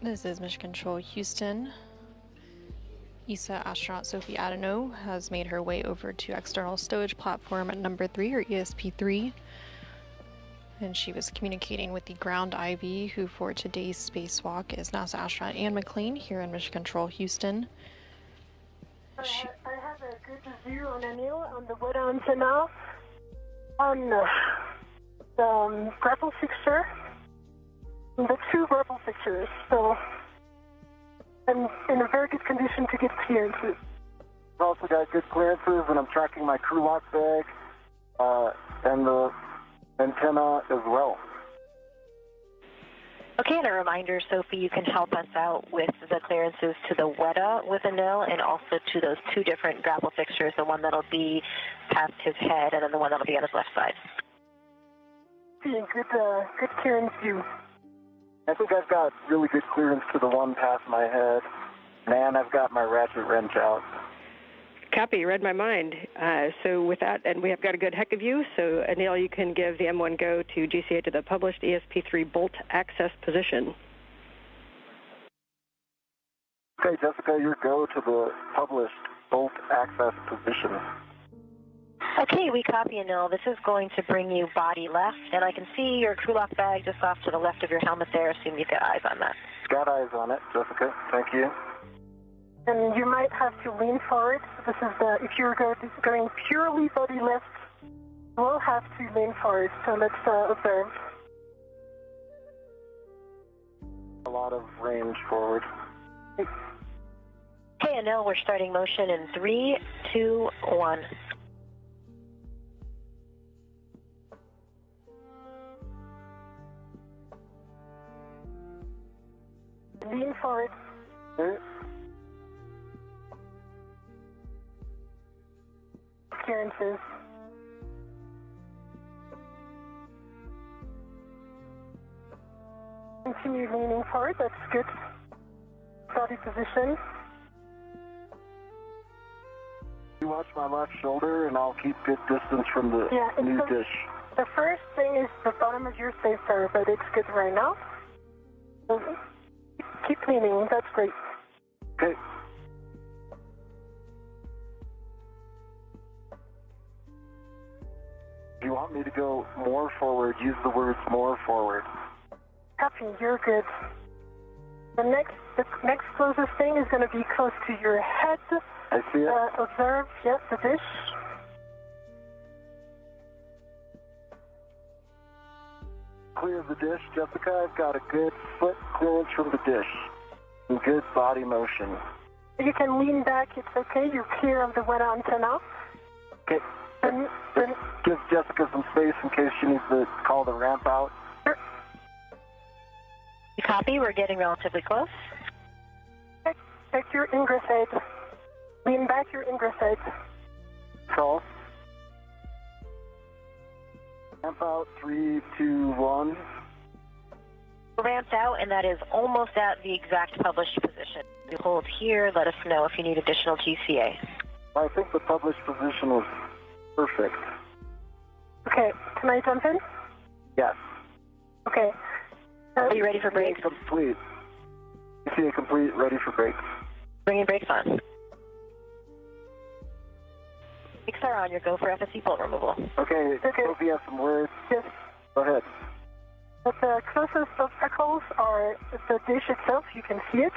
This is Mission Control Houston. ESA astronaut Sophie Adenot has made her way over to external stowage platform at number 3, or ESP3. And she was communicating with the ground IV, who for today's spacewalk is NASA astronaut Anne McLean here in Mission Control Houston. I have a good view on Anil on the weather antenna on the grapple fixture. The 2 grapple fixtures, so I'm in a very good condition to get clearances. I've also got good clearances, and I'm tracking my crew lock bag and the antenna as well. Okay, and a reminder, Sophie, you can help us out with the clearances to the WETA with Anil and also to those 2 different grapple fixtures, the one that'll be past his head and then the one that'll be on his left side. Good clearance view. I think I've got really good clearance to the one past my head, and I've got my ratchet wrench out. Copy, read my mind. So with that, and we have got a good heck of you, so Anil, you can give the M1 go to GCA to the published ESP3 bolt access position. Okay, Jessica, your go to the published bolt access position. Okay, we copy, Anil. This is going to bring you body left, and I can see your crew lock bag just off to the left of your helmet there. Assume you've got eyes on that. Got eyes on it, Jessica. Thank you. And you might have to lean forward. This is if you're going purely body left, we'll have to lean forward. So let's observe. A lot of range forward. Okay, Anil, we're starting motion in 3, 2, 1. Lean forward. Clearances. Continue leaning forward, that's good. Body position. You watch my left shoulder, and I'll keep good distance from the new dish. The first thing is the bottom of your spacer, but it's good right now. So keep leaning, that's great. Okay. If you want me to go more forward, use the words more forward. Copy, you're good. The next closest thing is going to be close to your head. I see it. Observe, yes, the dish. Clear the dish, Jessica. I've got a good foot clearance from the dish. And good body motion. You can lean back, it's okay. You're clear of the wet antenna. Okay. Give Jessica some space in case she needs to call the ramp out. Sure. You copy, we're getting relatively close. Check your ingress aid. Lean back your ingress aid. Call. Ramp out, 3, 2, 1. Ramped out, and that is almost at the exact published position. You hold here, let us know if you need additional GCA. I think the published position was perfect. Okay, can I jump in? Yes. Okay. Are you ready for brakes? Complete. GCA complete, ready for brakes. Bringing brakes on. Brakes are on, your go for FSC bolt removal. Okay, Sophie has some words. Yes. Go ahead. The closest obstacles are the dish itself. You can see it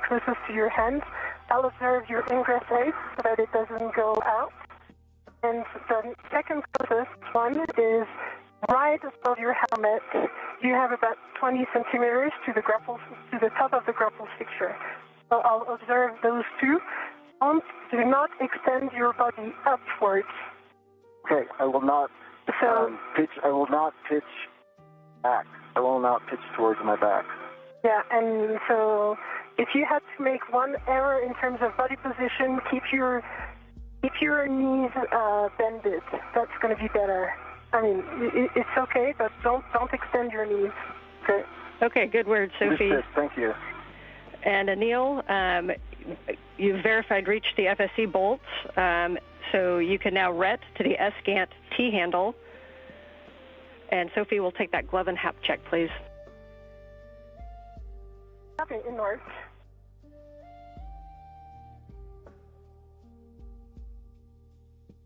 closest to your hand. I'll observe your ingress aid so that it doesn't go out. And the second closest one is right above your helmet. You have about 20 centimeters to the top of the grapple fixture. So I'll observe those two. Do not extend your body upwards. Okay, I will not pitch. I will not pitch back. I will not pitch towards my back. Yeah, and so if you had to make one error in terms of body position, keep your knees bended. That's going to be better. I mean, it's okay, but don't extend your knees. Okay. Okay, good word, Sophie. Thank you. And Anil, you've verified reach the FSC bolts, so you can now ret to the S-Gant T-handle. And Sophie will take that glove and hap check, please. Okay, inward.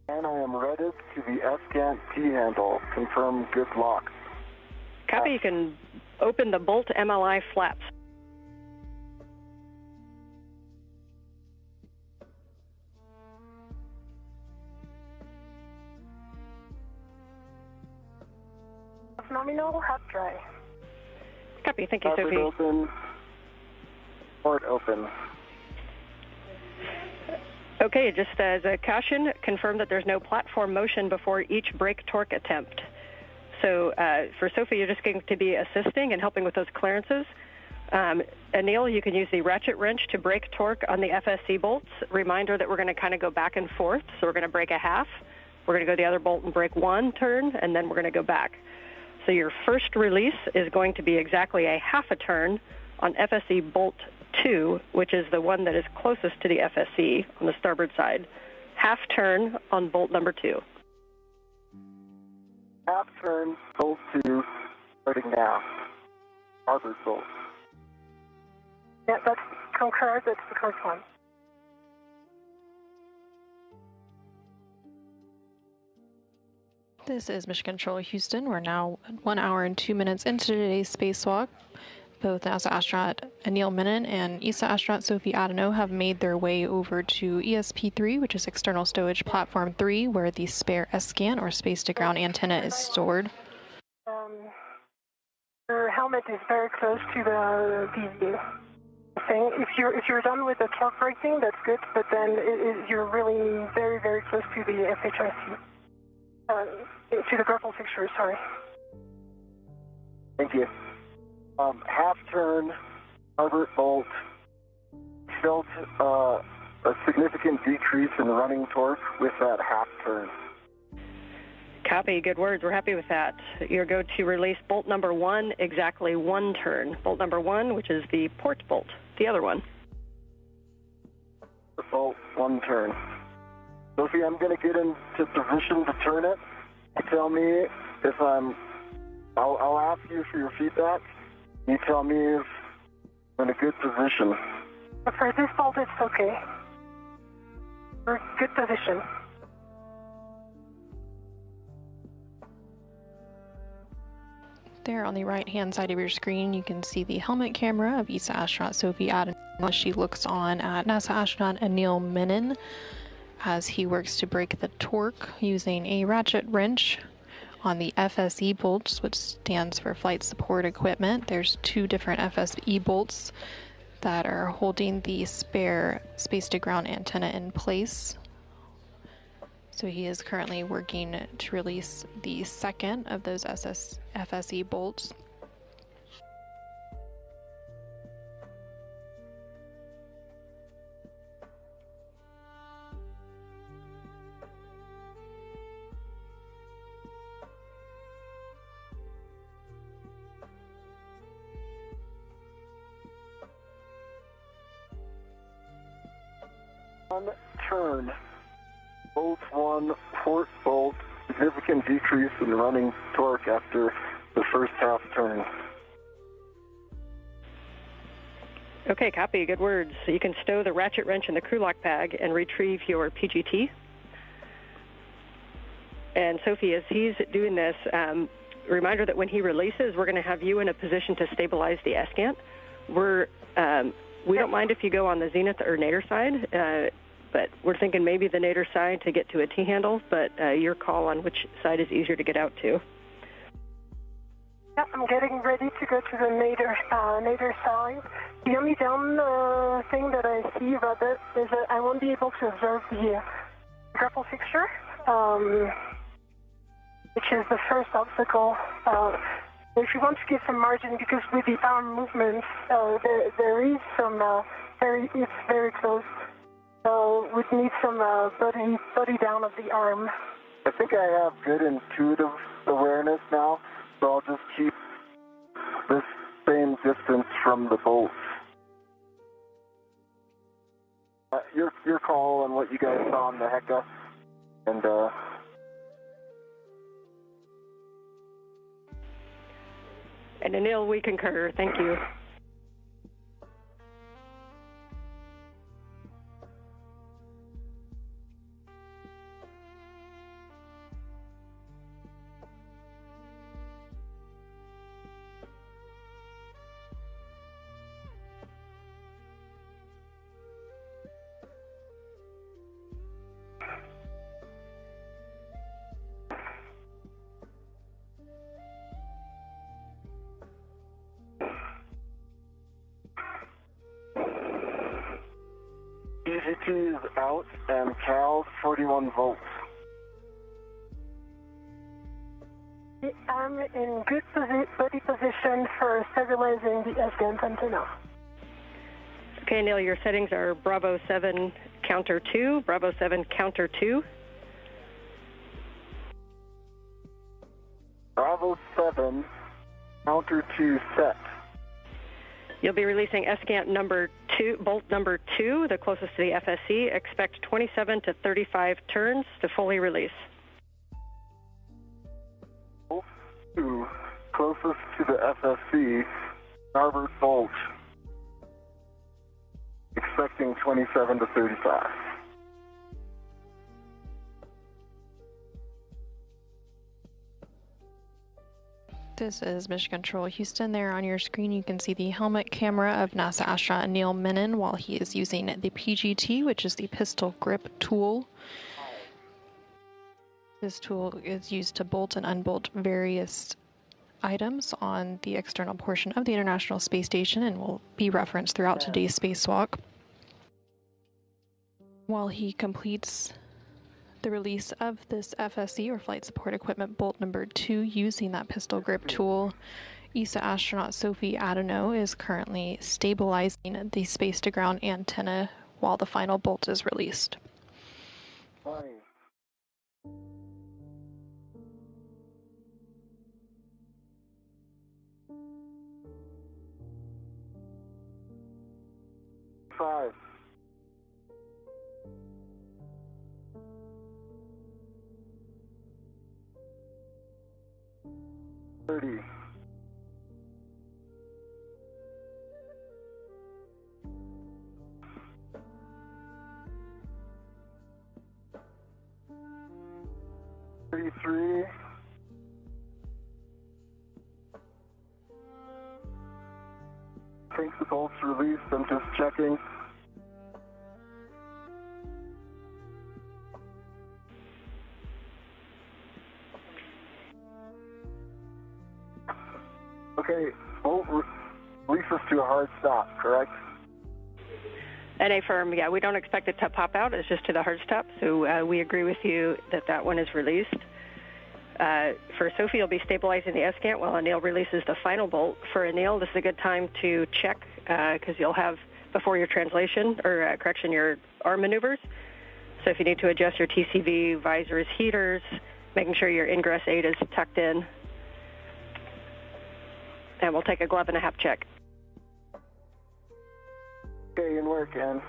And I am redded to the S-Gant T-handle. Confirm good lock. Copy, you can open the bolt MLI flaps. Nominal, half dry. Copy, thank you, Sophie. Open. Port open. Okay, just as a caution, confirm that there's no platform motion before each brake torque attempt. So for Sophie, you're just going to be assisting and helping with those clearances. Anil, you can use the ratchet wrench to brake torque on the FSC bolts. Reminder that we're going to kind of go back and forth. So we're going to brake a half. We're going to go the other bolt and brake one turn, and then we're going to go back. So your first release is going to be exactly a half a turn on FSE bolt 2, which is the one that is closest to the FSE on the starboard side. Half turn on bolt number 2. Half turn, bolt 2, starting now. Starboard bolt. Yeah, that's concur. That's the correct one. This is Mission Control Houston. We're now 1 hour and 2 minutes into today's spacewalk. Both NASA astronaut Anil Menon and ESA astronaut Sophie Adenot have made their way over to ESP3, which is External Stowage Platform 3, where the spare S-scan or space-to-ground antenna is stored. Your helmet is very close to the thing. If you're done with the torque braking, that's good, but then you're really very, very close to the FHIC. To the grapple fixture, sorry. Thank you. Half turn, starboard bolt. Felt a significant decrease in running torque with that half turn. Copy. Good words. We're happy with that. You're going to release bolt number 1, exactly 1 turn. Bolt number 1, which is the port bolt, the other one. Bolt, 1 turn. Sophie, I'm going to get into position to turn it. You tell me if I'll ask you for your feedback. You tell me if I'm in a good position. For this bolt, it's okay. We're in good position. There on the right-hand side of your screen, you can see the helmet camera of ESA astronaut Sophie Adenot as she looks on at NASA astronaut Anil Menon as he works to break the torque using a ratchet wrench on the FSE bolts, which stands for Flight Support Equipment. There's 2 different FSE bolts that are holding the spare space-to-ground antenna in place. So he is currently working to release the second of those FSE bolts. On turn. Bolt 1, port bolt, significant decrease in running torque after the first half turn. Okay, copy. Good words. So you can stow the ratchet wrench in the crew lock bag and retrieve your PGT. And Sophie, as he's doing this, reminder that when he releases, we're going to have you in a position to stabilize the S-scan. We don't mind if you go on the zenith or nadir side, but we're thinking maybe the nadir side to get to a T-handle, but your call on which side is easier to get out to. Yeah, I'm getting ready to go to the nadir side. The only down thing that I see about this is that I won't be able to observe the grapple fixture, which is the first obstacle. If you want to get some margin, because with the arm movements, there is some, it's very close. So we need some body down of the arm. I think I have good intuitive awareness now, so I'll just keep this same distance from the bolts. Your call on what you guys saw on the Hecka, and Anil, we concur. Thank you. EGT is out and CAL's 41 volts. I'm in good body position for stabilizing the S-GAN antenna. Okay, Neil, your settings are Bravo 7 counter 2, Bravo 7 counter 2. Bravo 7, counter 2 set. You'll be releasing S-Gant number 2, bolt number 2, the closest to the FSC. Expect 27 to 35 turns to fully release. Bolt 2, closest to the FSC, starboard bolt. Expecting 27 to 35. This is Mission Control Houston. There on your screen you can see the helmet camera of NASA astronaut Anil Menon while he is using the PGT, which is the pistol grip tool. This tool is used to bolt and unbolt various items on the external portion of the International Space Station and will be referenced throughout today's spacewalk. While he completes the release of this FSC, or Flight Support Equipment bolt number 2, using that pistol grip tool, ESA astronaut Sophie Adenot is currently stabilizing the space-to-ground antenna while the final bolt is released. Fine. 5. 30. 33. 'Think the bolt's released. I'm just checking. Okay, bolt releases to a hard stop, correct? NA firm, yeah, we don't expect it to pop out. It's just to the hard stop. So we agree with you that that one is released. For Sophie, you'll be stabilizing the S-Gant while Anil releases the final bolt. For Anil, this is a good time to check because you'll have, before your translation, or correction, your arm maneuvers. So if you need to adjust your TCV, visors, heaters, making sure your ingress 8 is tucked in. And we'll take a glove and a half check. Okay, in work, Ann.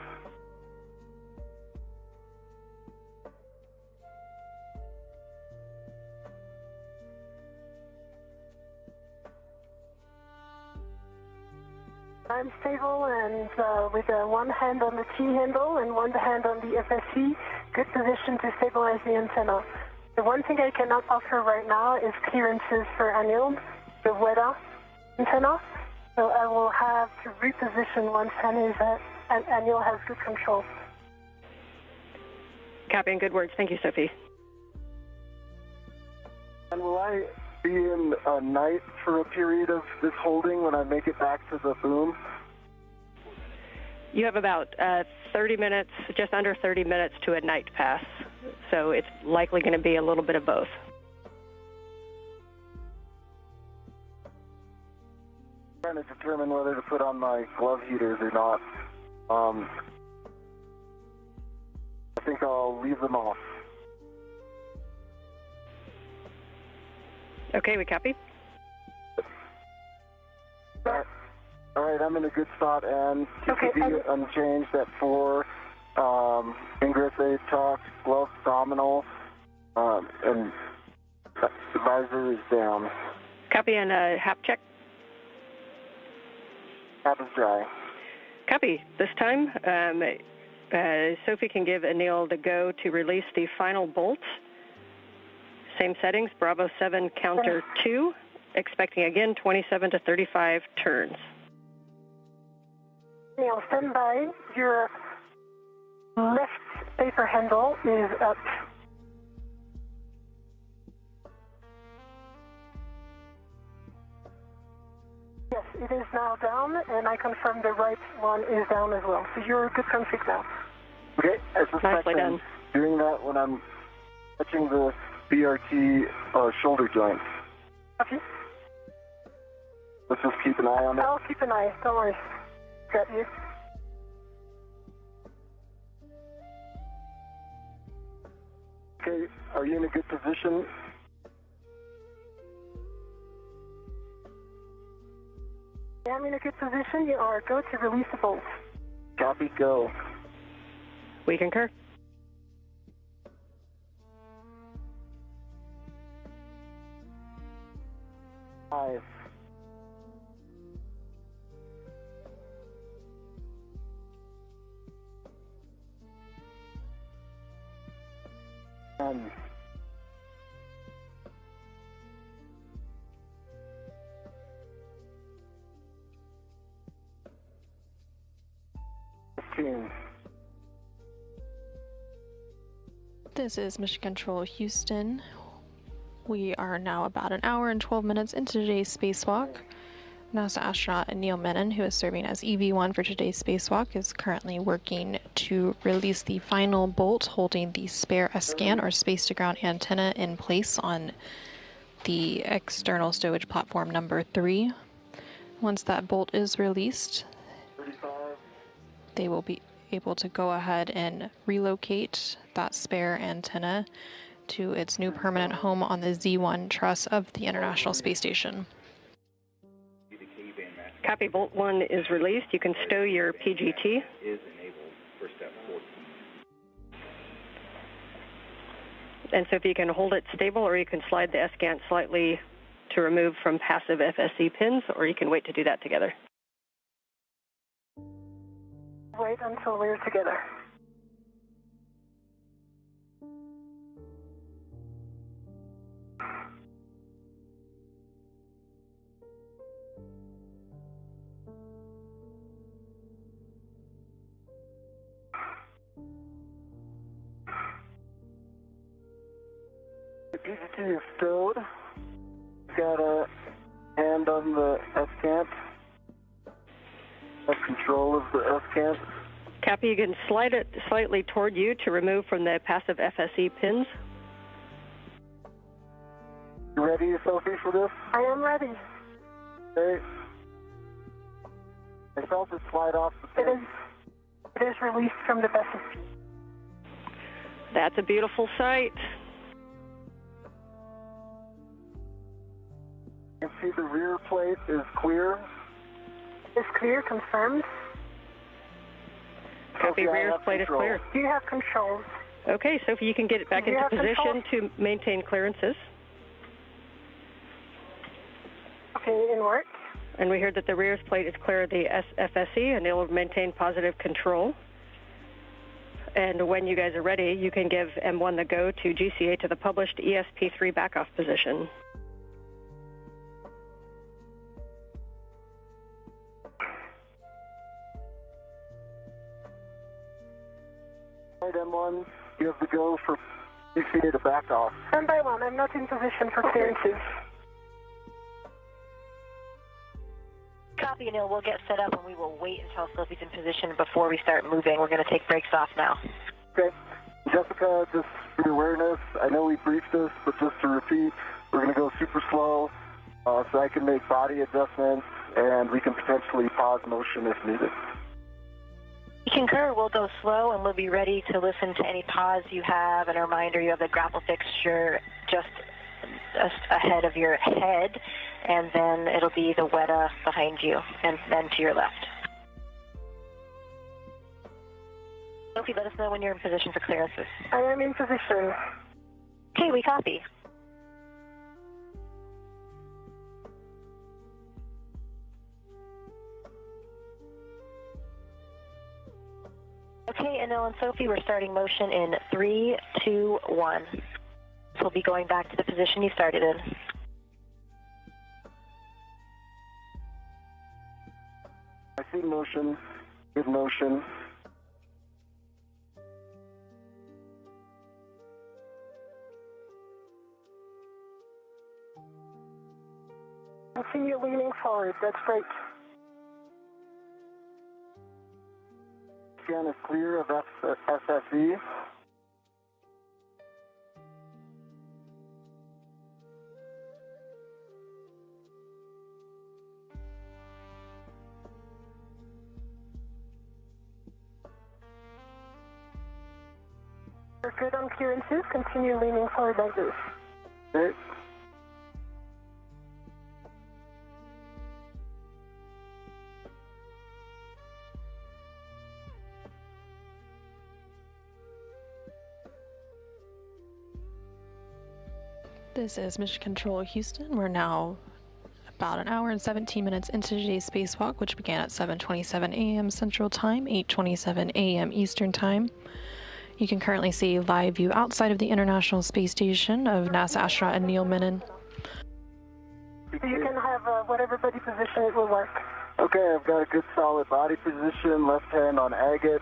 I'm stable and with one hand on the T handle and one hand on the FSC, good position to stabilize the antenna. The one thing I cannot offer right now is clearances for Anil, the weather antenna. So I will have to reposition once Anil has good control. Copy and good words. Thank you, Sophie. And will I be in a night for a period of this holding when I make it back to the boom? You have about 30 minutes, just under 30 minutes to a night pass. So it's likely going to be a little bit of both. I'm trying to determine whether to put on my glove heaters or not. I think I'll leave them off. Okay, we copy. All right, I'm in a good spot, and TCV unchanged at 4. Ingress 8 talk, glove nominal, and the visor is down. Copy and HAP check. HAP is dry. Copy. This time, Sophie can give Anil the go to release the final bolt. Same settings, Bravo 7, counter 2, expecting again 27 to 35 turns. Anil, stand by. Your left paper handle is up. Yes, it is now down, and I confirm the right one is down as well. So you're a good config now. Okay, I suspect I'm doing that when I'm touching the BRT shoulder joint. Okay. Let's just keep an eye on it. I'll keep an eye. Don't worry. Got you. Okay, are you in a good position? I'm in a good position. You are go to release the bolt. Copy, go. We concur. Five. 10. 15. This is Mission Control Houston. We are now about an hour and 12 minutes into today's spacewalk. NASA astronaut Anil Menon, who is serving as EV1 for today's spacewalk, is currently working to release the final bolt holding the spare S-scan or space-to-ground antenna in place on the external stowage platform number 3. Once that bolt is released, they will be able to go ahead and relocate that spare antenna to its new permanent home on the Z1 truss of the International Space Station. Copy, Bolt 1 is released. You can stow your PGT. Is enabled for step 14. And so if you can hold it stable, or you can slide the S-scan slightly to remove from passive FSE pins, or you can wait to do that together. Wait until we're together. The PGT is stowed. Got a hand on the S-cant. Have control of the S-cant. Copy, you can slide it slightly toward you to remove from the passive FSE pins. You ready, Sophie, for this? I am ready. Okay. I felt it slide off the pin. It is released from the vessel. That's a beautiful sight. You can see the rear plate is clear. Is clear, confirmed. Copy, rear plate is clear. Do you have controls? Okay, Sophie, you can get it back into position to maintain clearances. Okay, in work. And we heard that the rear plate is clear of the FSE, and it will maintain positive control. And when you guys are ready, you can give M1 the go to GCA to the published ESP3 backoff position. All right, M1, you have the go for GCA to back off. 1 by 1, I'm not in position for clearances. Copy, Anil. We'll get set up and we will wait until Sophie's in position before we start moving. We're going to take brakes off now. Okay. Jessica, just for your awareness, I know we briefed this, but just to repeat, we're going to go super slow so I can make body adjustments and we can potentially pause motion if needed. You concur. We'll go slow and we'll be ready to listen to any pause you have. And a reminder, you have the grapple fixture just ahead of your head, and then it'll be the WETA behind you and then to your left. Sophie, let us know when you're in position for clearances. I am in position. Okay, we copy. Okay, Anil and Sophie, we're starting motion in 3, 2, 1. So we'll be going back to the position you started in. I see motion, good motion. I see you leaning forward, that's great. Scan is clear of SSE. We're good on clearances, continue leaning forward like this. Okay. This is Mission Control Houston. We're now about an hour and 17 minutes into today's spacewalk, which began at 7:27 a.m. Central Time, 8:27 a.m. Eastern Time. You can currently see live view outside of the International Space Station of NASA astronaut Anil Menon. You can have whatever body position it will work. Okay, I've got a good solid body position, left hand on agate,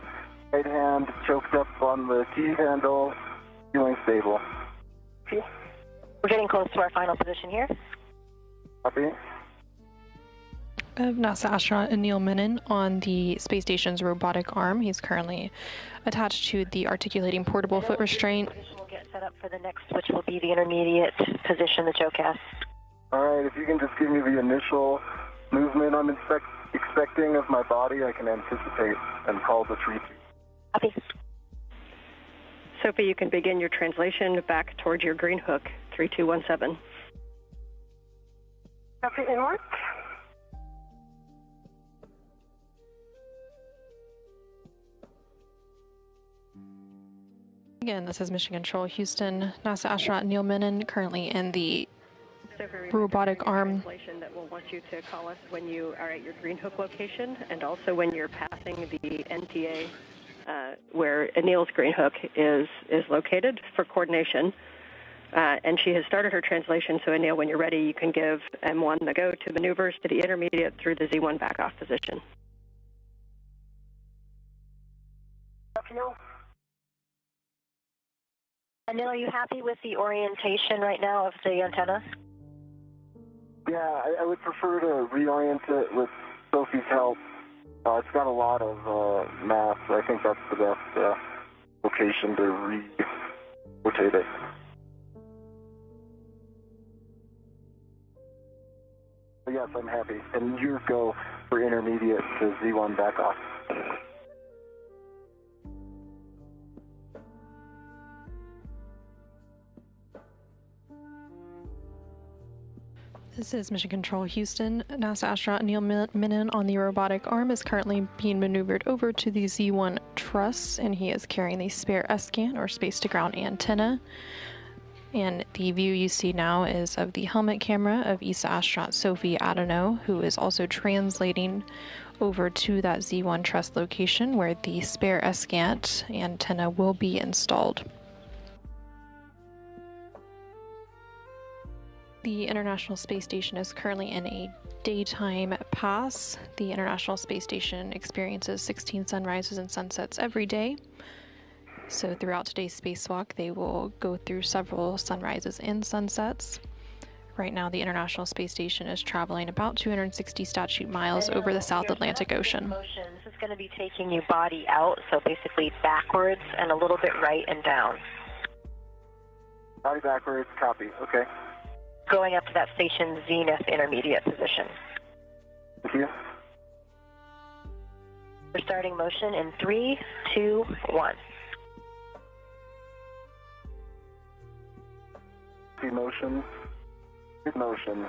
right hand choked up on the key handle, feeling stable. We're getting close to our final position here. Copy. Of NASA astronaut Anil Menon on the space station's robotic arm. He's currently attached to the articulating portable foot restraint. We'll get set up for the next, which will be the intermediate position, the JOCAS. All right, if you can just give me the initial movement I'm expecting of my body, I can anticipate and call the tree. Copy. Sophie, you can begin your translation back towards your green hook, 3217. Copy, inward. Again, this is Mission Control Houston. NASA astronaut Anil Menon currently in the robotic arm. That will want you to call us when you are at your green hook location, and also when you're passing the NTA where Anil's green hook is located for coordination. And she has started her translation, so Anil, when you're ready, you can give M1 the go to maneuvers to the intermediate through the Z1 back-off position. Anil, are you happy with the orientation right now of the antenna? Yeah, I would prefer to reorient it with Sophie's help. It's got a lot of mass, so I think that's the best location to rotate it. But yes, I'm happy. And you go for intermediate to Z1 back off. This is Mission Control Houston. NASA astronaut Anil Menon on the robotic arm is currently being maneuvered over to the Z1 truss, and he is carrying the spare S-scan or space-to-ground antenna. And the view you see now is of the helmet camera of ESA astronaut Sophie Adenot, who is also translating over to that Z1 truss location where the spare S-scan antenna will be installed. The International Space Station is currently in a daytime pass. The International Space Station experiences 16 sunrises and sunsets every day. So throughout today's spacewalk, they will go through several sunrises and sunsets. Right now, the International Space Station is traveling about 260 statute miles over the South Atlantic Ocean. This is going to be taking you body out, so basically backwards and a little bit right and down. Body backwards, copy. Okay. Going up to that station zenith intermediate position. Thank you. We're starting motion in 3, 2, 1. Good motion. Good motion.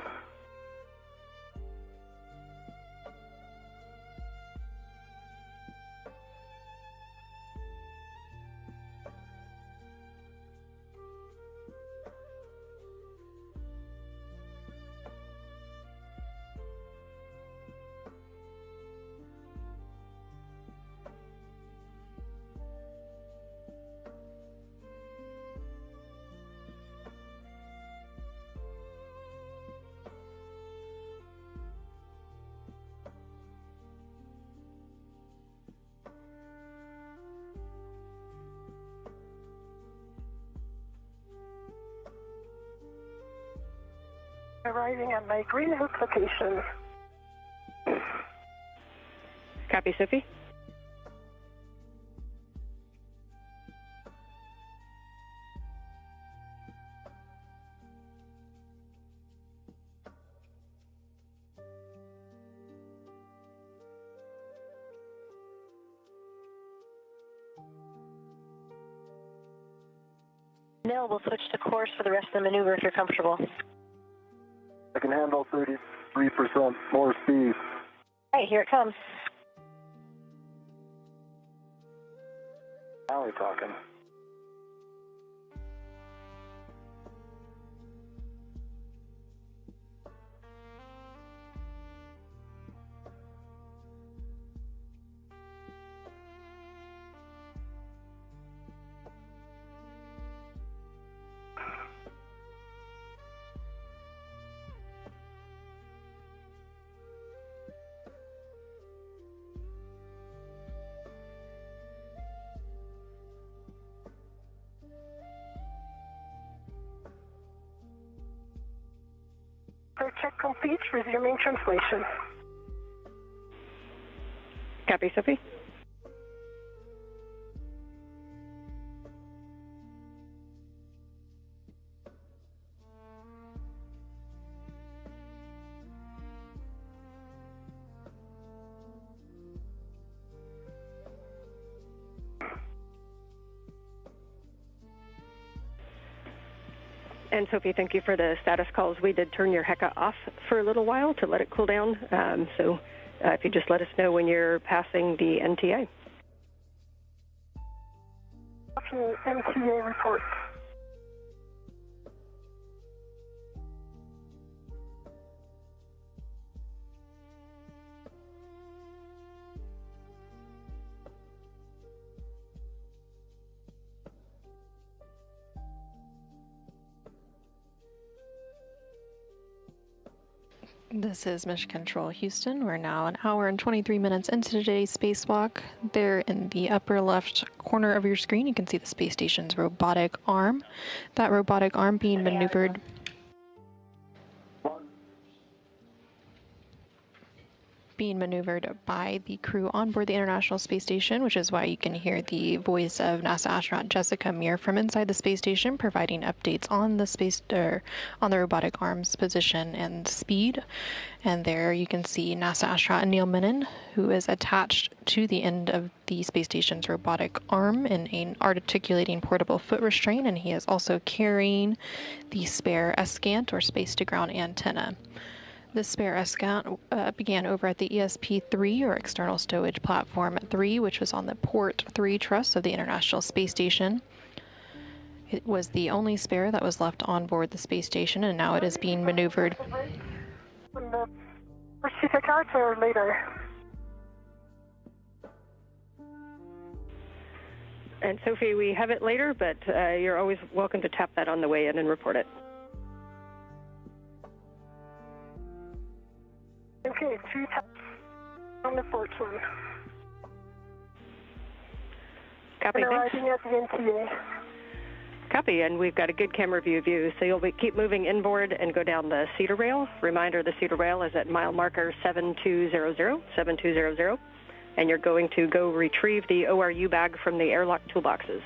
Arriving at my green hook location. Copy, Sophie. Anil, we'll switch to course for the rest of the maneuver if you're comfortable. I can handle 33% more speed. All right, here it comes. Now we're talking. complete, resuming translation. Copy, Sophie. And Sophie, thank you for the status calls. We did turn your HECA off for a little while to let it cool down. So if you just let us know when you're passing the NTA. Okay, NTA report. This is Mission Control Houston. We're now an hour and 23 minutes into today's spacewalk. There in the upper left corner of your screen, you can see the space station's robotic arm. That robotic arm being maneuvered by the crew on board the International Space Station, which is why you can hear the voice of NASA astronaut Jessica Meir from inside the space station, providing updates on the on the robotic arm's position and speed. And there you can see NASA astronaut Anil Menon, who is attached to the end of the space station's robotic arm in an articulating portable foot restraint, and he is also carrying the spare SCANT, or space-to-ground antenna. The spare SCANT began over at the ESP-3, or External Stowage Platform 3, which was on the Port 3 truss of the International Space Station. It was the only spare that was left on board the space station, and now it is being maneuvered. First you take out or later? And Sophie, we have it later, but you're always welcome to tap that on the way in and report it. Okay, 2 taps on the port one. Copy, and arriving at the NTA. Copy, and we've got a good camera view of you, so you'll keep moving inboard and go down the cedar rail. Reminder, the cedar rail is at mile marker 7200, and you're going to go retrieve the ORU bag from the airlock toolboxes.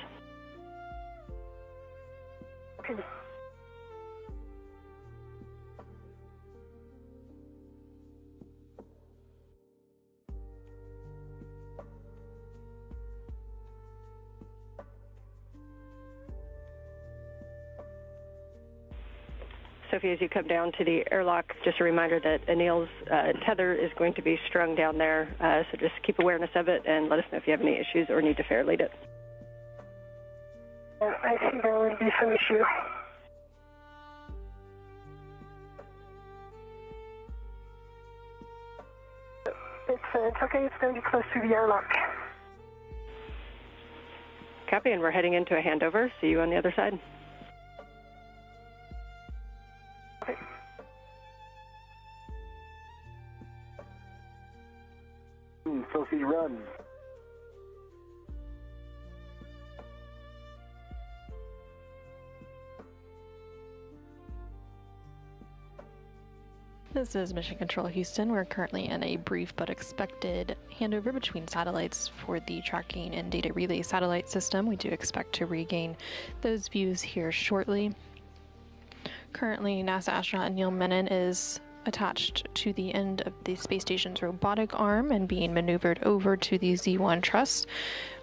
Okay. Sophie, as you come down to the airlock, just a reminder that Anil's tether is going to be strung down there, so just keep awareness of it and let us know if you have any issues or need to fair lead it. I think there will be some issue. It's okay, it's going to be close to the airlock. Copy, and we're heading into a handover. See you on the other side. Okay. Sophie, run. This is Mission Control Houston. We're currently in a brief but expected handover between satellites for the tracking and data relay satellite system. We do expect to regain those views here shortly. Currently, NASA astronaut Anil Menon is attached to the end of the space station's robotic arm and being maneuvered over to the Z1 truss,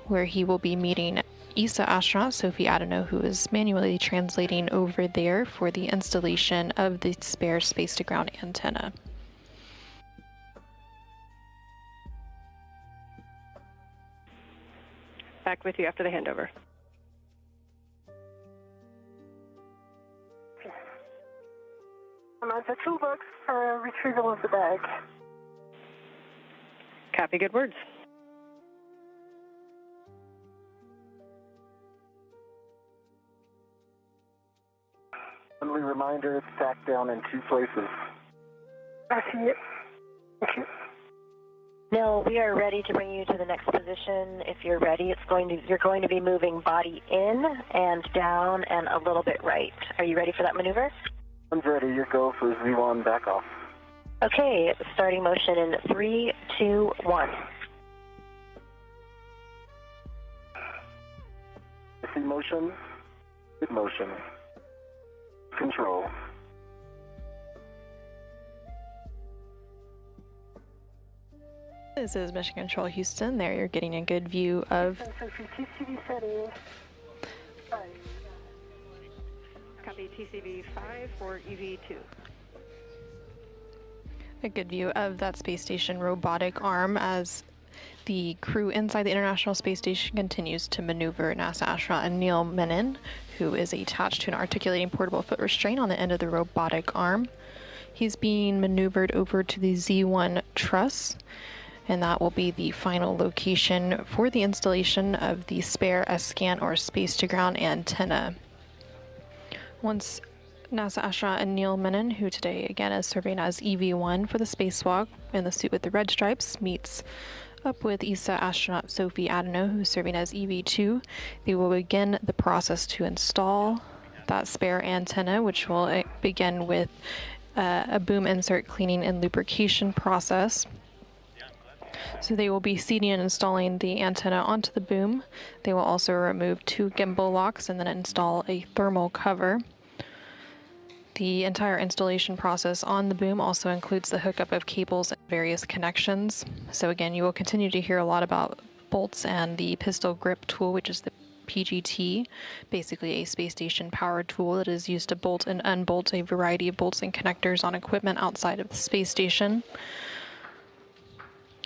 where he will be meeting ESA astronaut Sophie Adenot, who is manually translating over there for the installation of the spare space-to-ground antenna. Back with you after the handover. I'm at the toolbox for retrieval of the bag. Copy, good words. Friendly reminder, it's tacked down in 2 places. I see it. Thank you. No, we are ready to bring you to the next position. If you're ready, you're going to be moving body in and down and a little bit right. Are you ready for that maneuver? I'm ready. Your go for Z1 back off. Okay, starting motion in 3, 2, 1. I see motion, good motion. Control. This is Mission Control Houston. There you're getting a good view of Sophie, TCV settings. 5. Copy TCV 5 for EV2. a good view of that space station robotic arm as the crew inside the International Space Station continues to maneuver NASA astronaut Anil Menon, who is attached to an articulating portable foot restraint on the end of the robotic arm. He's being maneuvered over to the Z1 truss, and that will be the final location for the installation of the spare S-scan or space-to-ground antenna. Once NASA astronaut Anil Menon, who today again is serving as EV1 for the spacewalk in the suit with the red stripes, meets up with ESA astronaut Sophie Adenot, who's serving as EV2, they will begin the process to install that spare antenna, which will begin with a boom insert cleaning and lubrication process. So they will be seating and installing the antenna onto the boom. They will also remove 2 gimbal locks and then install a thermal cover. The entire installation process on the boom also includes the hookup of cables and various connections. So again, you will continue to hear a lot about bolts and the pistol grip tool, which is the PGT, basically a space station power tool that is used to bolt and unbolt a variety of bolts and connectors on equipment outside of the space station.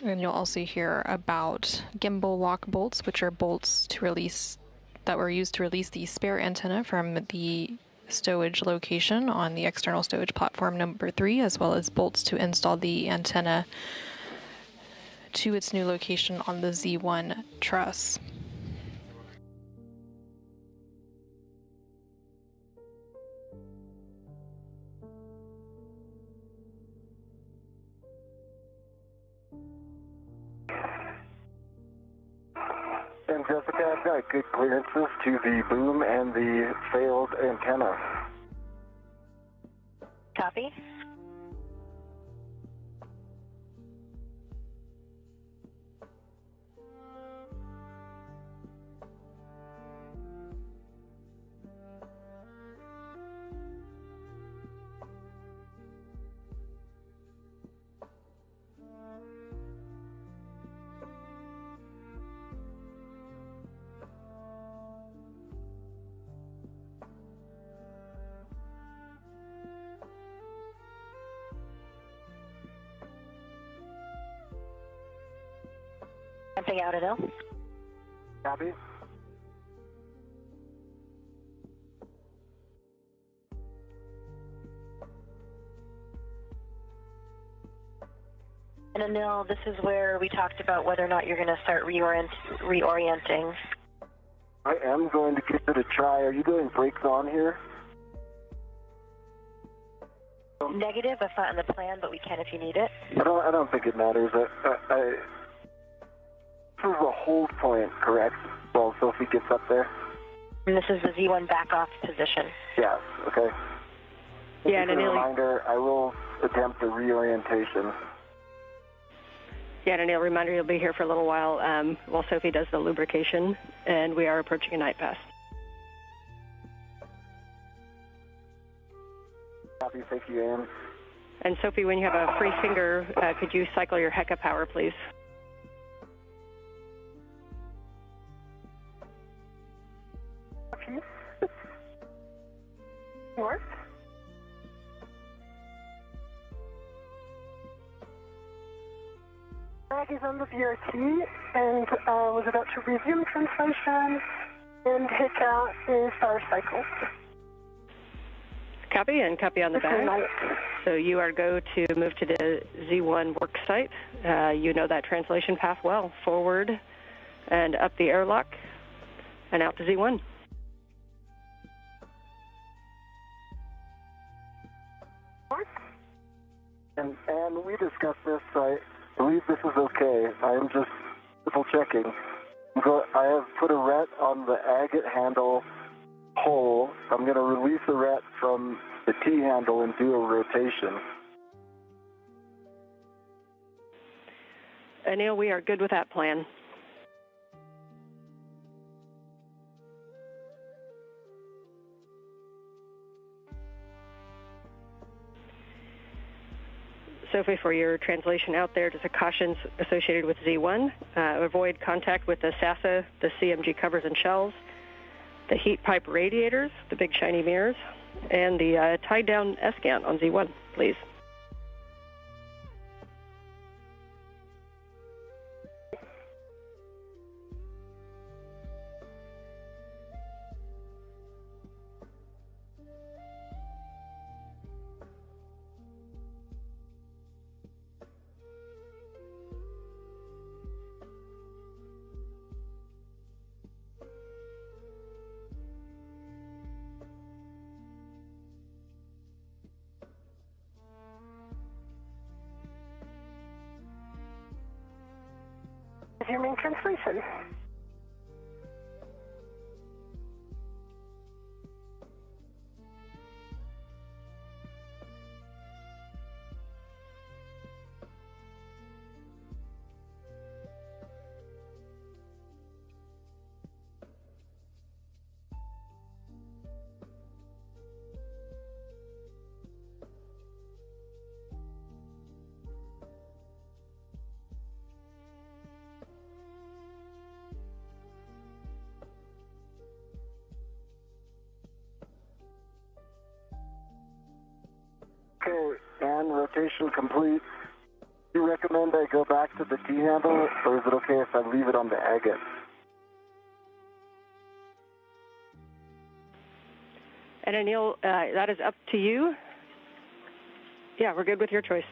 And you'll also hear about gimbal lock bolts, which are bolts to release that were used to release the spare antenna from the stowage location on the external stowage platform number 3, as well as bolts to install the antenna to its new location on the Z1 truss. And Jessica, I've got good clearances to the boom and the failed antenna. Copy. Something out of it. Copy. And Anil, this is where we talked about whether or not you're going to start reorienting. I am going to give it a try. Are you doing brakes on here? Negative, that's not in the plan, but we can if you need it. I don't think it matters. This is a hold point, correct? Well, Sophie gets up there. And this is the Z1 back-off position. Yes, okay. Yeah, and Just a Anil, reminder, I will attempt a reorientation. yeah, and Anil, reminder you'll be here for a little while Sophie does the lubrication, and we are approaching a night pass. Copy, thank you, Ann. And Sophie, when you have a free finger, could you cycle your HECA power, please? Okay. North. Flag is on the VRT and was about to resume translation, and HICA is our cycle. Copy, and copy on the back. So you are go to move to the Z1 work site. You know that translation path well. Forward and up the airlock and out to Z1. And we discussed this. I believe this is okay. I'm just triple checking. I have put a ret on the agate handle hole. I'm going to release the ret from the T handle and do a rotation. Anil, we are good with that plan. Sophie, for your translation out there, just a cautions associated with Z1. Avoid contact with the SASA, the CMG covers and shells, the heat pipe radiators, the big shiny mirrors, and the tied down S-gant on Z1, please. Resuming translation. Okay, and rotation complete. Do you recommend I go back to the T-handle, or is it okay if I leave it on the agate? And Anil, that is up to you. Yeah, we're good with your choice.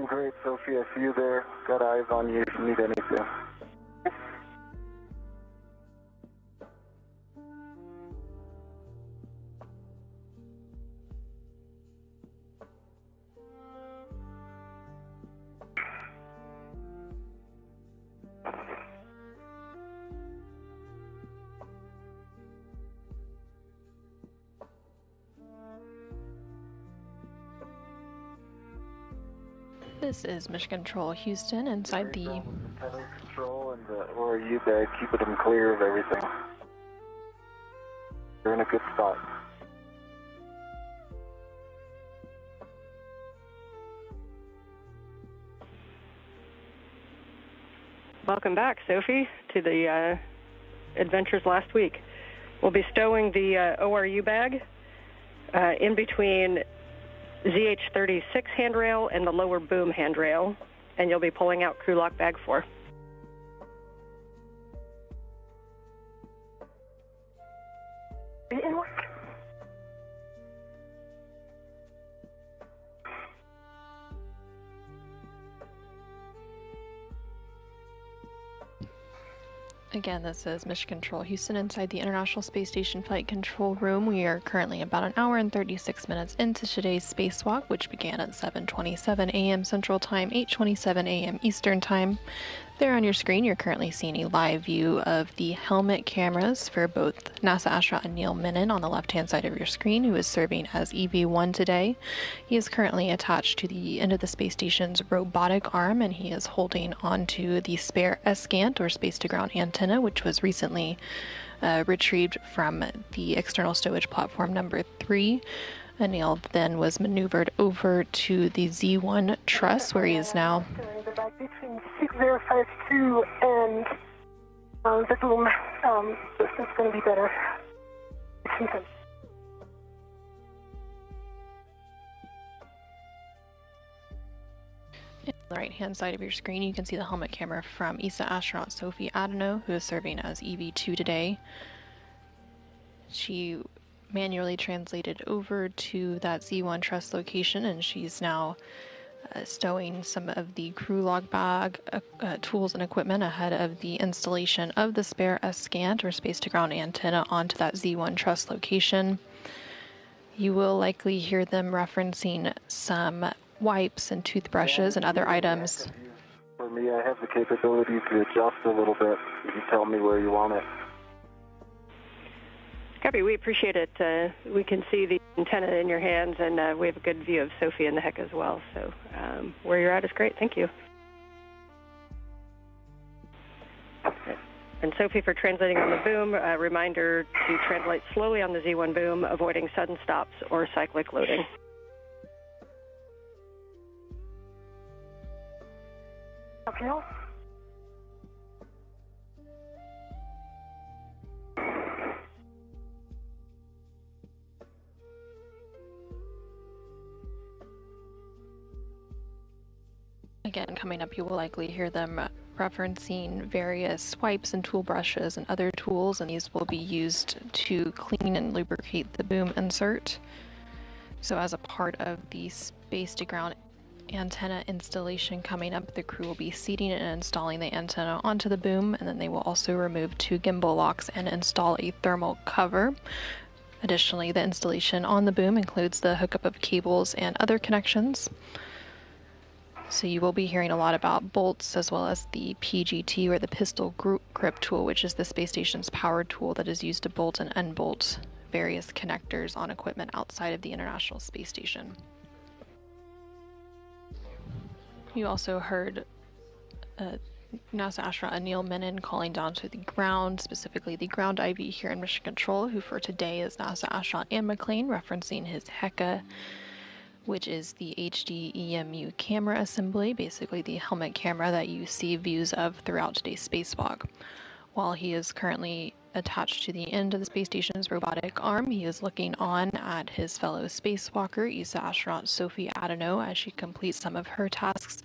Great, Sophie, I see you there. Got eyes on you if you need anything. This is Mission Control Houston inside the... Tether control, and or are you there keeping them clear of everything? You're in a good spot. Welcome back, Sophie, to the adventures last week. We'll be stowing the ORU bag in between ZH-36 handrail and the lower boom handrail, and you'll be pulling out crew lock bag 4. Again, this is Mission Control Houston inside the International Space Station Flight Control Room. We are currently about an hour and 36 minutes into today's spacewalk, which began at 7:27 a.m. Central Time, 8:27 a.m. Eastern Time. There on your screen, you're currently seeing a live view of the helmet cameras for both NASA astronaut Anil Menon on the left-hand side of your screen, who is serving as EV1 today. He is currently attached to the end of the space station's robotic arm, and he is holding onto the spare S-gant, or space-to-ground antenna, which was recently retrieved from the external stowage platform number 3. Anil then was maneuvered over to the Z1 truss, where he is now. The back between 6052 and the boom. This is going to be better. the right-hand side of your screen, you can see the helmet camera from ESA astronaut Sophie Adenot, who is serving as EV2 today. She manually translated over to that Z1 truss location, and she's now stowing some of the crew log bag tools and equipment ahead of the installation of the spare S-scant or space-to-ground antenna onto that Z1 truss location. You will likely hear them referencing some wipes and toothbrushes and other items. For me, I have the capability to adjust a little bit if you tell me where you want it. Copy, we appreciate it. We can see the antenna in your hands, and we have a good view of Sophie and the HEC as well. So where you're at is great. Thank you. And Sophie, for translating on the boom, a reminder to translate slowly on the Z1 boom, avoiding sudden stops or cyclic loading. Okay. Again, coming up, you will likely hear them referencing various wipes and tool brushes and other tools, and these will be used to clean and lubricate the boom insert. So as a part of the space-to-ground antenna installation coming up, the crew will be seating and installing the antenna onto the boom, and then they will also remove 2 gimbal locks and install a thermal cover. Additionally, the installation on the boom includes the hookup of cables and other connections. So you will be hearing a lot about bolts as well as the PGT, or the pistol grip tool, which is the space station's power tool that is used to bolt and unbolt various connectors on equipment outside of the International Space Station. You also heard NASA astronaut Anil Menon calling down to the ground, specifically the ground IV here in Mission Control, who for today is NASA astronaut Ann McLean, referencing his HECA, which is the HD EMU camera assembly, basically the helmet camera that you see views of throughout today's spacewalk. While he is currently attached to the end of the space station's robotic arm, he is looking on at his fellow spacewalker, ESA astronaut Sophie Adenot, as she completes some of her tasks,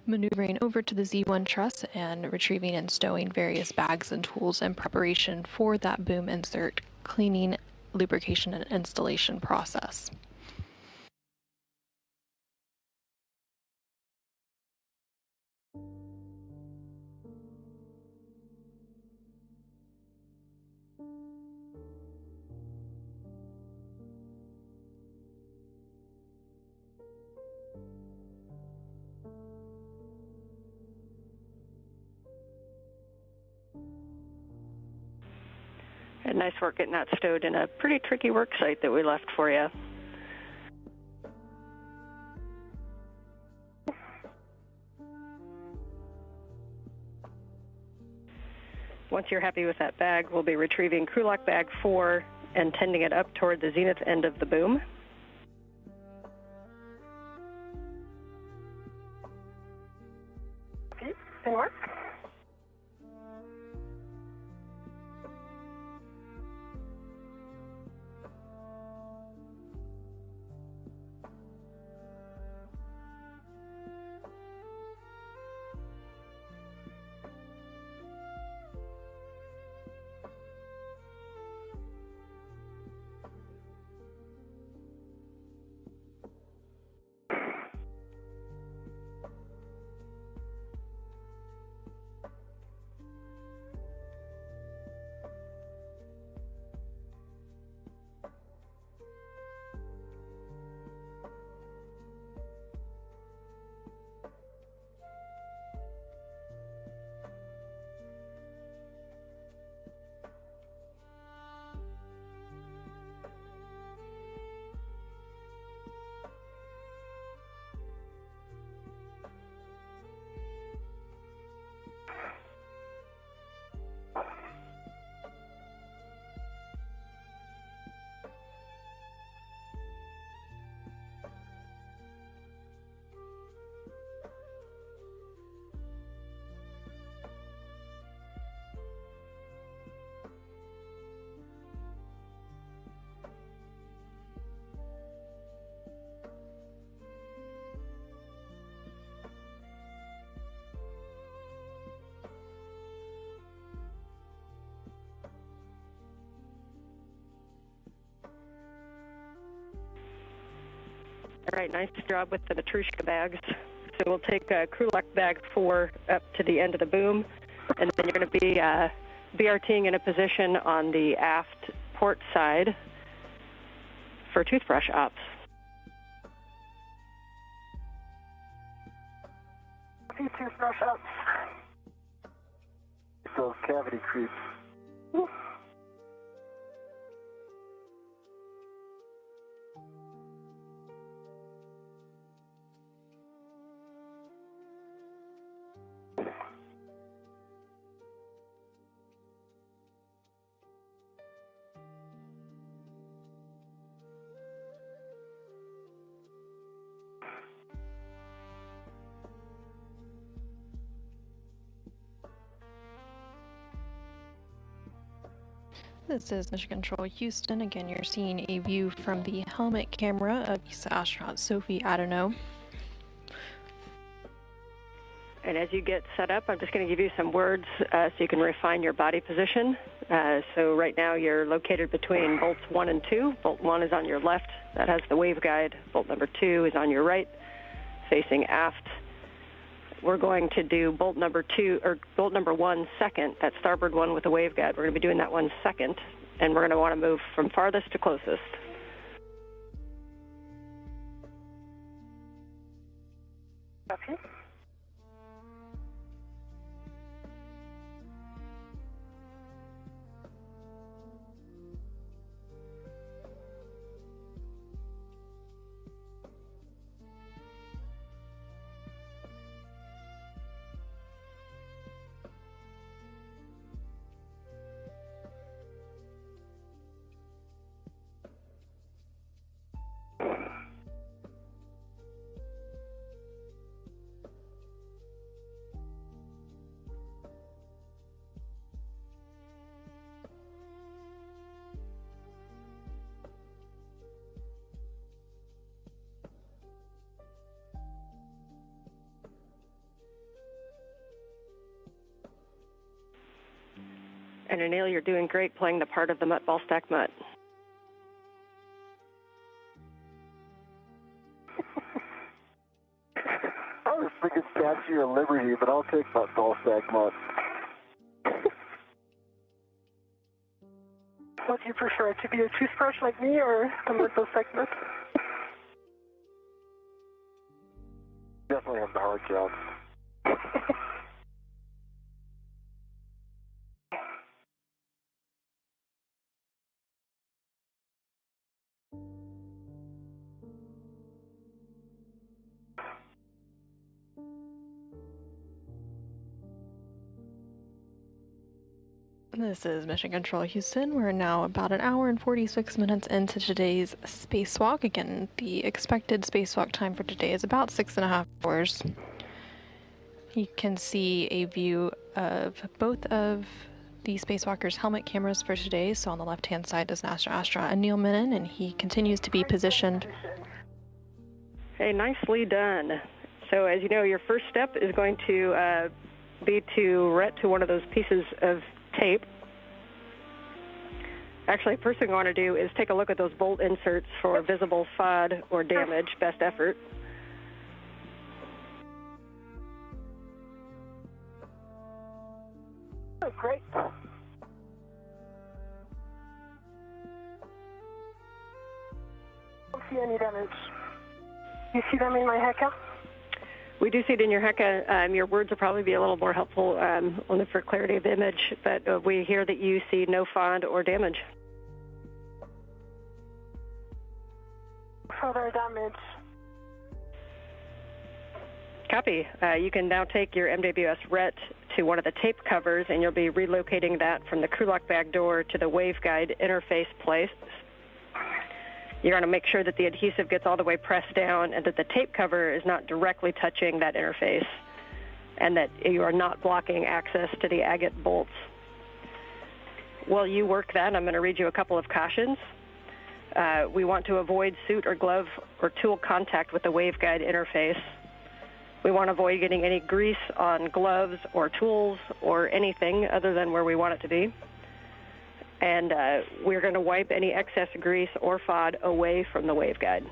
maneuvering over to the Z1 truss and retrieving and stowing various bags and tools in preparation for that boom insert cleaning, lubrication, and installation process. And nice work getting that stowed in a pretty tricky work site that we left for you. Once you're happy with that bag, we'll be retrieving crew lock bag 4 and tending it up toward the zenith end of the boom. Okay, can work. right, nice job with the Matrushka bags. So we'll take crew lock bag 4 up to the end of the boom, and then you're going to be BRTing in a position on the aft port side for toothbrush ops. Toothbrush ops. Those cavity creeps. This is Mission Control Houston. Again, you're seeing a view from the helmet camera of ESA astronaut Sophie Adenot. And as you get set up, I'm just going to give you some words so you can refine your body position. So right now you're located between bolts 1 and 2. Bolt 1 is on your left. That has the waveguide. Bolt number 2 is on your right, facing aft. We're going to do bolt number 1 second, that starboard one with the waveguide. We're going to be doing that one second, and we're going to want to move from farthest to closest. Okay. And Anil, you're doing great playing the part of the mutt ball stack mutt. I was thinking Statue of Liberty, but I'll take that ball stack mutt. What do you prefer, to be a toothbrush like me or a metal segment? Definitely have the hard job. This is Mission Control Houston. We're now about an hour and 46 minutes into today's spacewalk. Again, the expected spacewalk time for today is about 6.5 hours. You can see a view of both of the spacewalkers' helmet cameras for today. So on the left-hand side is astronaut Anil Menon, and he continues to be positioned. Hey, nicely done. So as you know, your first step is going to be to ret to one of those pieces of tape. Actually, first thing I want to do is take a look at those bolt inserts for visible FOD or damage, best effort. Oh, great. Don't see any damage. You see them in my hacker? We do see it in your HECA. Your words will probably be a little more helpful only for clarity of image, but we hear that you see no FOD or damage. Further damage. Copy. You can now take your MWS RET to one of the tape covers, and you'll be relocating that from the crew lock bag door to the waveguide interface place. You're going to make sure that the adhesive gets all the way pressed down and that the tape cover is not directly touching that interface and that you are not blocking access to the agate bolts. While you work that, I'm going to read you a couple of cautions. We want to avoid suit or glove or tool contact with the waveguide interface. We want to avoid getting any grease on gloves or tools or anything other than where we want it to be. And we're going to wipe any excess grease or FOD away from the waveguide.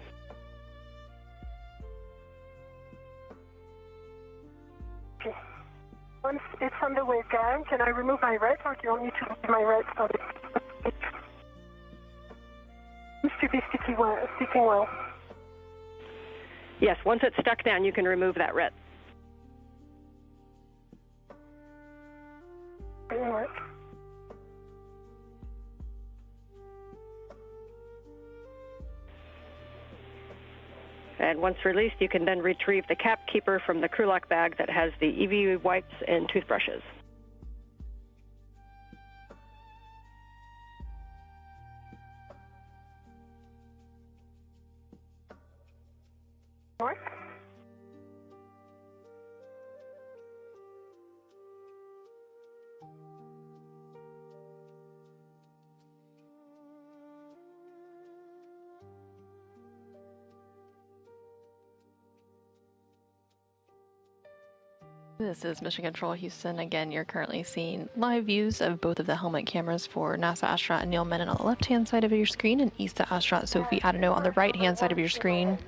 Okay. Once it's on the waveguide, can I remove my red, or do you want me to remove my red? It seems to be sticking well. Yes, once it's stuck down, you can remove that red. Alright. And once released, you can then retrieve the cap keeper from the crew lock bag that has the EVA wipes and toothbrushes. What? This is Mission Control Houston. Again, you're currently seeing live views of both of the helmet cameras for NASA astronaut Anil Menon on the left-hand side of your screen and ESA astronaut Sophie Adenot on the right-hand side of your screen.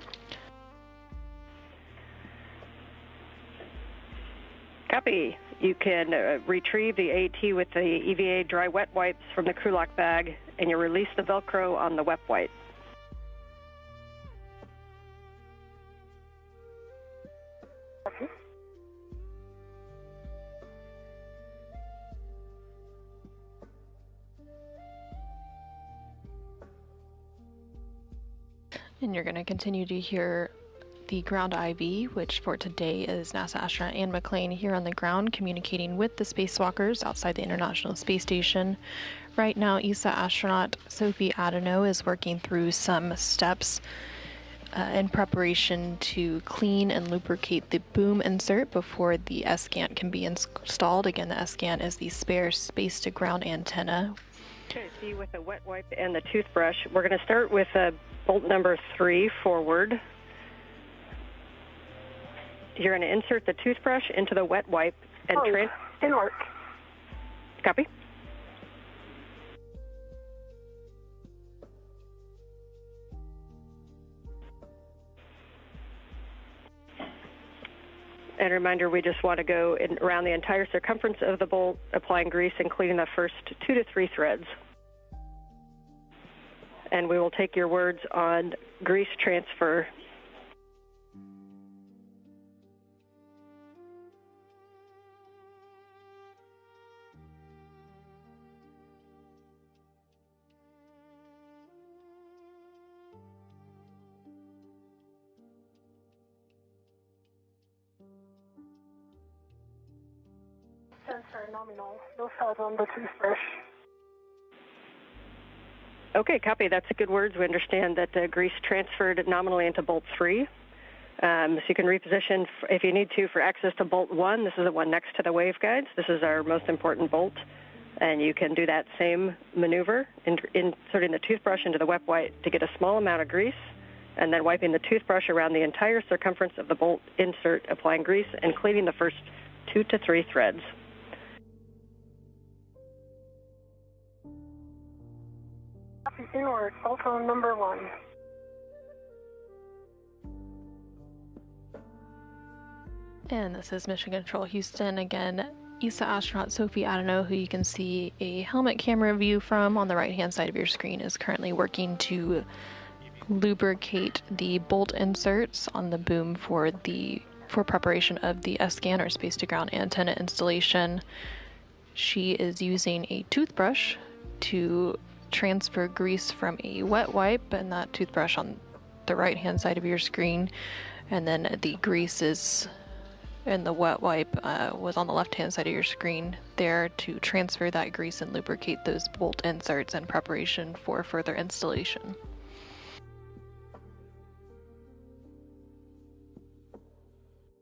Copy. You can retrieve the AT with the EVA dry wet wipes from the crew lock bag, and you release the Velcro on the wet wipe. Okay. And you're going to continue to hear the ground IV, which for today is NASA astronaut Anne McClain here on the ground communicating with the spacewalkers outside the International Space Station. Right now, ESA astronaut Sophie Adenot is working through some steps in preparation to clean and lubricate the boom insert before the S-GAN can be installed. Again, the S-GAN is the spare space-to-ground antenna. Okay, see, with the wet wipe and the toothbrush, we're going to start with bolt number 3 forward. You're going to insert the toothbrush into the wet wipe and didn't work. Copy. And a reminder, we just want to go around the entire circumference of the bolt, applying grease and cleaning the first 2 to 3 threads. And we will take your words on grease transfer. Sensor nominal. No thought on the toothbrush. Okay, copy. That's good words. We understand that grease transferred nominally into bolt 3. So you can reposition, if you need to, for access to bolt 1. This is the one next to the waveguides. This is our most important bolt. And you can do that same maneuver, inserting the toothbrush into the wet wipe to get a small amount of grease, and then wiping the toothbrush around the entire circumference of the bolt insert, applying grease and cleaning the first 2 to 3 threads. Inward, also number 1. And this is Mission Control Houston. Again, ESA astronaut Sophie Adenot, who you can see a helmet camera view from on the right-hand side of your screen, is currently working to lubricate the bolt inserts on the boom for preparation of the S-GAN or space-to-ground antenna installation. She is using a toothbrush to transfer grease from a wet wipe, and that toothbrush on the right-hand side of your screen, and then the grease is and the wet wipe was on the left-hand side of your screen there to transfer that grease and lubricate those bolt inserts in preparation for further installation.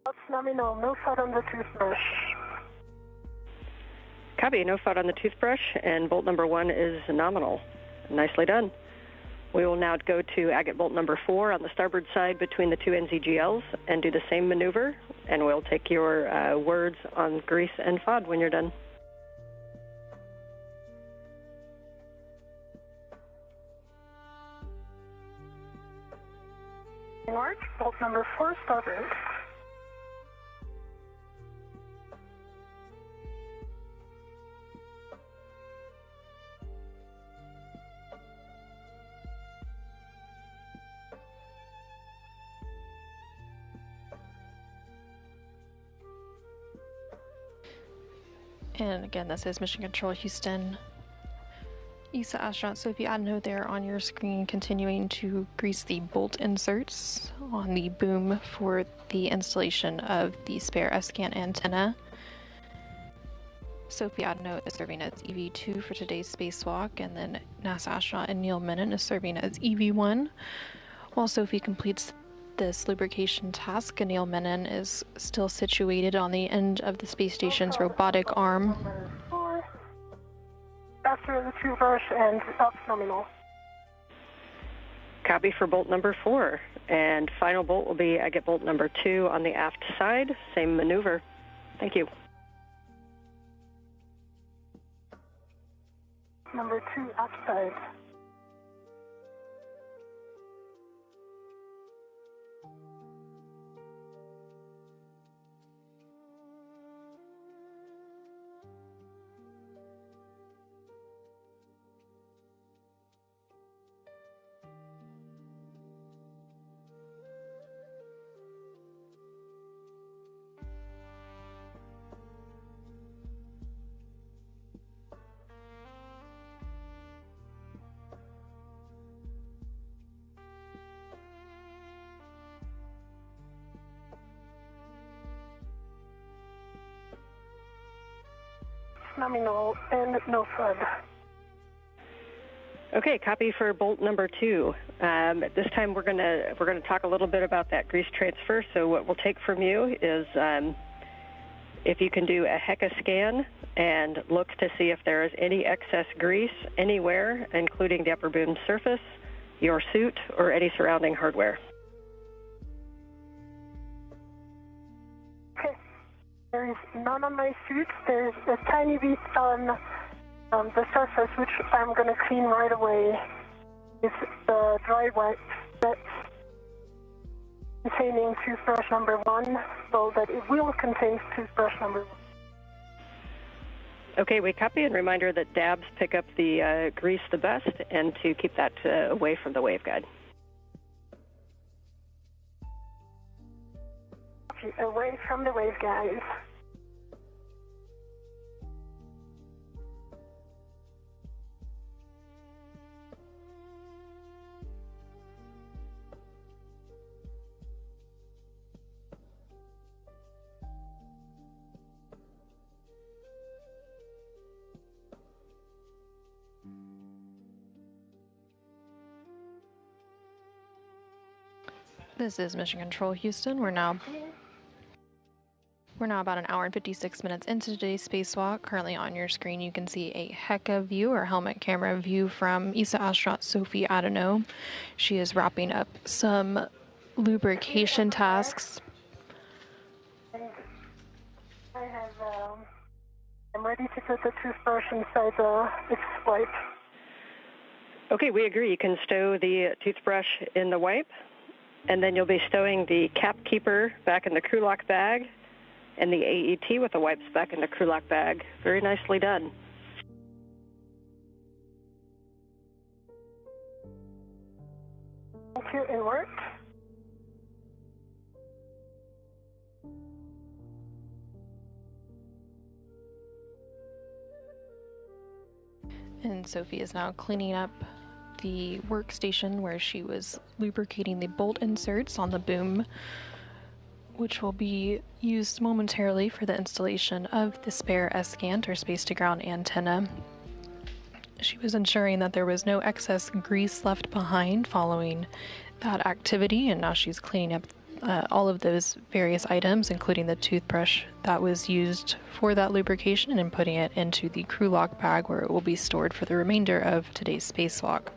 That's nominal. No thought on the toothbrush. Copy. No thought on the toothbrush, and bolt number 1 is nominal. Nicely done. We will now go to agate bolt number 4 on the starboard side between the 2 NZGLs and do the same maneuver, and we'll take your words on grease and FOD when you're done. Inward, bolt number 4 starboard. And again, this is Mission Control Houston. ESA astronaut Sophie Adenot there on your screen, continuing to grease the bolt inserts on the boom for the installation of the spare S-scan antenna. Sophie Adenot is serving as EV2 for today's spacewalk, and then NASA astronaut Anil Menon is serving as EV1. While Sophie completes this lubrication task, Anil Menon is still situated on the end of the space station's robotic arm. After the toothbrush and up nominal. Copy for bolt number 4. And final bolt will be, I get bolt number 2 on the aft side. Same maneuver. Thank you. Number 2 outside. Nominal and no FUD. Okay, copy for bolt number 2. At this time, we're gonna talk a little bit about that grease transfer. So what we'll take from you is if you can do a HECA scan and look to see if there is any excess grease anywhere, including the upper boom surface, your suit, or any surrounding hardware. There is none on my suit. There's a tiny bit on the surface, which I'm going to clean right away. It's the dry wipe that's containing toothbrush number 1, so that it will contain toothbrush number 1. Okay, we copy and reminder that dabs pick up the grease the best, and to keep that away from the waveguide. Away from the waveguide. This is Mission Control Houston. We're now about an hour and 56 minutes into today's spacewalk. Currently on your screen, you can see a HECA view, or helmet camera view, from ESA astronaut Sophie Adenot. She is wrapping up some lubrication tasks. And I'm ready to put the toothbrush inside its wipe. Okay, we agree. You can stow the toothbrush in the wipe, and then you'll be stowing the cap keeper back in the crew lock bag, and the AET with the wipes back in the crew lock bag. Very nicely done. Thank you, and work. And Sophie is now cleaning up the workstation where she was lubricating the bolt inserts on the boom, which will be used momentarily for the installation of the spare S-scan, or space-to-ground antenna. She was ensuring that there was no excess grease left behind following that activity, and now she's cleaning up all of those various items, including the toothbrush that was used for that lubrication, and putting it into the crew lock bag where it will be stored for the remainder of today's spacewalk.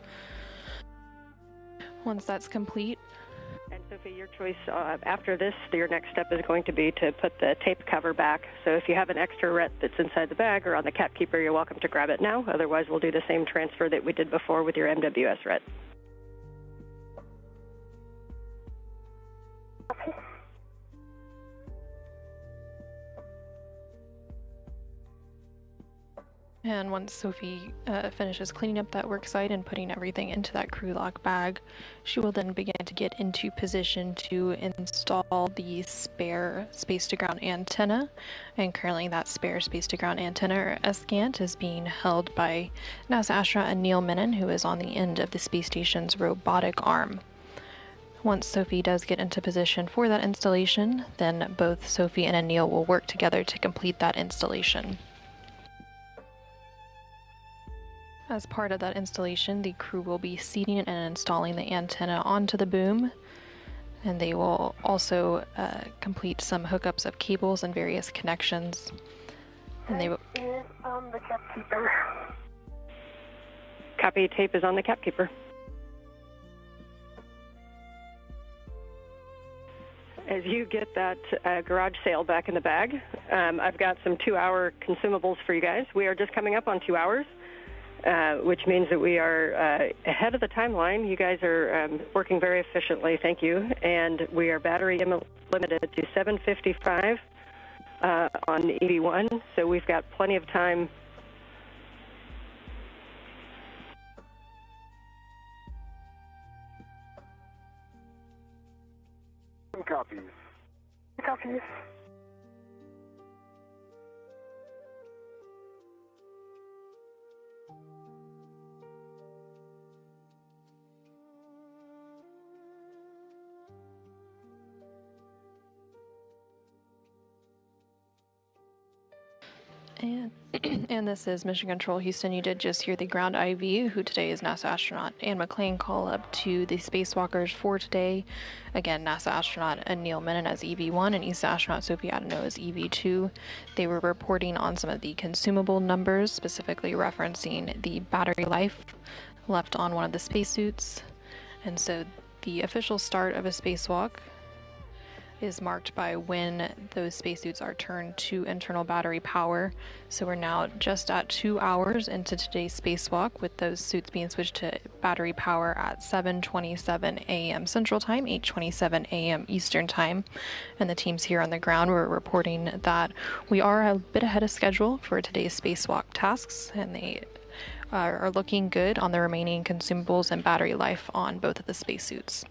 Once that's complete, and Sophie, your choice after this, your next step is going to be to put the tape cover back. So if you have an extra ret that's inside the bag or on the cap keeper, you're welcome to grab it now. Otherwise, we'll do the same transfer that we did before with your MWS ret. And once Sophie finishes cleaning up that work site and putting everything into that crew lock bag, she will then begin to get into position to install the spare space-to-ground antenna. And currently that spare space-to-ground antenna, or SGANT, is being held by NASA astronaut Anil Menon, who is on the end of the space station's robotic arm. Once Sophie does get into position for that installation, then both Sophie and Anil will work together to complete that installation. As part of that installation, the crew will be seating and installing the antenna onto the boom, and they will also complete some hookups of cables and various connections. And they will. Is on the capkeeper. Copy, tape is on the capkeeper. As you get that garage sale back in the bag, I've got some 2-hour consumables for you guys. We are just coming up on 2 hours. Which means that we are ahead of the timeline. You guys are working very efficiently, thank you. And we are battery limited to 755 on EV1, so we've got plenty of time. Copies. Copies. And this is Mission Control Houston. You did just hear the ground IV, who today is NASA astronaut Anne McClain, call up to the spacewalkers for today. Again, NASA astronaut Anil Menon as EV1 and ESA astronaut Sophie Adenot as EV2. They were reporting on some of the consumable numbers, specifically referencing the battery life left on one of the spacesuits. And so the official start of a spacewalk is marked by when those spacesuits are turned to internal battery power. So we're now just at 2 hours into today's spacewalk, with those suits being switched to battery power at 7:27 a.m. Central Time, 8:27 a.m. Eastern Time. And the teams here on the ground were reporting that we are a bit ahead of schedule for today's spacewalk tasks, and they are looking good on the remaining consumables and battery life on both of the spacesuits.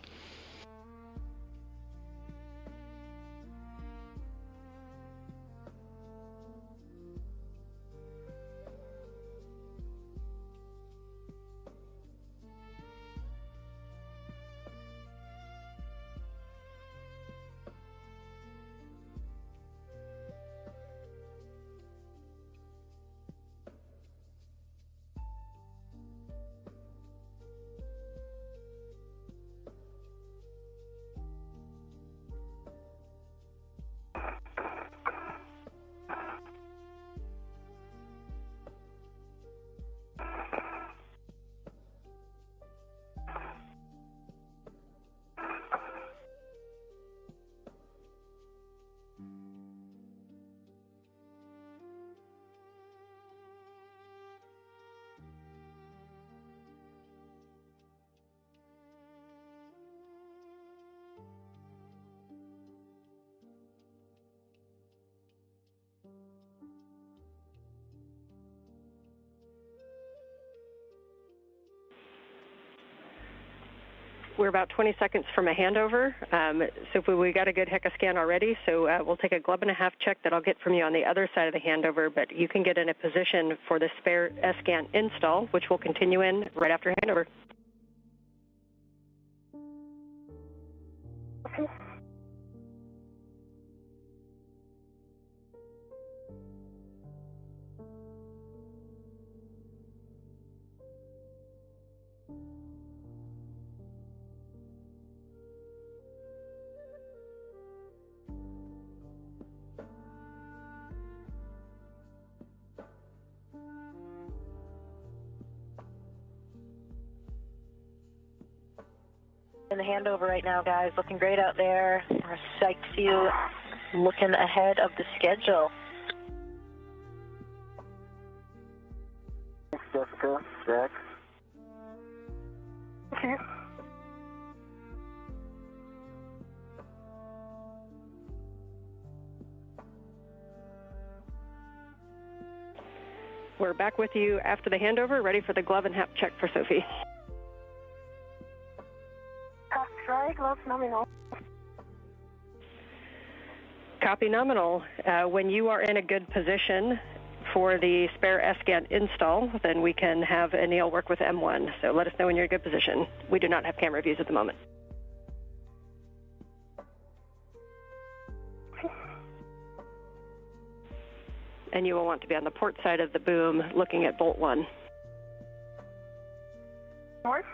We're about 20 seconds from a handover. So we got a good HECA scan already, so we'll take a glove-and-a-half check that I'll get from you on the other side of the handover, but you can get in a position for the spare scan install, which will continue in right after handover. Okay. In the handover right now, guys. Looking great out there. We're psyched to see you looking ahead of the schedule. Thanks, Jessica. Jack. Okay. We're back with you after the handover, ready for the glove and hat check for Sophie. Try gloves nominal. Copy nominal. When you are in a good position for the spare S-scan install, then we can have Anil work with M1. So let us know when you're in a good position. We do not have camera views at the moment. And you will want to be on the port side of the boom looking at bolt 1. Mark.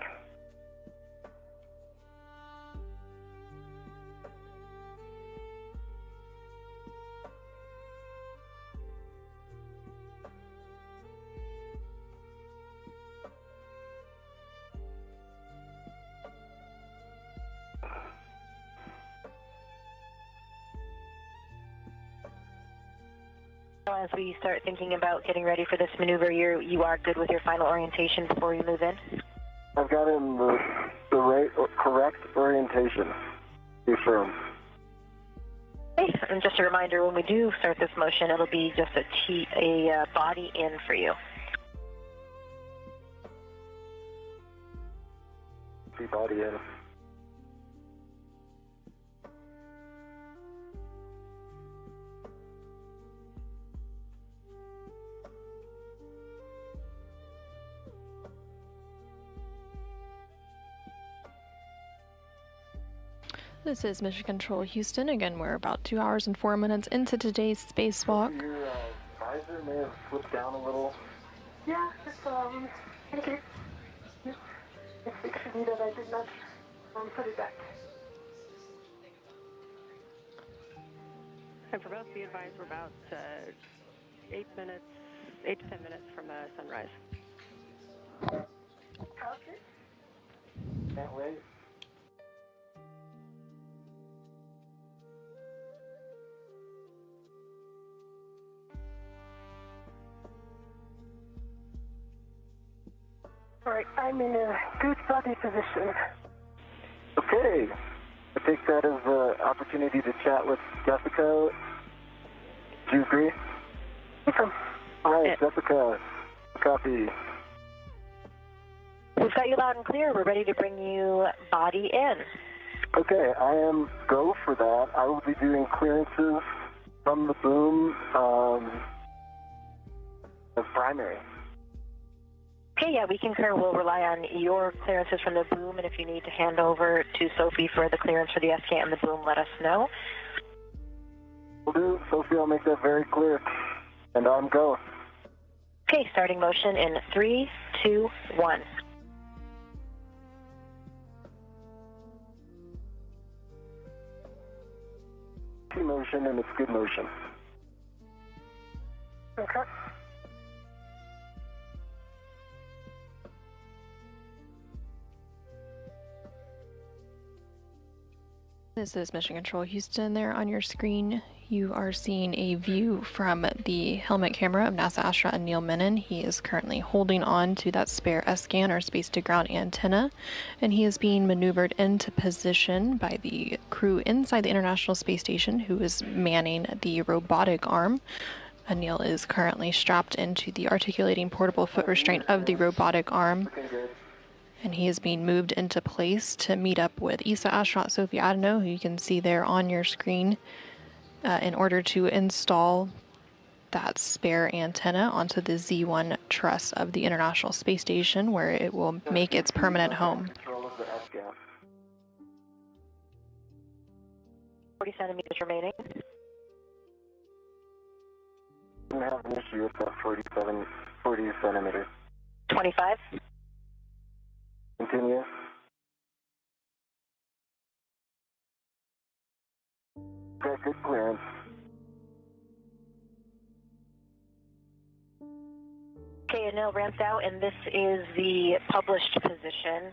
As we start thinking about getting ready for this maneuver, you are good with your final orientation before you move in? I've got in the right, correct orientation. Be firm. Okay, and just a reminder, when we do start this motion, it'll be just a body in for you. Be body in. This is Mission Control Houston. Again, we're about 2 hours and 4 minutes into today's spacewalk. Your visor may have slipped down a little. Yeah, it's thank you. It's actually that I did not put it back. And for both, be advised, we're about 8 to 10 minutes from sunrise. Okay. Can't wait. All right, I'm in a good body position. Okay. I take that as an opportunity to chat with Jessica. Do you agree? Welcome. All right, Jessica. Copy. We've got you loud and clear. We're ready to bring you body in. Okay, I am go for that. I will be doing clearances from the boom as primary. Okay, yeah, we concur. We'll rely on your clearances from the boom, and if you need to hand over to Sophie for the clearance for the S-scan and the boom, let us know. Will do. Sophie, I'll make that very clear. And I'm go. Okay, starting motion in 3, 2, 1. Motion, and it's good motion. Okay. This is Mission Control Houston. There on your screen, you are seeing a view from the helmet camera of NASA astronaut Anil Menon. He is currently holding on to that spare S-scan or space-to-ground antenna, and he is being maneuvered into position by the crew inside the International Space Station, who is manning the robotic arm. Anil is currently strapped into the articulating portable foot restraint of the robotic arm, and he is being moved into place to meet up with ESA astronaut Sophie Adenot, who you can see there on your screen, in order to install that spare antenna onto the Z1 truss of the International Space Station, where it will make its permanent home. Control of the S-gap. 40 centimeters remaining. I don't have an issue with that 40 centimeters. 25. Continue. Okay, good clearance. Okay, Anil ramped out, and this is the published position.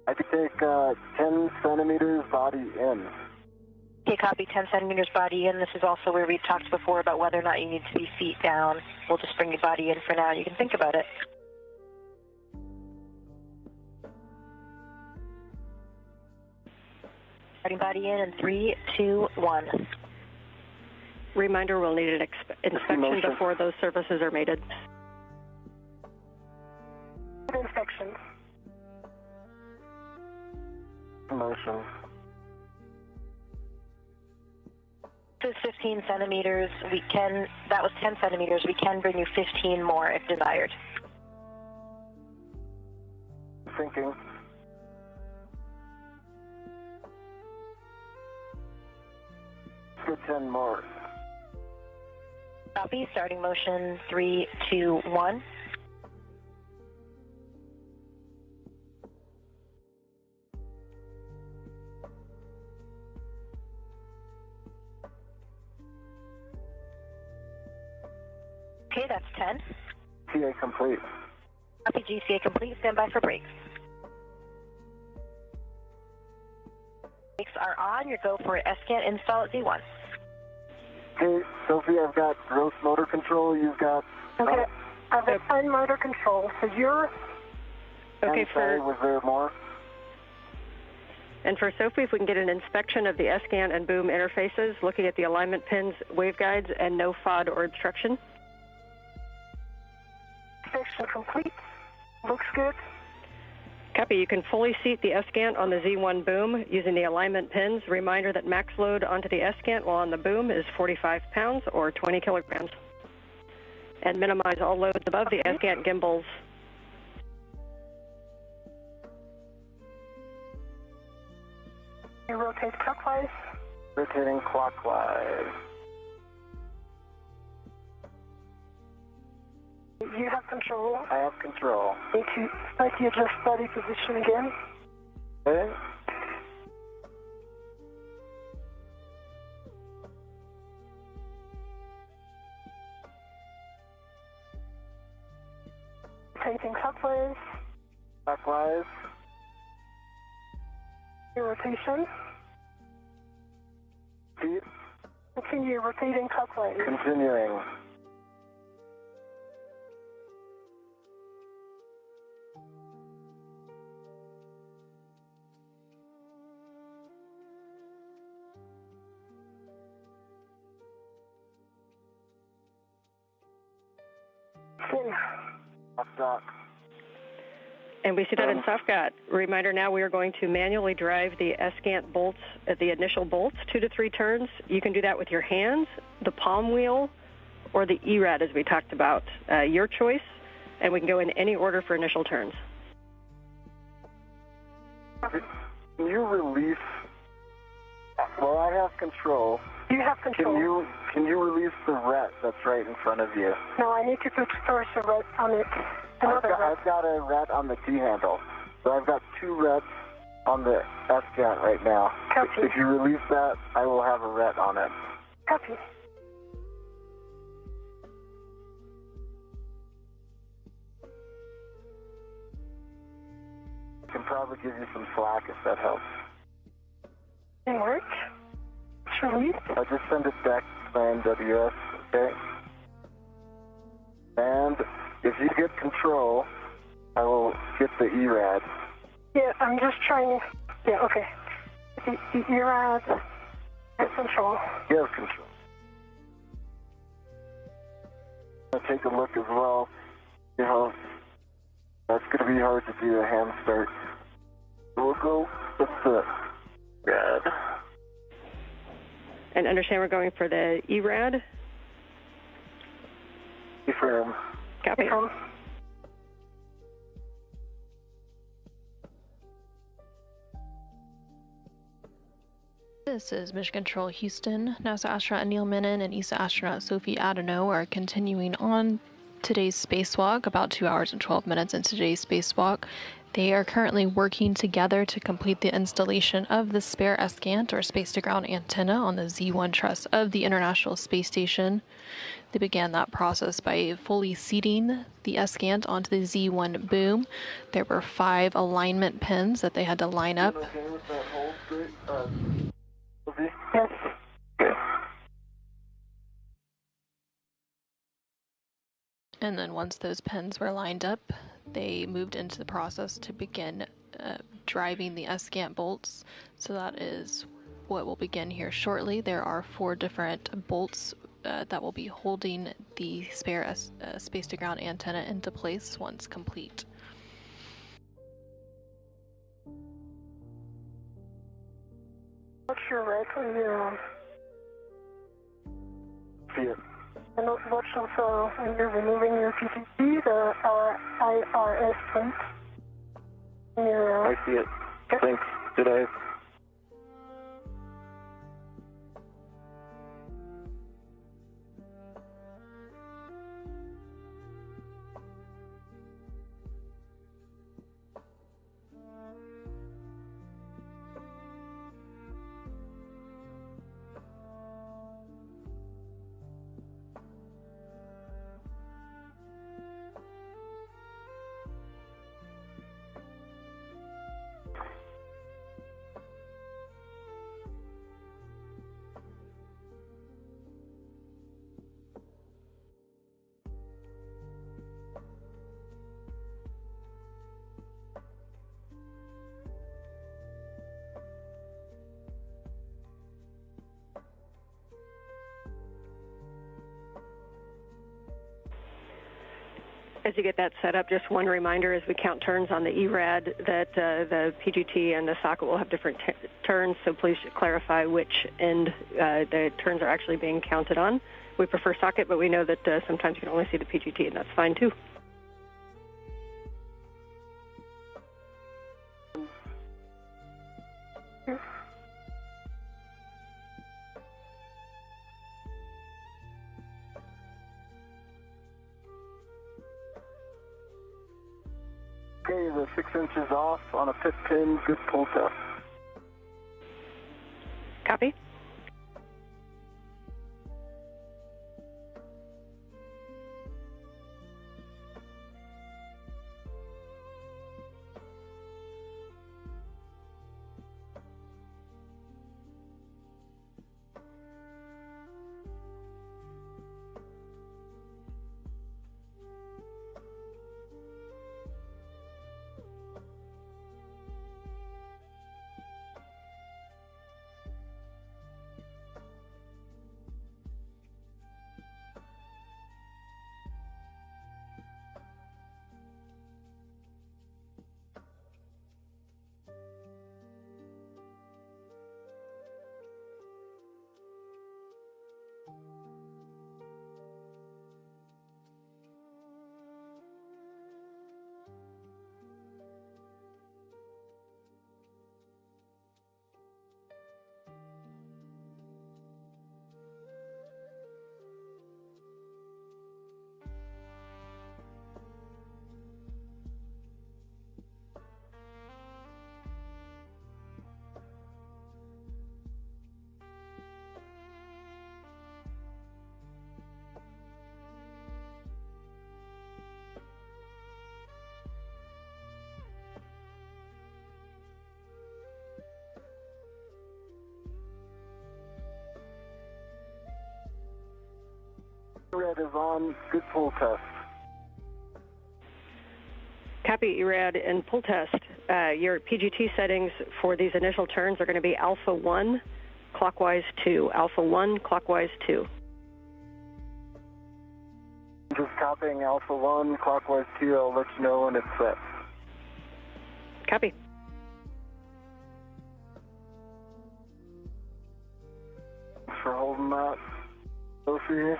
I could take 10 centimeters body in. Okay, copy, 10 centimeters body in. This is also where we talked before about whether or not you need to be feet down. We'll just bring your body in for now. You can think about it. Starting body in 3, 2, 1. Reminder, we'll need an inspection before those surfaces are mated. Inspection. Motion. This is 15 centimeters. That was 10 centimeters. We can bring you 15 more if desired. Thinking. Good 10 more. Copy. Starting motion 3, 2, 1. Okay, that's 10. TA complete. Copy. GCA complete. Stand by for brakes. Brakes are on. Your go for S-scan install at Z1. Okay, Sophie, I've got gross motor control. You've got... Okay, I've got fine motor control. So you're... Okay, was there more? And for Sophie, if we can get an inspection of the S-scan and boom interfaces, looking at the alignment pins, waveguides, and no FOD or obstruction. Inspection complete. Looks good. Copy. You can fully seat the S-scan on the Z1 boom using the alignment pins. Reminder that max load onto the S-scan while on the boom is 45 pounds or 20 kilograms. And minimize all loads above the S-scan gimbals. You rotate clockwise. Rotating clockwise. You have control. I have control. Need to slightly adjust body position again. Okay. Rotating clockwise. Clockwise. Your rotation. Feet. Continue rotating clockwise. Continuing. Soft. And we see that in softgat. Reminder now we are going to manually drive the S-scan bolts, the initial bolts, 2 to 3 turns. You can do that with your hands, the palm wheel, or the ERAD as we talked about. Your choice, and we can go in any order for initial turns. Can you release... Well, I have control. You have control. Can you release the ret that's right in front of you? No, I need to put storage ret on it. I've got a ret on the T-handle. So I've got 2 rets on the S-scan right now. Copy. If you release that, I will have a ret on it. Copy. I can probably give you some slack if that helps. It works. It's released. I just send it back to my MWS, okay? And if you get control, I will get the ERAD. Yeah, I'm just trying. Yeah, okay. The ERAD has control. You have control. I'm going to take a look as well. You know, that's going to be hard to do a hand start. We'll go with the ERAD. And understand we're going for the ERAD? Confirm. Copy. This is Mission Control Houston. NASA astronaut Anil Menon and ESA astronaut Sophie Adenot are continuing on today's spacewalk, about 2 hours and 12 minutes into today's spacewalk. They are currently working together to complete the installation of the spare S-scan, or space-to-ground antenna, on the Z1 truss of the International Space Station. They began that process by fully seating the S-scan onto the Z1 boom. There were 5 alignment pins that they had to line up. Okay with that hold straight? Okay. Yes. Okay. And then once those pins were lined up, they moved into the process to begin driving the S-scan bolts. So that is what will begin here shortly. There are 4 different bolts that will be holding the spare space-to-ground antenna into place once complete. What's your right when you're See it. and watch also when you're removing your PTT, the IRS plate. I see it. Thanks. Good day. As you get that set up, just one reminder as we count turns on the ERAD that the PGT and the socket will have different turns, so please clarify which end the turns are actually being counted on. We prefer socket, but we know that sometimes you can only see the PGT, and that's fine too. Okay, the 6 inches off on a 5th pin, good pull test. Copy. Red is on, good pull test. Copy, ERAD and pull test. Your PGT settings for these initial turns are going to be alpha 1, clockwise 2. Alpha 1, clockwise 2. Just copying alpha 1, clockwise 2, I'll let you know when it's set. Copy. Thanks for holding that, Sophie.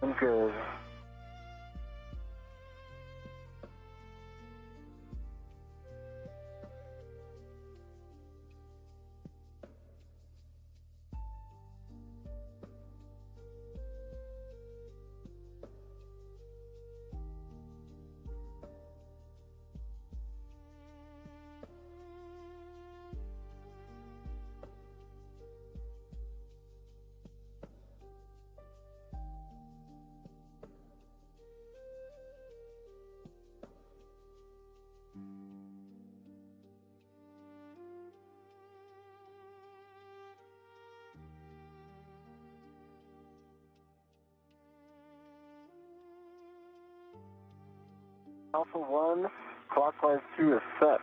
I'm good. Alpha 1, clockwise 2 is set.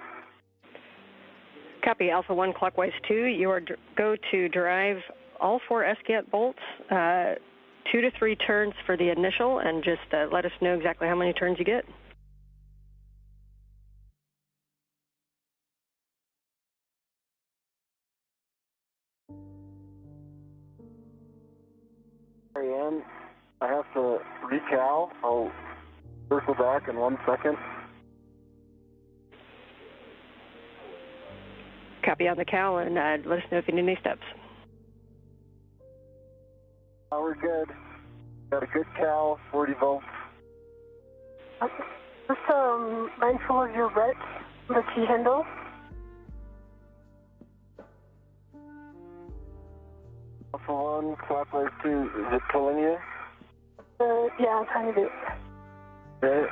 Copy, Alpha 1, clockwise 2. You are go to drive all 4 escant bolts, 2 to 3 turns for the initial, and just let us know exactly how many turns you get. Marianne, I have to recal. I'll circle back in 1 second. Copy on the cal, and let us know if you need any steps. Oh, we're good. Got a good cal, 40 volts. Just mindful of your ret, the key handle. Alpha 1, clockwise 2, is it pulling you? Yeah, a tiny bit. Okay.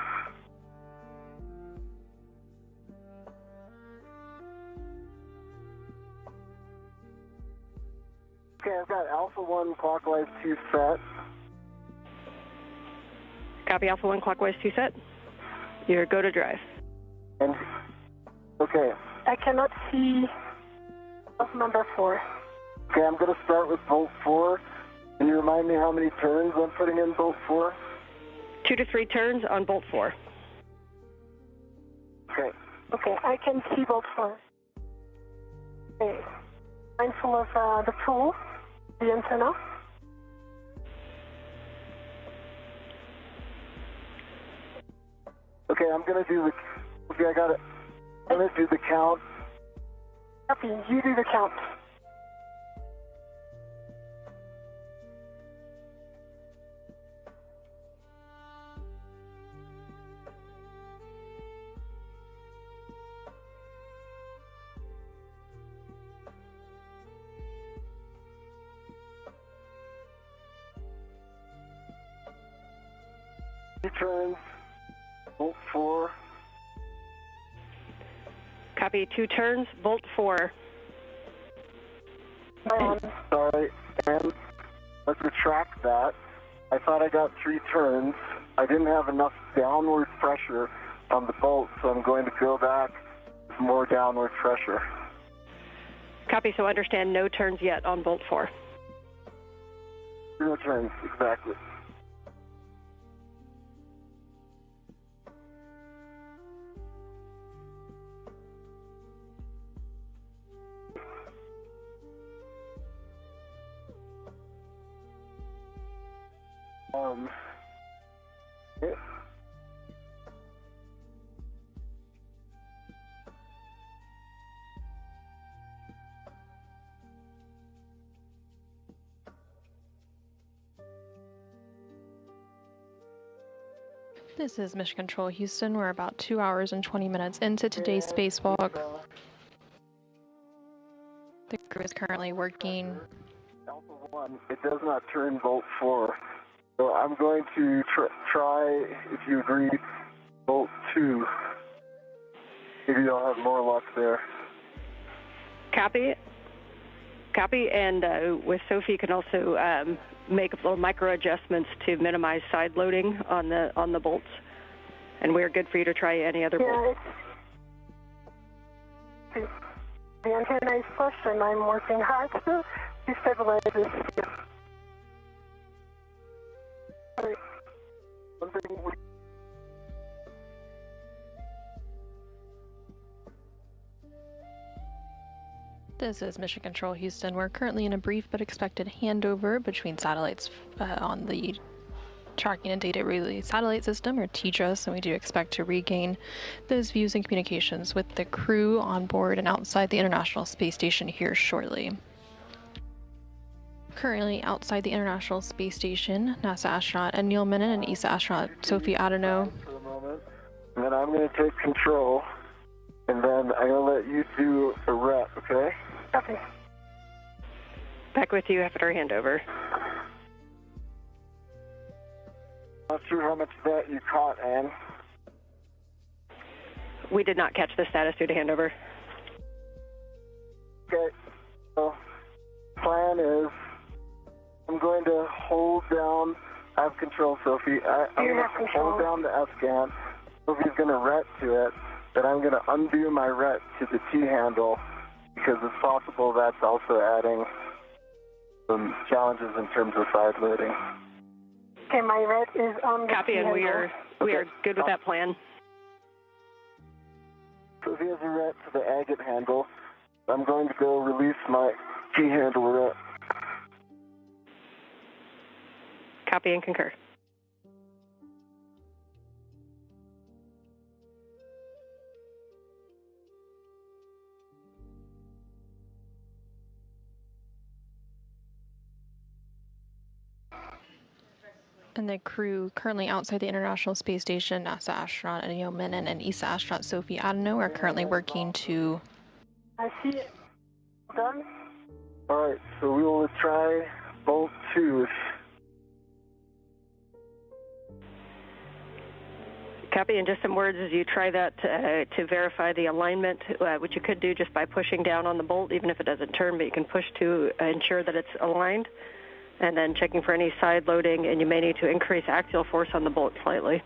Okay, I've got Alpha 1, clockwise 2 set. Copy Alpha 1, clockwise 2 set. You're go to drive. And, okay. I cannot see number 4. Okay, I'm going to start with bolt 4. Can you remind me how many turns I'm putting in bolt 4? 2 to 3 turns on bolt 4. Okay. Okay, I can see bolt 4. Okay. Mindful of the tool, the antenna. Okay, I'm going to do the... Okay, I got it. I'm going to do the count. Copy, you do the count. Turns, bolt 4. Copy 2 turns, bolt 4. Sorry, and let's retract that. I thought I got 3 turns. I didn't have enough downward pressure on the bolt, so I'm going to go back with more downward pressure. Copy, so understand no turns yet on bolt 4. 0 turns, exactly. Yeah. This is Mission Control Houston. We're about 2 hours and 20 minutes into today's spacewalk. The crew is currently working. Alpha 1, it does not turn bolt 4. So I'm going to try, if you agree, bolt 2. Maybe I'll have more luck there. Copy. Copy, and with Sophie, you can also make little micro adjustments to minimize side loading on the bolts. And we're good for you to try any other bolt. The antenna is flush, and I'm working hard to stabilize this. This is Mission Control Houston. We're currently in a brief but expected handover between satellites on the Tracking and Data Relay Satellite System, or TDRS, and we do expect to regain those views and communications with the crew on board and outside the International Space Station here shortly. Currently outside the International Space Station, NASA astronaut Anil Menon and ESA astronaut Sophie Adenot. For a moment, and then I'm going to take control, and then I'm going to let you do a rep, okay? Okay. Back with you after our handover. Not sure how much of that you caught, Ann. We did not catch the status due to handover. Okay, so plan is I'm going to hold down, I have control, Sophie. I'm going to hold down the S-scan. Sophie's going to ret to it, but I'm going to undo my ret to the T handle because it's possible that's also adding some challenges in terms of side loading. Okay, my red is on the Copy, and we are good with that plan. So here's a ret to the agate handle. I'm going to go release my key handle ret. Copy and concur. And the crew currently outside the International Space Station, NASA astronaut Anil Menon and ESA astronaut Sophie Adenot are currently working to... I see it. Done? All right, so we will try bolt 2. Copy, and just some words as you try that to verify the alignment, which you could do just by pushing down on the bolt, even if it doesn't turn, but you can push to ensure that it's aligned, and then checking for any side loading, and you may need to increase axial force on the bolt slightly.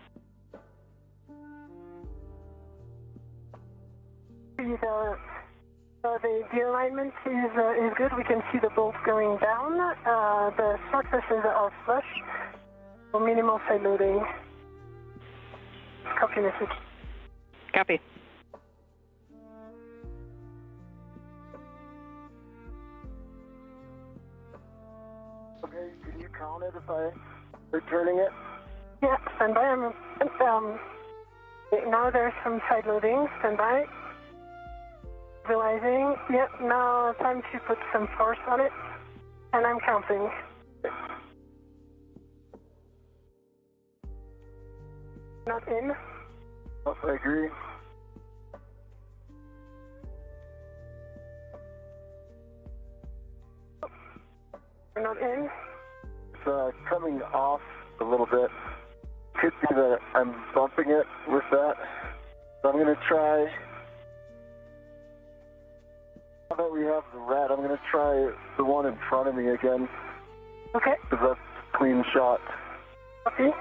The alignment is good. We can see the bolt going down. The surfaces are flush, so minimal side loading. Copy message. Copy. Okay, can you count it if I returning it? Yeah, stand by. Now there's some side loading. Stand by. Visualizing. Yep, now time to put some force on it. And I'm counting. Not in. Oh, I agree. We're not in. It's coming off a little bit. Could be that I'm bumping it with that. So I'm going to try. Now that we have the red, I'm going to try the one in front of me again. Okay. Because that's a clean shot. Copy.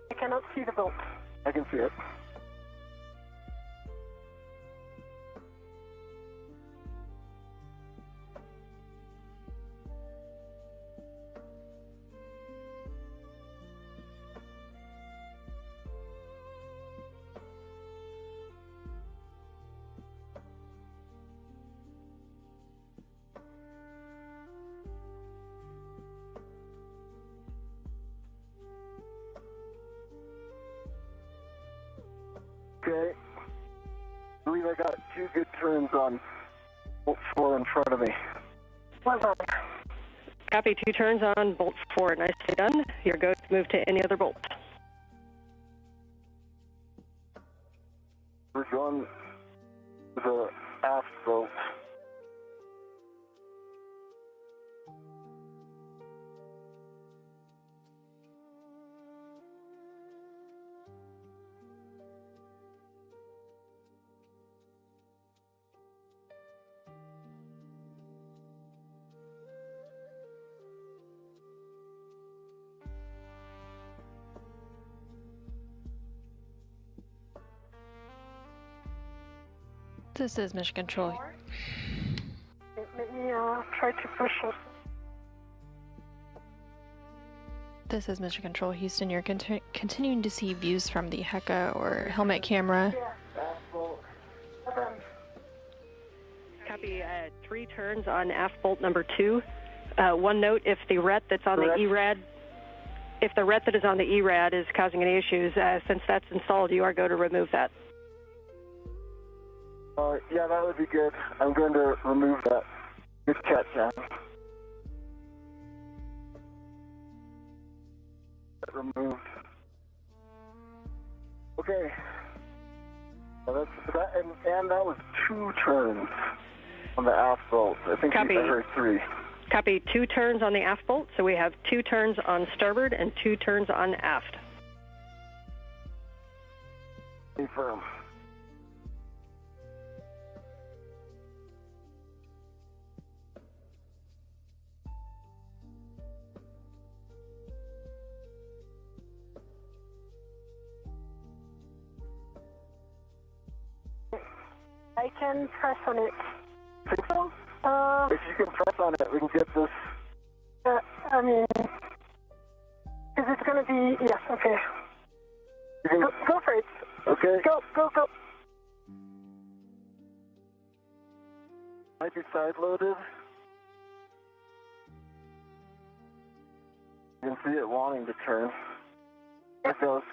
I cannot see the bolt. I can see it. Okay. I believe I got 2 good turns on bolt 4 in front of me. Well done. Copy, 2 turns on bolt 4. Nicely done. You're going to move to any other bolt. We're going to the aft bolt. This is Mission Control. Let me try to push it. This is Mission Control Houston. You're continuing to see views from the HECA or helmet camera. Copy, 3 turns on aft bolt number 2. One note, if the ret that's on the ERAD, if the ret that is on the ERAD is causing any issues, since that's installed, you are going to remove that. Yeah, that would be good. I'm going to remove that. Good catch, John. Removed. Okay. Well, and that was 2 turns on the aft bolt. I think Copy. I heard 3. Copy, 2 turns on the aft bolt, so we have 2 turns on starboard and 2 turns on aft. Confirm. can press on it. Think so? If you can press on it, we can get this. I mean, is it going to be... Yes, okay. Go for it. Okay. Go. Might be side-loaded. You can see it wanting to turn. There it goes.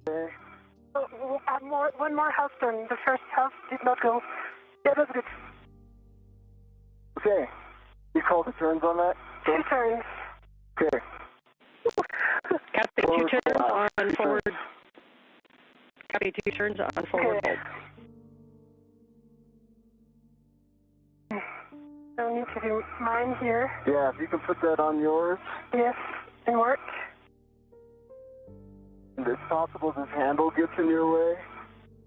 Okay. One more house turn. The first house did not go. Yeah, that's good. Okay. You call the turns on that? 2 turns. Okay. Copy 2 turns on forward. Copy 2 turns on forward bolt. I need to do mine here. Yeah, if you can put that on yours. Yes, and work. And if possible, this handle gets in your way.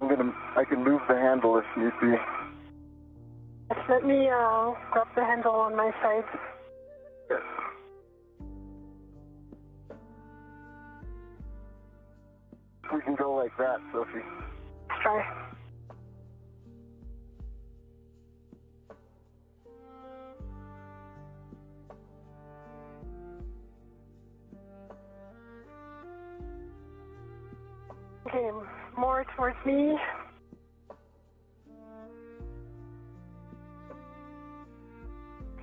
I can move the handle if need be. Just let me grab the handle on my side. Yes. We can go like that, Sophie. Let's try. Okay, more towards me.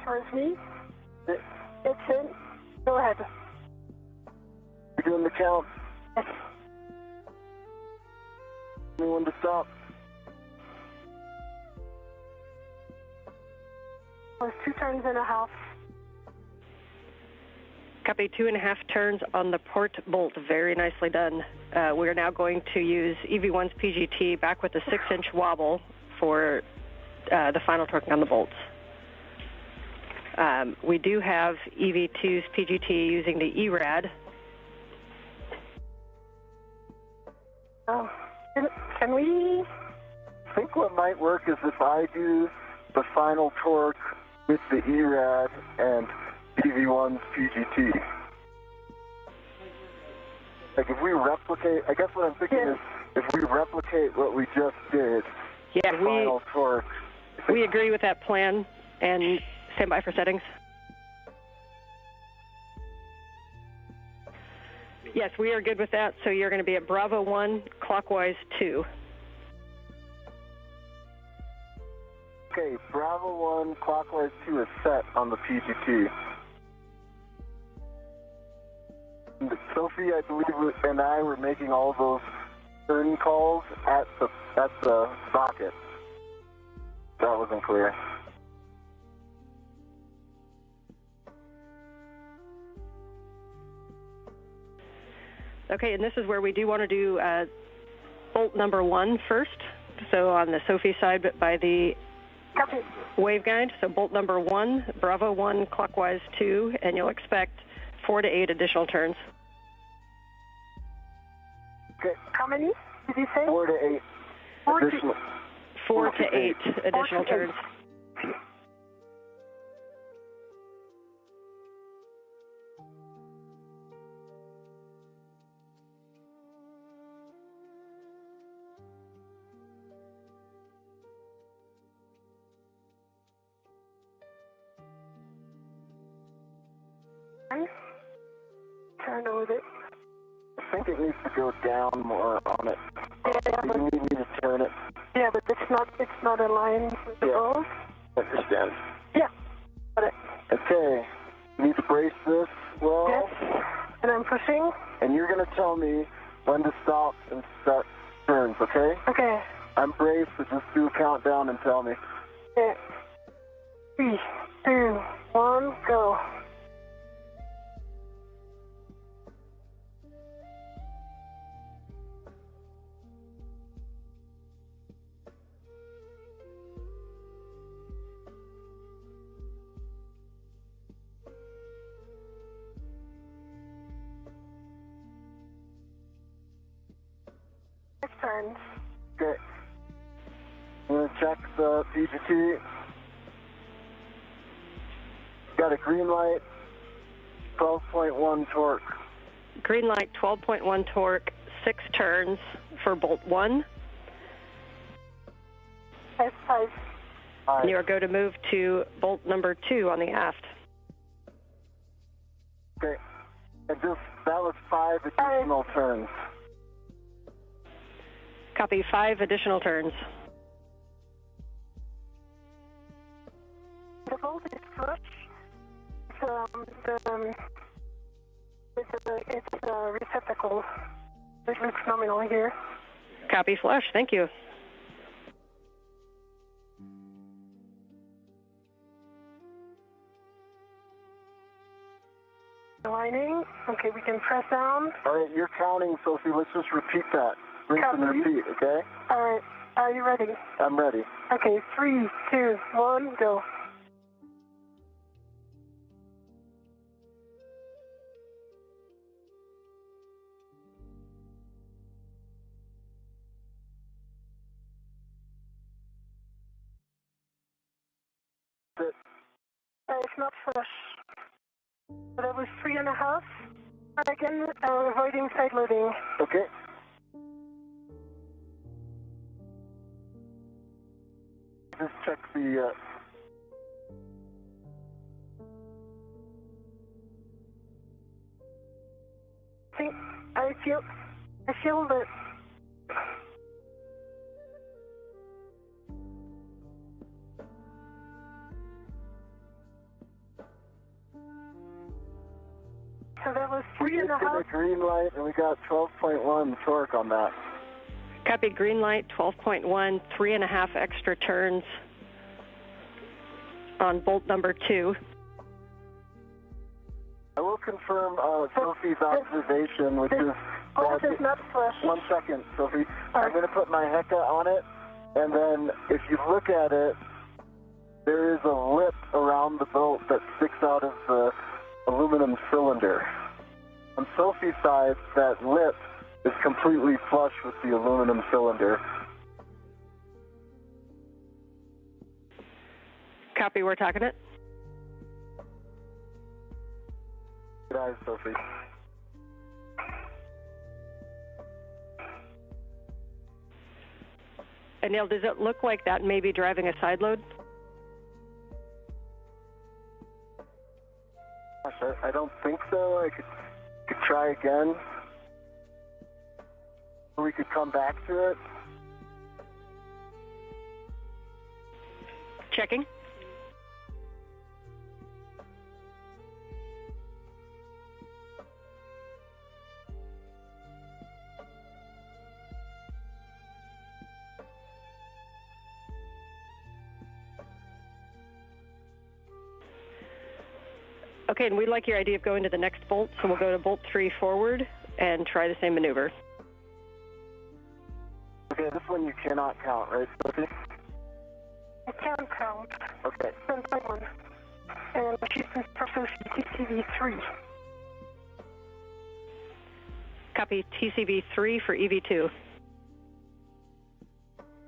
Towards me. It's in. Go ahead. You're doing the count. Yes. Anyone to stop? There's 2 turns and a half. Copy 2.5 turns on the port bolt. Very nicely done. We are now going to use EV1's PGT back with a 6-inch wobble for the final torquing on the bolts. We do have EV2's PGT using the ERAD. Can we? I think what might work is if I do the final torque with the ERAD and EV1's PGT. Like if we replicate, I guess what I'm thinking is if we replicate what we just did, yeah, the final torque. We agree with that plan and stand by for settings. Yes, we are good with that. So you're going to be at Bravo 1, clockwise 2. Okay, Bravo 1, clockwise 2 is set on the PGT. And Sophie, I believe, and I were making all those turn calls at the socket. That wasn't clear. Okay, and this is where we do want to do bolt number 1 first. So on the Sophie side, but by the waveguide. So bolt number 1, Bravo 1, clockwise 2, and you'll expect 4 to 8 additional turns. Okay. How many did you say? 4 to 8. 4 to 8 additional turns. Turn with it. I think it needs to go down more on it. Yeah, You need me to turn it. Yeah, but it's not aligned with the balls. Understand. Yeah. Got it. Okay. You need to brace this well. Yes. And I'm pushing. And you're going to tell me when to stop and start turns, okay? Okay. I'm braced, so just do a countdown and tell me. Okay. 3, 2, 1, go. Turns. Okay. I'm going to check the PGT. Got a green light, 12.1 torque. green light, 12.1 torque, 6 turns for bolt 1. S5. And you are going to move to bolt number 2 on the aft. Okay. And that was 5 additional turns. Copy, 5 additional turns. The bolt is flush. It's a receptacle. It looks nominal here. Copy, flush. Thank you. Aligning. Okay, we can press down. All right, you're counting, Sophie. Let's just repeat that. Rinse and repeat, okay? All right. Are you ready? I'm ready. Okay, 3, 2, 1, go. It's not flush. That was 3.5. Again, avoiding side loading. Okay. Just check the. I feel that. So that was 3.5. A green light, and we got 12.1 torque on that. Copy, green light, 12.1, 3.5 extra turns on bolt number 2. I will confirm Sophie's observation, which is... Bolt is not flush. 1 second, Sophie. I'm going to put my Hecka on it, and then if you look at it, there is a lip around the bolt that sticks out of the aluminum cylinder. On Sophie's side, that lip is completely flush with the aluminum cylinder. Copy, we're talking it. Good eyes, Sophie. Anil, does it look like that may be driving a side load? I don't think so. I could try again. Or we could come back to it. Checking. Okay, and we like your idea of going to the next bolt, so we'll go to bolt 3 forward and try the same maneuver. Okay, this one you cannot count, right, Sophie? I can count. Okay. 10.1. And Houston Sophie TCV3. Copy, TCV3 for EV2.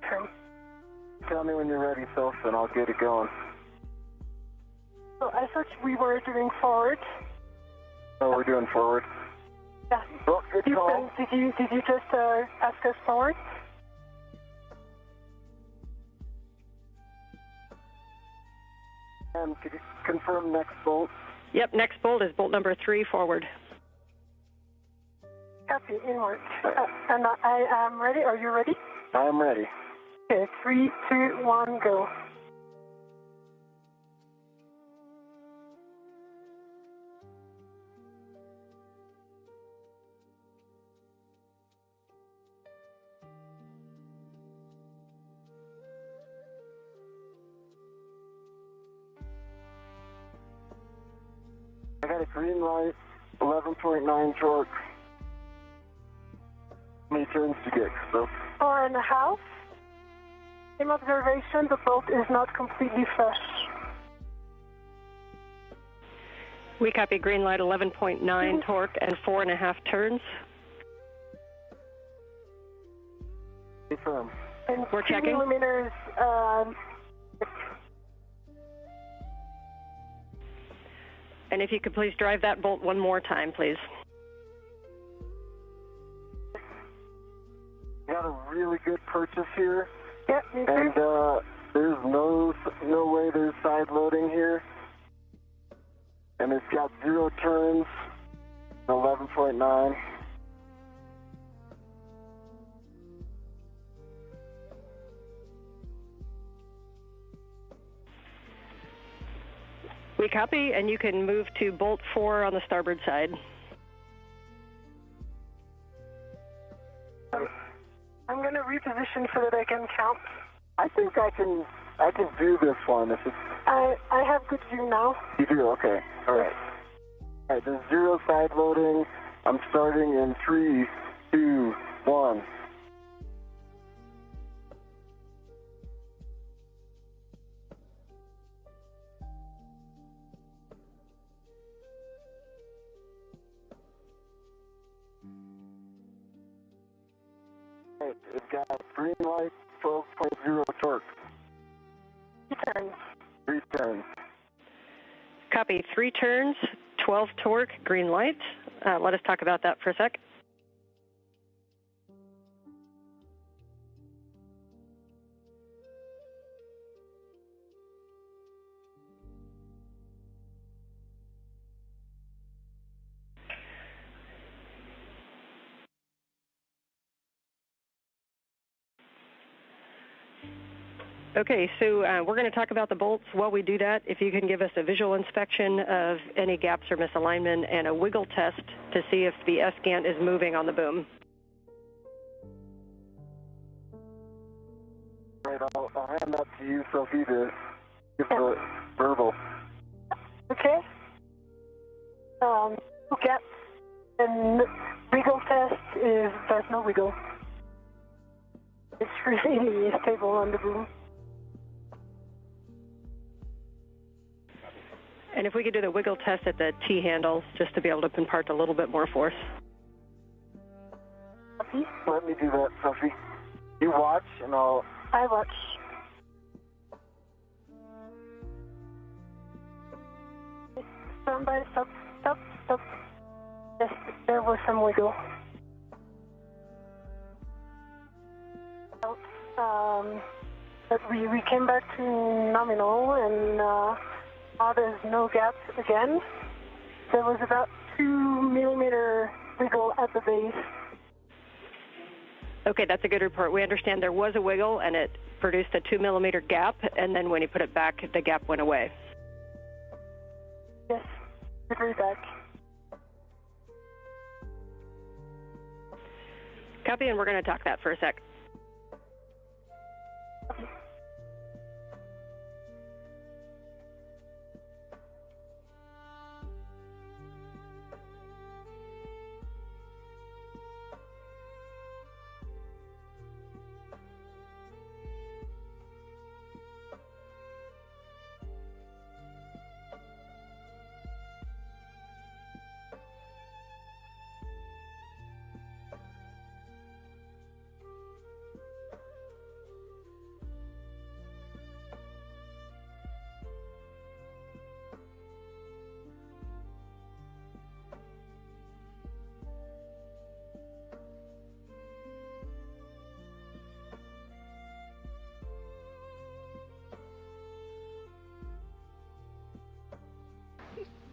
Okay. Tell me when you're ready, Soph, and I'll get it going. So I thought we were doing forward. Oh, we're doing forward. Yeah. Well, good call. Did you just ask us forward? And could you confirm next bolt? Yep, next bolt is bolt number 3 forward. Copy, inward. And I am ready. Are you ready? I'm ready. Okay, 3, 2, 1, go. I got a green light, 11.9 torque. How many turns to get? So 4.5. In observation, the bolt is not completely flush. We copy, green light, 11.9 torque and 4.5 turns. confirm. And We're 2 checking. millimeters. And if you could please drive that bolt one more time, please. good purchase here. Yep, me too. And there's no way there's side loading here. And it's got 0 turns, 11.9. We copy, and you can move to bolt 4 on the starboard side. I'm going to reposition so that I can count. I think I can do this one if it's... I have good view now. You do? Okay. All right. All right, there's 0 side loading. I'm starting in 3, 2, 1. Right, it's got green light, 12.0 torque. 3 turns. 3 turns. Copy. 3 turns, 12 torque, green light. Let us talk about that for a sec. Okay, so we're going to talk about the bolts. While we do that, if you can give us a visual inspection of any gaps or misalignment and a wiggle test to see if the S-gant is moving on the boom. All right, I'll hand that to you, Sophie, to give the verbal. Okay. Gap and wiggle test is there's no wiggle. It's really stable on the boom. And if we could do the wiggle test at the T-handle, just to be able to impart a little bit more force. Let me do that, Sophie. You watch, and I'll... I watch. Stand by, stop. Yes, there was some wiggle. But we came back to nominal, and now there's no gaps again. There was about 2 millimeter wiggle at the base. Okay, that's a good report. We understand there was a wiggle, and it produced a 2 millimeter gap, and then when you put it back, the gap went away. Yes, agree back. Copy, and we're going to talk that for a sec.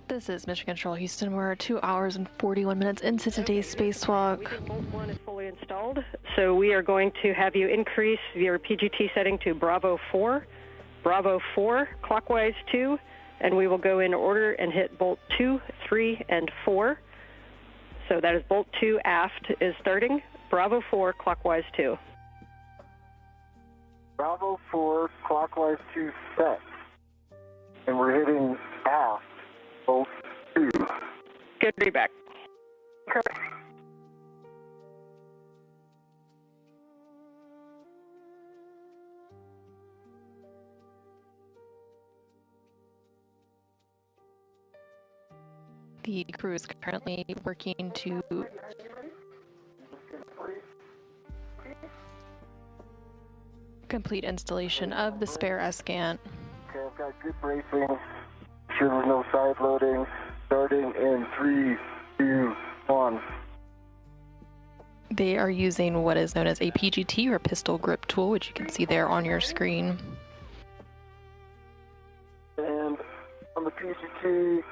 This is Mission Control Houston. We're 2 hours and 41 minutes into today's spacewalk. Bolt 1 is fully installed, so we are going to have you increase your PGT setting to Bravo 4, clockwise 2, and we will go in order and hit Bolt 2, 3, and 4. So that is Bolt 2 aft is starting, Bravo 4, clockwise 2. Bravo 4, clockwise 2 set. And we're hitting aft, Bolt 2. Good feedback. Correct. The crew is currently working to complete installation of the spare S-gant. Okay, I've got good bracing. Sure there's no side loading. Starting in 3, 2, 1. They are using what is known as a PGT, or pistol grip tool, which you can see there on your screen. And on the PGT,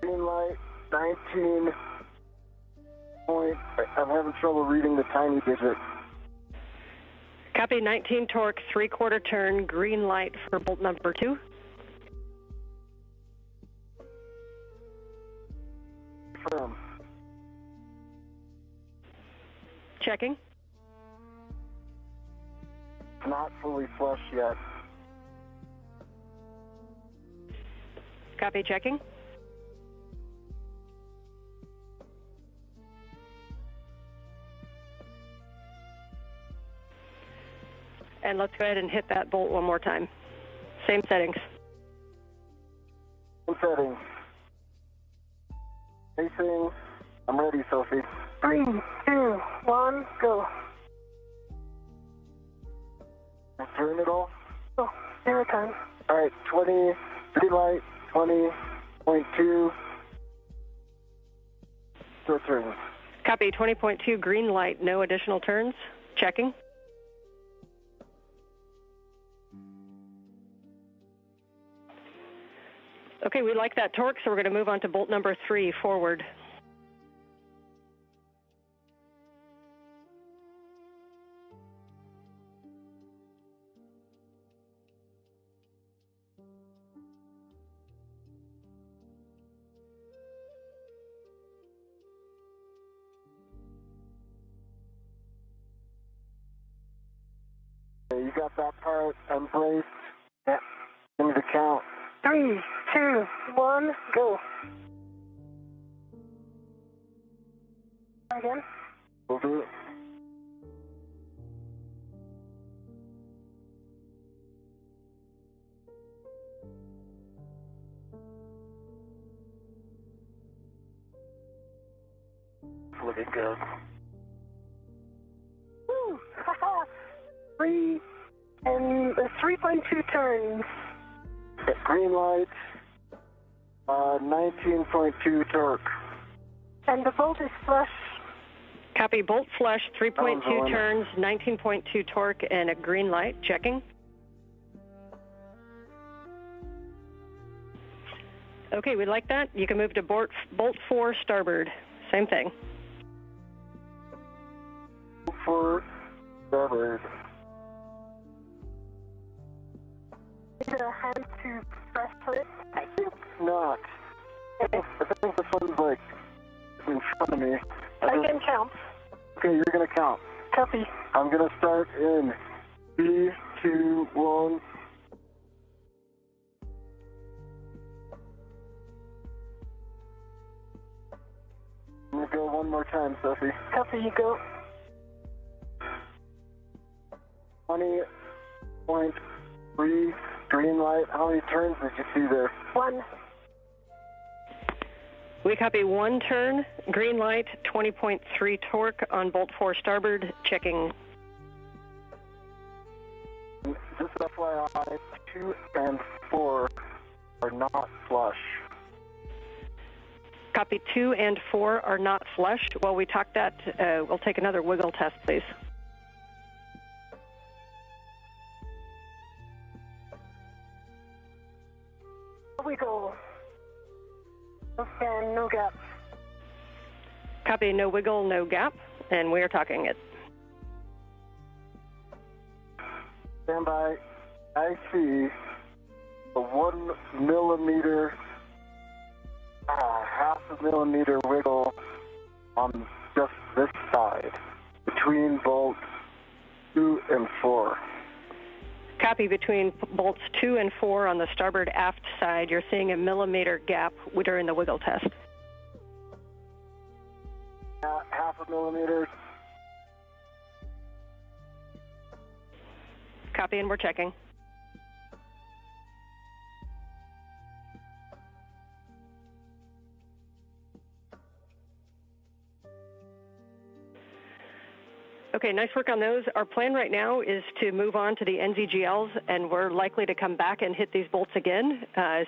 green light, 19 point. I'm having trouble reading the tiny digit. Copy, 19 torque, 3/4 turn, green light for bolt number 2. Confirm. Checking. Not fully flush yet. Copy, checking. And let's go ahead and hit that bolt one more time. Same settings. Same settings. Facing. I'm ready, Sophie. 3, 2, 1, go. Turn it off. Oh, zero time. All right, 20, green light, 20.2. Still turning. Copy, 20.2, green light, no additional turns. Checking. Okay, we like that torque, so we're going to move on to bolt number 3, forward. Okay, you got that part embraced. Yep. Give me the count. 3, 2, 1, go. Again. We'll do it. It's looking good. Woo! 3 and 3.2 turns. Green light, 19.2 torque. And the bolt is flush. Copy, bolt flush, 3.2 Oh, turns, 19.2 torque, and a green light. Checking. Okay, we like that. You can move to bolt 4, starboard. Same thing. For starboard. Is there a hand to press it? I think not. I think this one's like in front of me. I can count. Okay, you're gonna count. Copy. I'm gonna start in 3, 2, 1. I'm gonna go one more time, Sophie. Copy, you go. 20.3 green light. How many turns did you see there? 1. We copy 1 turn, green light, 20.3 torque on bolt 4, starboard. Checking. Just FYI, 2 and 4 are not flush. Copy, 2 and 4 are not flush. While we talk that, we'll take another wiggle test, please. Wiggle. And no gap. Copy, no wiggle, no gap, and we are talking it. Stand by. I see a 1 millimeter, half a millimeter wiggle on just this side between bolts 2 and 4. Copy, between bolts 2 and 4 on the starboard aft side, you're seeing a millimeter gap during the wiggle test. Half a millimeter. Copy, and we're checking. Okay, nice work on those. Our plan right now is to move on to the NZGLs, and we're likely to come back and hit these bolts again.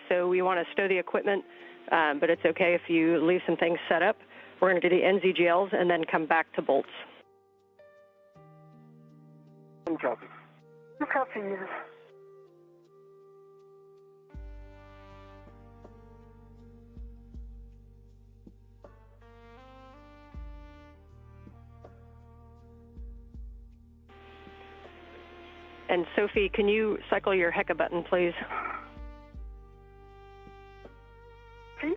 So we want to stow the equipment, but it's okay if you leave some things set up. We're going to do the NZGLs and then come back to bolts. Copy. 2 copies. And Sophie, can you cycle your HECA button, please? Please?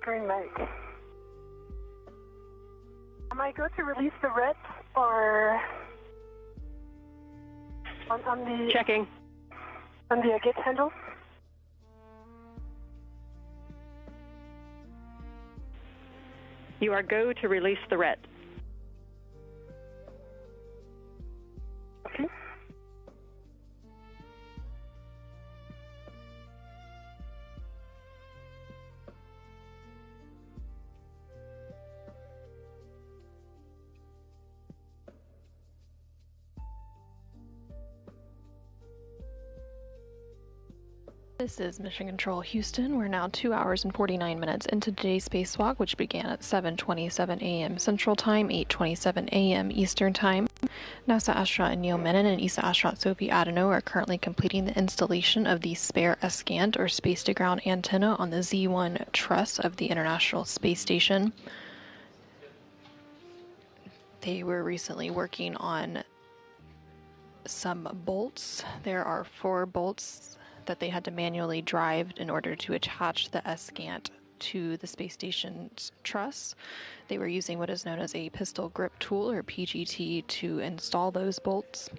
Green light. Am I going to release the red or on the Checking. on the gate handle? You are go to release the red. Okay. This is Mission Control Houston. We're now 2 hours and 49 minutes into today's spacewalk, which began at 7:27 a.m. Central Time, 8:27 a.m. Eastern Time. NASA astronaut Anil Menon and ESA astronaut Sophie Adenot are currently completing the installation of the spare SCANT, or space-to-ground antenna, on the Z1 truss of the International Space Station. They were recently working on some bolts. There are 4 bolts that they had to manually drive in order to attach the SCANT to the space station's truss. They were using what is known as a pistol grip tool, or PGT, to install those bolts.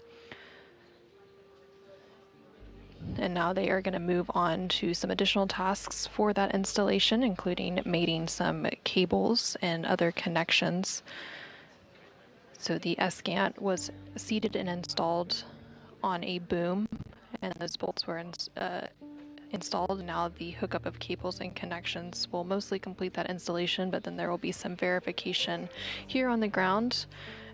And now they are going to move on to some additional tasks for that installation, including mating some cables and other connections. So the SCANT was seated and installed on a boom, and those bolts were installed. Now the hookup of cables and connections will mostly complete that installation, but then there will be some verification here on the ground,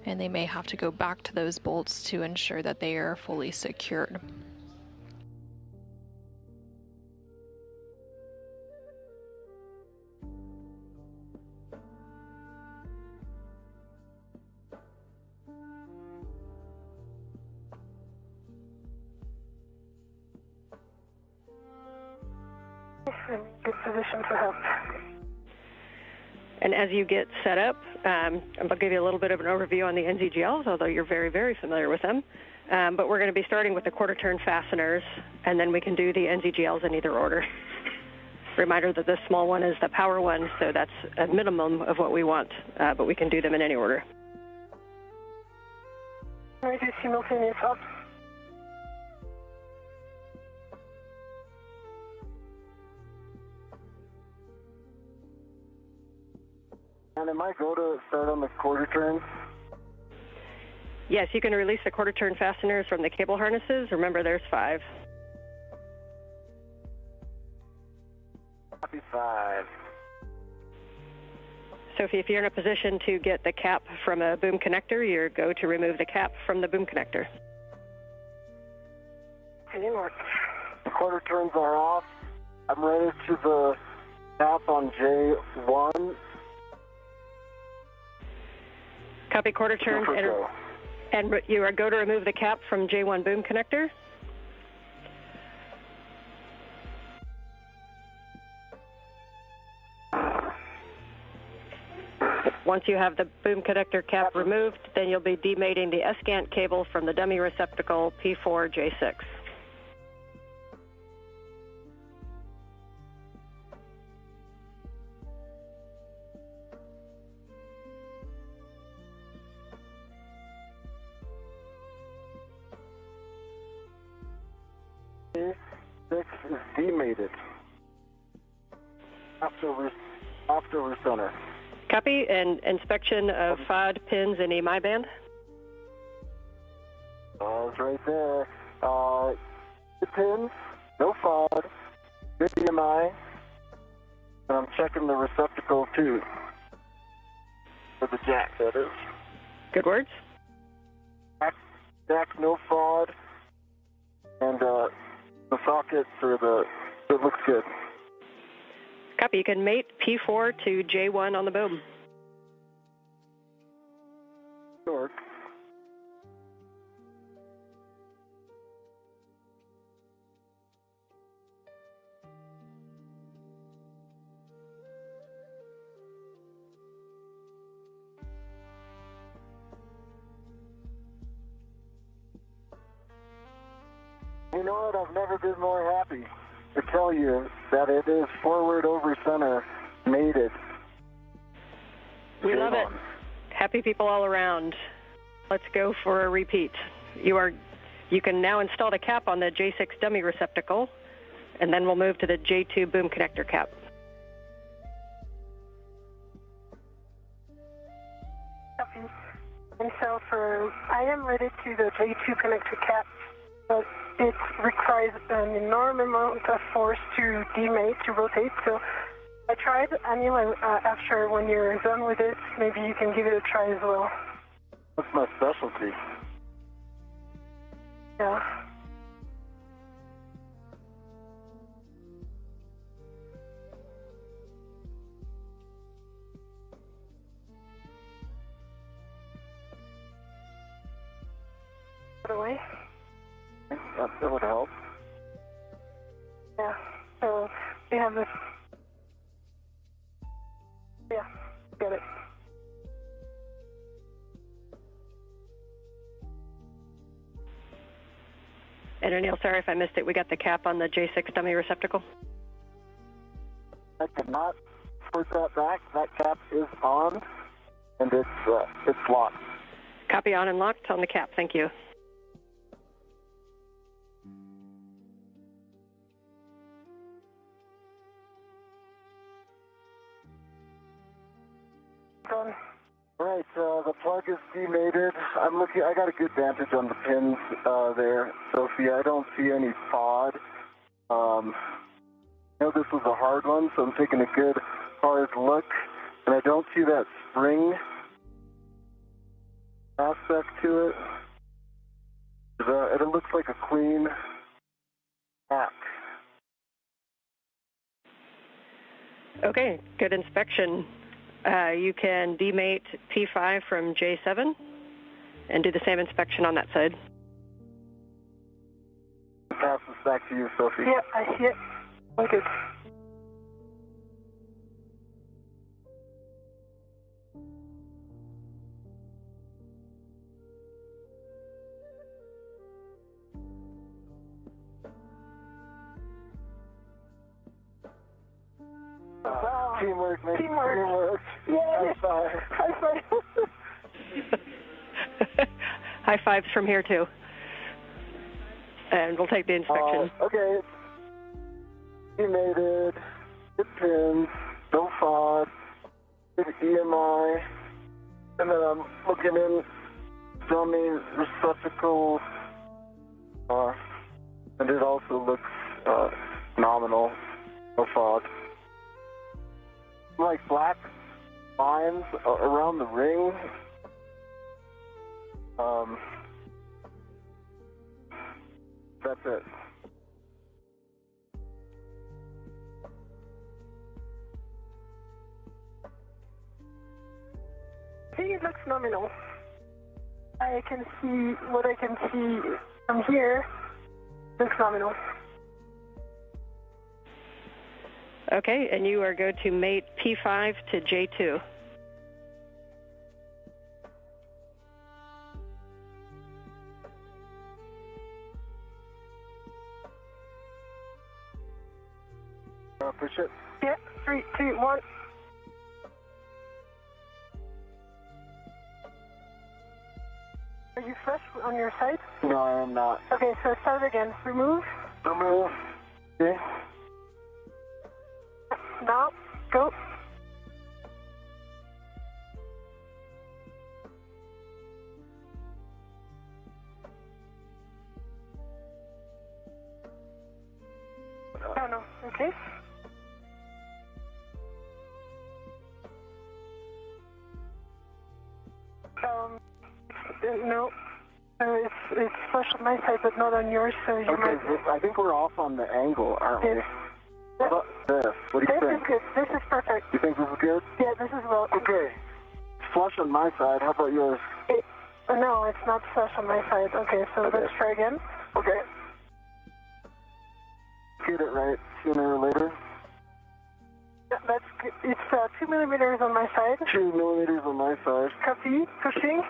and they may have to go back to those bolts to ensure that they are fully secured. In good position for help. And as you get set up, I'll give you a little bit of an overview on the NZGLs, although you're very, very familiar with them. But we're going to be starting with the quarter-turn fasteners, and then we can do the NZGLs in either order. Reminder that this small one is the power one, so that's a minimum of what we want, but we can do them in any order. Can we do simultaneous up? And am I go to start on the quarter turns? Yes, you can release the quarter-turn fasteners from the cable harnesses. Remember, there's 5. Copy 5. Sophie, if you're in a position to get the cap from a boom connector, you're go to remove the cap from the boom connector. Teamwork. The quarter turns are off. I'm ready to the cap on J1. Copy quarter turns, and you are go to remove the cap from J1 boom connector. Once you have the boom connector cap removed, then you'll be demating the SCANT cable from the dummy receptacle P4J6. P6 is demated after center. Copy, and inspection of FOD pins and EMI band. It's right there. The pins, no FOD, good EMI. And I'm checking the receptacle too. For the jack, that is. Good words. Jack, no fraud. And the socket for it looks good. Copy. You can mate P4 to J1 on the boom. Sure. You know what? I've never been more happy to tell you that it is forward over center mated. We love it. Happy people all around. Let's go for a repeat. You can now install the cap on the J6 dummy receptacle, and then we'll move to the J2 boom connector cap. Copy. And so I am ready to the J2 connector cap, but it requires an enormous amount of force to demate, to rotate. So I tried. Anil, after when you're done with it, maybe you can give it a try as well. That's my specialty. Yeah. By the way. That would help. Yeah, so we have this. Yeah, get it. And Anil, sorry if I missed it. We got the cap on the J6 dummy receptacle. I cannot force that back. That cap is on, and it's locked. Copy on and locked on the cap. Thank you. Done. Right, the plug is demated. I got a good vantage on the pins there, Sophie. I don't see any FOD. I know this was a hard one, so I'm taking a good hard look, and I don't see that spring aspect to it. It looks like a clean pack. Okay, good inspection. You can demate P5 from J7 and do the same inspection on that side. Pass this back to you, Sophie. Yeah, I see it. Look it. Teamwork, mate. Teamwork. Yeah. High five. High five. High fives from here, too. And we'll take the inspection. Okay. Demated, good pins, no FOD, good EMI, and then I'm looking in dummy receptacles, and it also looks nominal, no FOD. Like black lines around the ring. That's it. I think it looks nominal. I can see what I can see from here. Looks nominal. Okay, and you are going to mate P5 to J2. Push it. Yeah, 3, 2, 1. Are you fresh on your side? No, I am not. Okay, so start again. Remove. Remove. Okay. Now, go. No, okay. No. It's flush on my side, but not on yours, so you might... I think we're off on the angle, aren't we? How about this? What do you think? This is good. This is perfect. You think this is good? Yeah, this is well. Okay. It's flush on my side. How about yours? No, it's not flush on my side. Okay, so let's try again. Okay. Get it right sooner or later. Yeah, that's good. It's 2 millimeters on my side. 2 millimeters on my side. Copy. Pushing.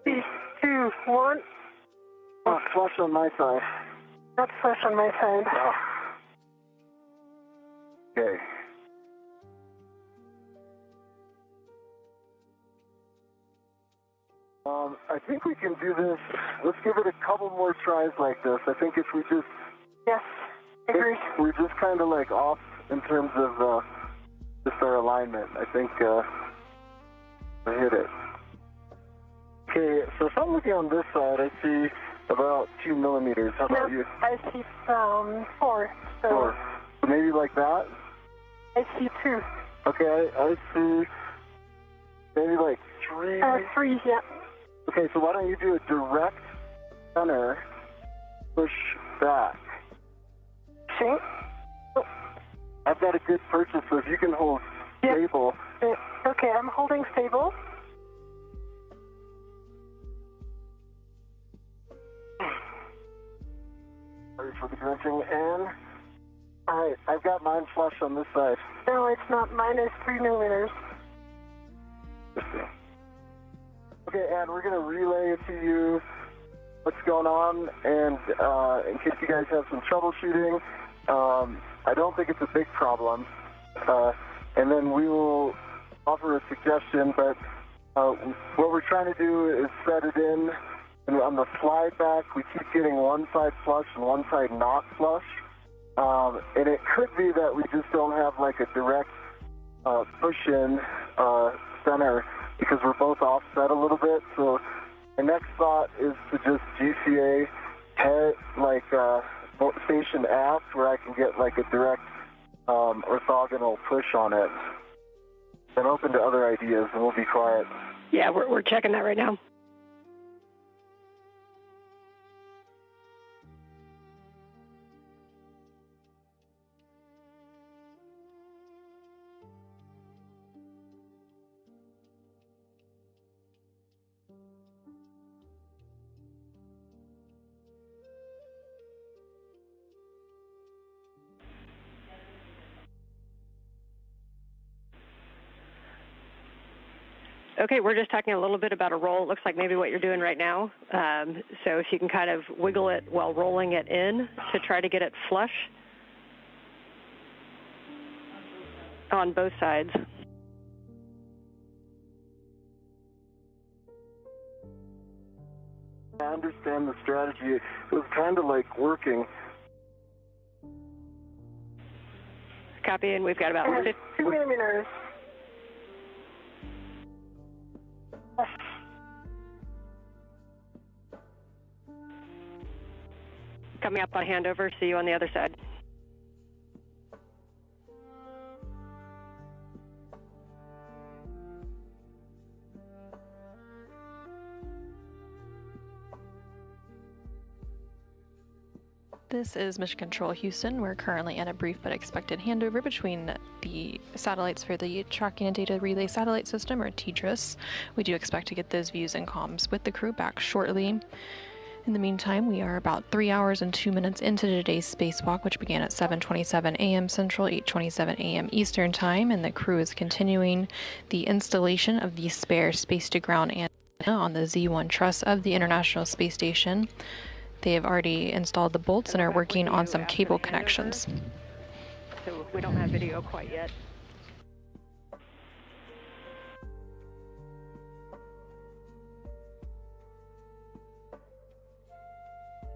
3, 2, 1. Oh, flush on my side. Not flush on my side. Oh. Okay. I think we can do this. Let's give it a couple more tries like this. I think if we just... Yes, agree. We're just kind of like off in terms of just our alignment. I think I hit it. Okay, so if I'm looking on this side, I see about 2 millimeters. How about you? I see 4. So 4. So maybe like that? I see 2. Okay, I see maybe like 3. 3, yeah. Okay, so why don't you do a direct center, push back. See? I've got a good purchase, so if you can hold stable. Okay, I'm holding stable. Ready for the drenching, and alright, I've got mine flush on this side. No, it's not. Mine is 3 millimeters. Okay, Ann, we're going to relay it to you what's going on, and in case you guys have some troubleshooting, I don't think it's a big problem, and then we will offer a suggestion, but what we're trying to do is set it in, and on the slide back, we keep getting one side flush and one side not flush, and it could be that we just don't have like a direct push-in center, because we're both offset a little bit. So the next thought is to just GCA head like station aft, where I can get like a direct orthogonal push on it. I'm open to other ideas, and we'll be quiet. Yeah, we're checking that right now. Okay, we're just talking a little bit about a roll. It looks like maybe what you're doing right now. So if you can kind of wiggle it while rolling it in to try to get it flush on both sides. I understand the strategy. It was kind of like working. Copy, and we've got about 2 millimeters. Coming up on handover. See you on the other side. This is Mission Control Houston. We're currently in a brief but expected handover between the satellites for the Tracking and Data Relay Satellite System, or TDRS. We do expect to get those views and comms with the crew back shortly. In the meantime, we are about 3 hours and 2 minutes into today's spacewalk, which began at 7:27 a.m. Central, 8:27 a.m. Eastern Time, and the crew is continuing the installation of the spare space-to-ground antenna on the Z1 truss of the International Space Station. They have already installed the bolts and are working on some cable connections. So we don't have video quite yet.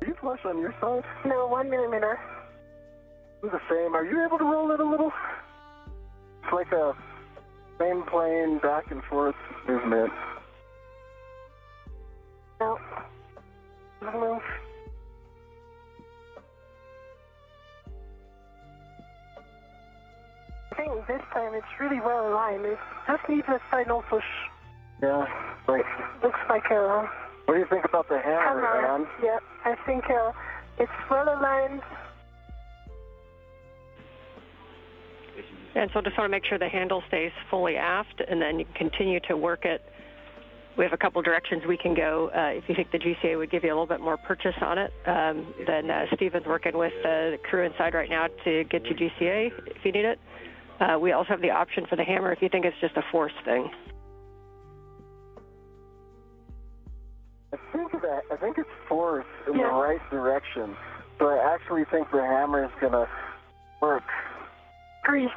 Are you flush on your side? No, 1 millimeter. It's the same. Are you able to roll it a little? It's like a same plane back and forth movement. No. Move. I think this time it's really well aligned. It just needs a final push. Yeah, like looks like a What do you think about the hammer, Ann? Yeah, I think it's well aligned. And so just want to make sure the handle stays fully aft, and then you can continue to work it. We have a couple directions we can go. If you think the GCA would give you a little bit more purchase on it, then Stephen's working with the crew inside right now to get you GCA if you need it. We also have the option for the hammer if you think it's just a force thing. I think it's force in the right direction. So I actually think the hammer is going to work. Agree.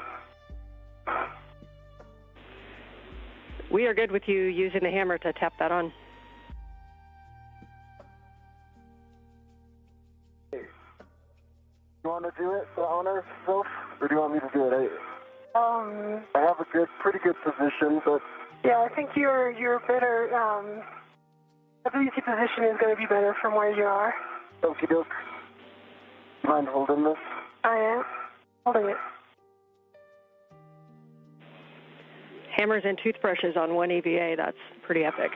We are good with you using the hammer to tap that on. You want to do it, the honor, Soph? Or do you want me to do it? I have a pretty good position, but... Yeah, I think you're better, I believe your position is going to be better from where you are. Okie doke. Mind holding this? I am. Holding it. Hammers and toothbrushes on one EVA, that's pretty epic.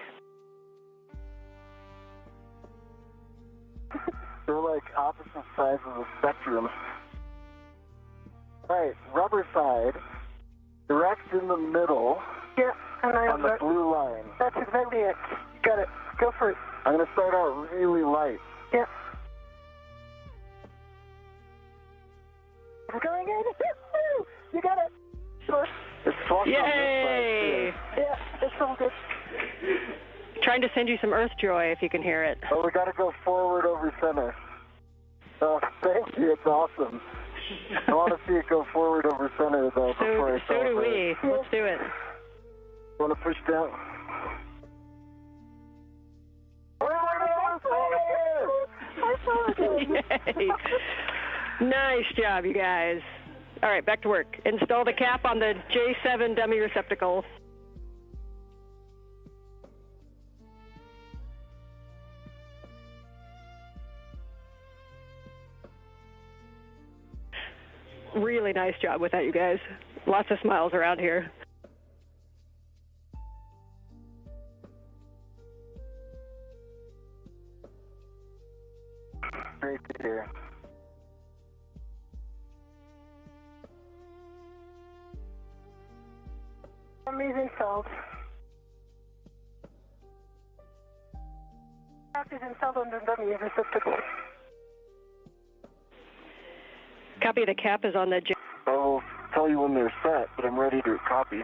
They're like opposite sides of the spectrum. Right, rubber side, direct in the middle. Yeah, and I on the blue line. That's exactly it. You got it. Go for it. I'm going to start out really light. Yeah. We're going in. You got it. Sure. It's flush on this Yay! side, too. Yeah, it's all good. Trying to send you some Earth joy if you can hear it. Oh, we got to go forward over center. Oh, thank you. It's awesome. I want to see it go forward over center, though, before I So do we. Let's do it. Want to push down? Yay. Nice job, you guys. All right, back to work. Install the cap on the J7 dummy receptacle. Really nice job with that, you guys. Lots of smiles around here. Great to hear. Amazing installed. Cap is installed on the dummy receptacle. Copy, the cap is on the J. I'll tell you when they're set, but I'm ready to copy.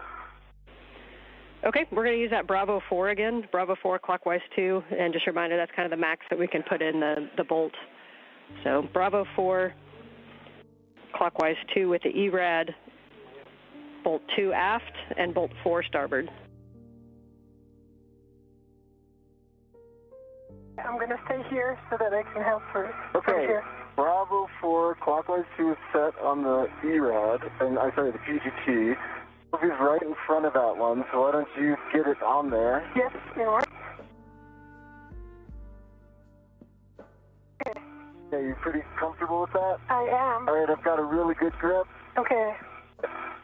Okay, we're going to use that Bravo 4 again, Bravo 4 clockwise 2, and just a reminder that's kind of the max that we can put in the bolt. So Bravo 4 clockwise 2 with the ERAD, bolt 2 aft, and bolt 4 starboard. I'm going to stay here so that I can help her. Okay, Bravo 4 clockwise 2 is set on the ERAD, and the PGT. Sophie's right in front of that one, so why don't you get it on there? Yes, you know. Okay. Yeah, you pretty comfortable with that? I am. All right, I've got a really good grip. Okay.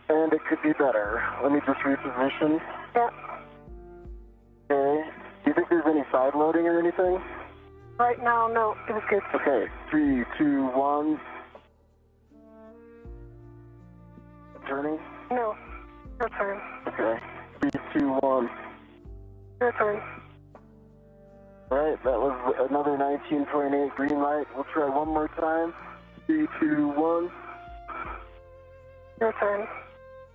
And it could be better. Let me just reposition. Yeah. Okay. Do you think there's any side loading or anything? Right now, no. It was good. Okay. 3, 2, 1. Turning? No. Your turn. Okay. 3, 2, 1. Your turn. All right. That was another 19.8 green light. We'll try one more time. 3, 2, 1. Your turn.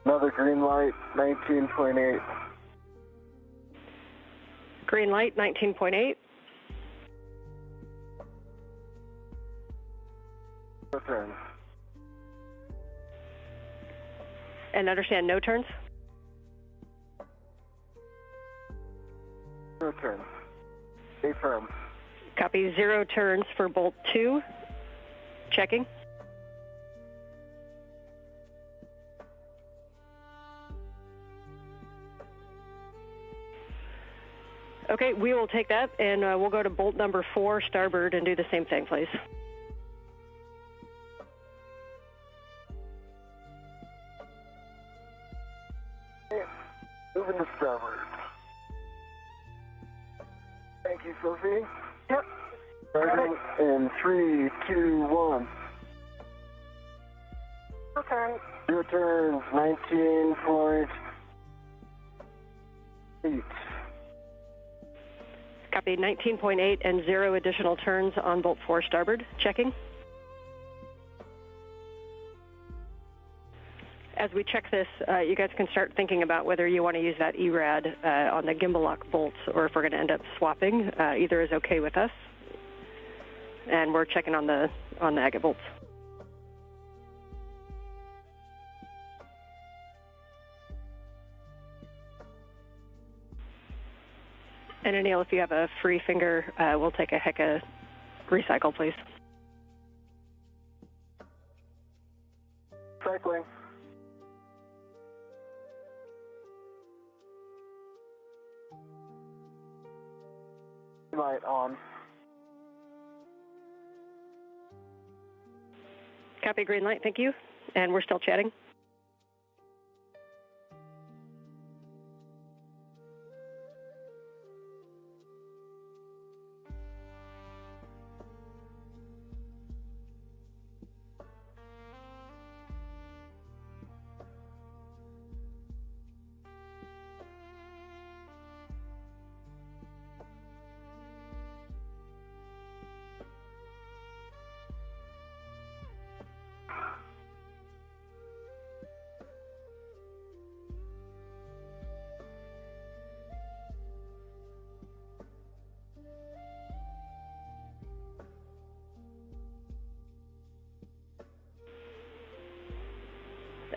Another green light, 19.8. Green light, 19.8. Your turn. And understand no turns? Your turn. Stay firm. Copy, 0 turns for bolt 2. Checking. Okay, we will take that, and we'll go to bolt number 4, starboard, and do the same thing, please. Moving to starboard. Thank you, Sophie. Yep. Starting in 3, 2, 1. Your turn. Your turn, 19.8. Copy, 19.8 and 0 additional turns on bolt 4 starboard. Checking. As we check this, you guys can start thinking about whether you want to use that ERAD on the gimbal lock bolts or if we're going to end up swapping. Either is okay with us. And we're checking on the agate bolts. And Anil, if you have a free finger, we'll take a Hecka recycle, please. Cycling. Light on. Copy, green light, thank you. And we're still chatting.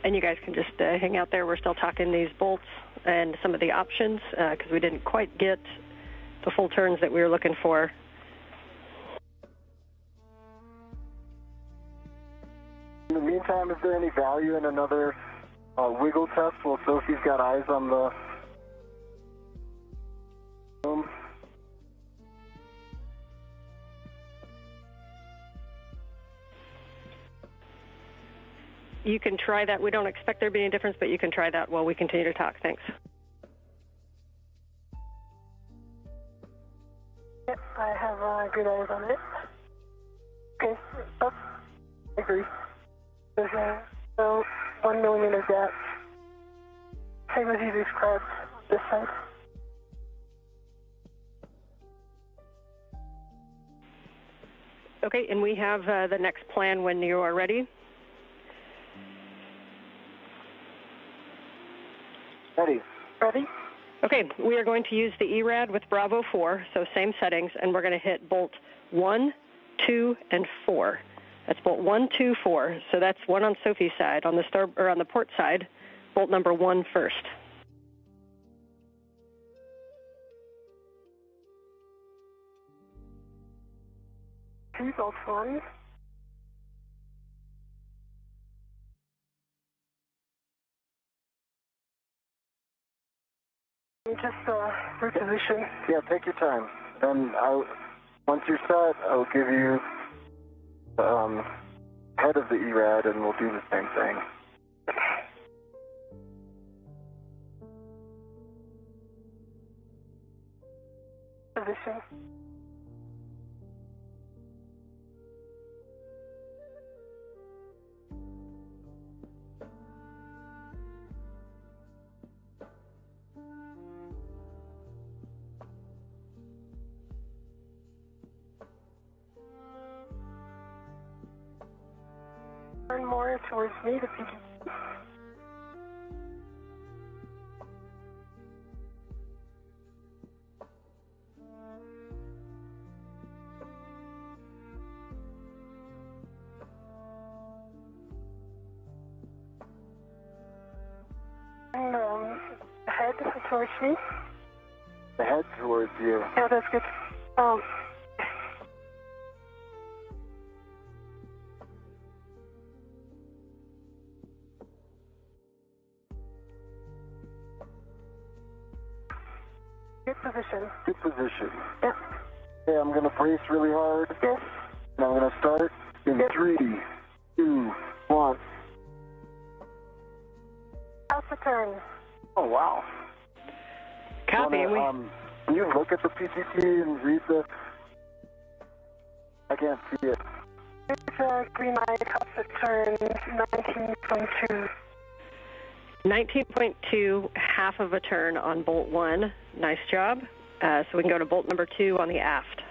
And you guys can just hang out there. We're still talking these bolts and some of the options because we didn't quite get the full turns that we were looking for. In the meantime, is there any value in another wiggle test while Sophie's got eyes on the room? You can try that. We don't expect there to be any difference, but you can try that while we continue to talk. Thanks. Yep, I have good eyes on it. Okay, I agree. There's no 1 millimeter gap. Same as you described this side. Okay, and we have the next plan when you are ready. Ready. Ready? Okay, we are going to use the ERAD with Bravo 4, so same settings, and we're going to hit bolt 1, 2, and 4. That's bolt 1, 2, 4. So that's one on Sophie's side. On the port side, bolt number 1 first. Two bolt 1. Just reposition. Yeah, take your time. Then once you're set, I'll give you the head of the ERAD, and we'll do the same thing. Position. Turn more towards me to peek. And head towards me. The head towards you. Yeah, that's good. Good position. Good position. Yep. Okay, I'm going to brace really hard. Yes. And I'm going to start in 3, 2, 1. How's the turn? Oh, wow. Copy. Can you look at the PCT and read the... I can't see it. It's a green light opposite turn 19.2. 19.2, half of a turn on bolt 1. Nice job. So we can go to bolt number 2 on the aft.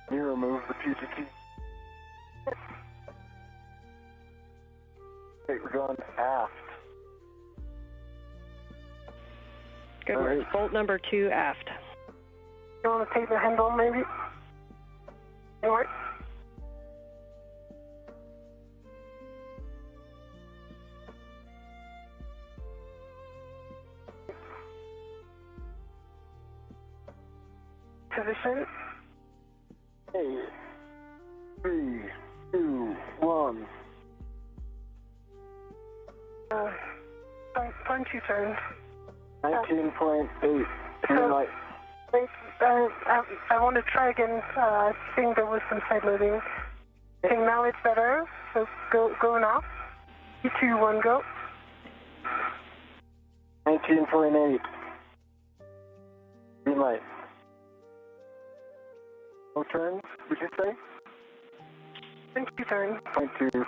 Can you remove the PCT? Okay, we're going aft. Good work. Right. Bolt number 2 aft. You want to take the handle, maybe? What? Position. 8, 3, 2, 1. Punch you turn. 19.8. Green light. Wait, I want to try again. I think there was some side loading. I think now it's better. So go now. 3, 2, 1, go. 19.8. Green light. No turns, would you say? Punch you turn. 0.2.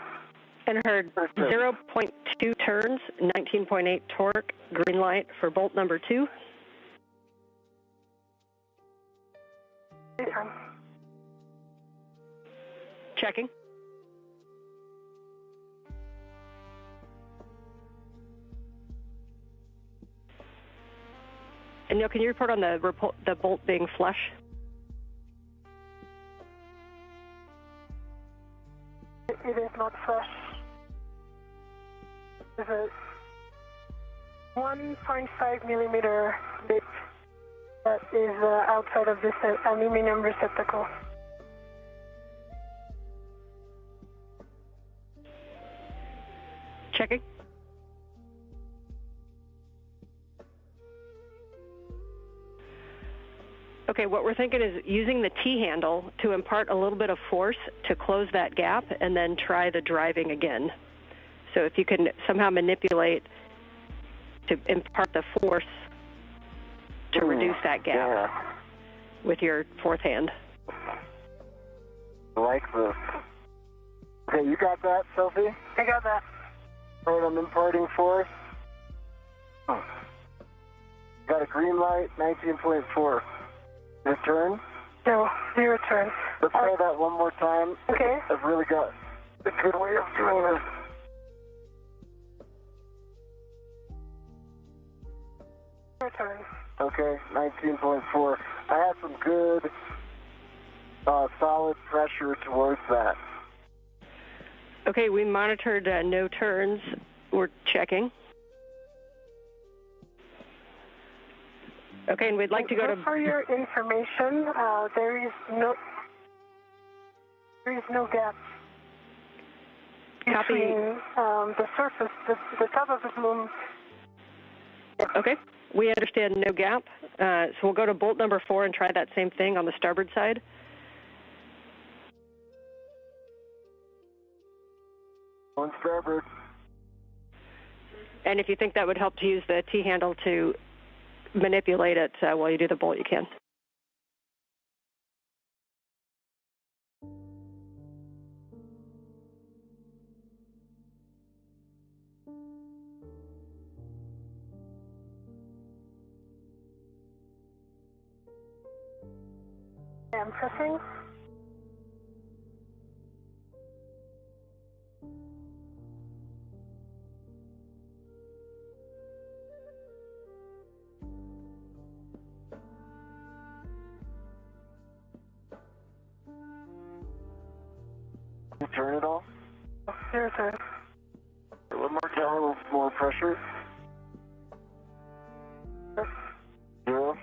And heard 0.2 turns, 19.8 torque, green light for bolt number 2. Checking. And Neil, can you report on the bolt being flush? It is not flush. There's a 1.5 millimeter bit that is outside of this aluminum receptacle. Checking. Okay, what we're thinking is using the T-handle to impart a little bit of force to close that gap and then try the driving again. So if you can somehow manipulate to impart the force to reduce that gap with your fourth hand. I like this. Okay, you got that, Sophie? I got that. All right, I'm imparting force. Got a green light, 19.4. Return? No, 0 turn. Let's try that one more time. Okay. I've really got a good way of doing this. Turn. Okay, 19.4. I had some good, solid pressure towards that. Okay, we monitored no turns. We're checking. Okay, and we'd like to go to... For your information, there is no gap between the surface, the top of the boom. Okay, we understand no gap. So we'll go to bolt number 4 and try that same thing on the starboard side. On starboard. And if you think that would help to use the T-handle to manipulate it while you do the bolt, you can. I'm pressing. You turn it off? 0 turn. A little more down, a little more pressure. 0.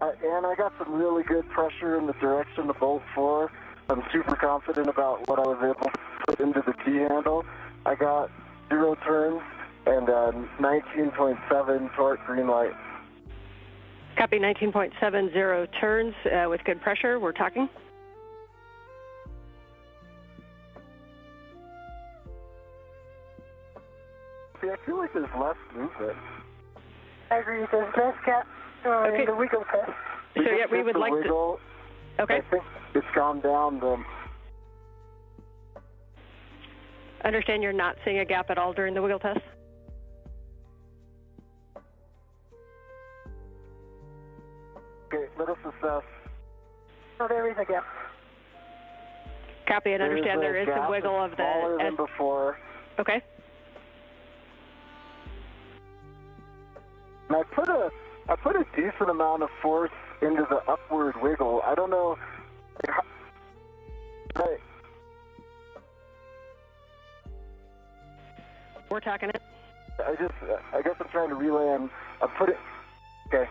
And I got some really good pressure in the direction of bolt 4. I'm super confident about what I was able to put into the T-handle. I got 0 turns and 19.7 torque green light. Copy, 19.70 turns with good pressure. We're talking. See, I feel like there's less movement. I agree. There's less gap in the wiggle test. So yeah, we would like wiggle. to. Okay. I think it's gone down. Understand you're not seeing a gap at all during the wiggle test? Okay, let us assess. So there is a gap. Copy and understand there is some wiggle of the. Smaller than before. Okay. And I put a decent amount of force into the upward wiggle. I don't know. We're talking it. I guess I'm trying to relay. I put it. Okay.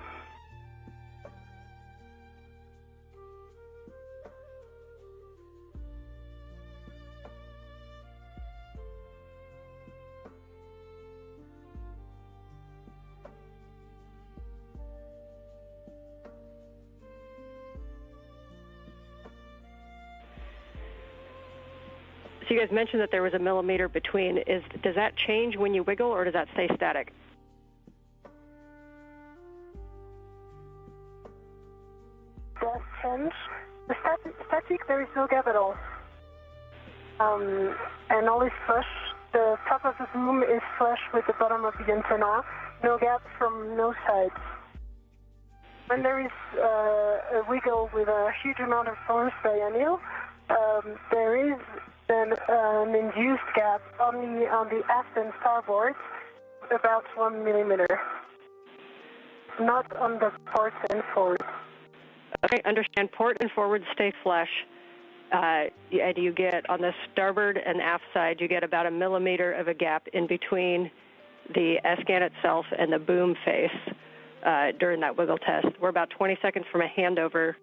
So you guys mentioned that there was a millimeter between. Does that change when you wiggle, or does that stay static? Does change. The static, there is no gap at all. And all is flush. The top of the boom is flush with the bottom of the antenna. No gap from no sides. When there is a wiggle with a huge amount of force by Anil, there is an induced gap only on the aft and starboard, about 1 millimeter. Not on the port and forward. Okay, understand. Port and forward stay flush. And you get, on the starboard and aft side, you get about 1 millimeter of a gap in between the S-GAN itself and the boom face during that wiggle test. We're about 20 seconds from a handover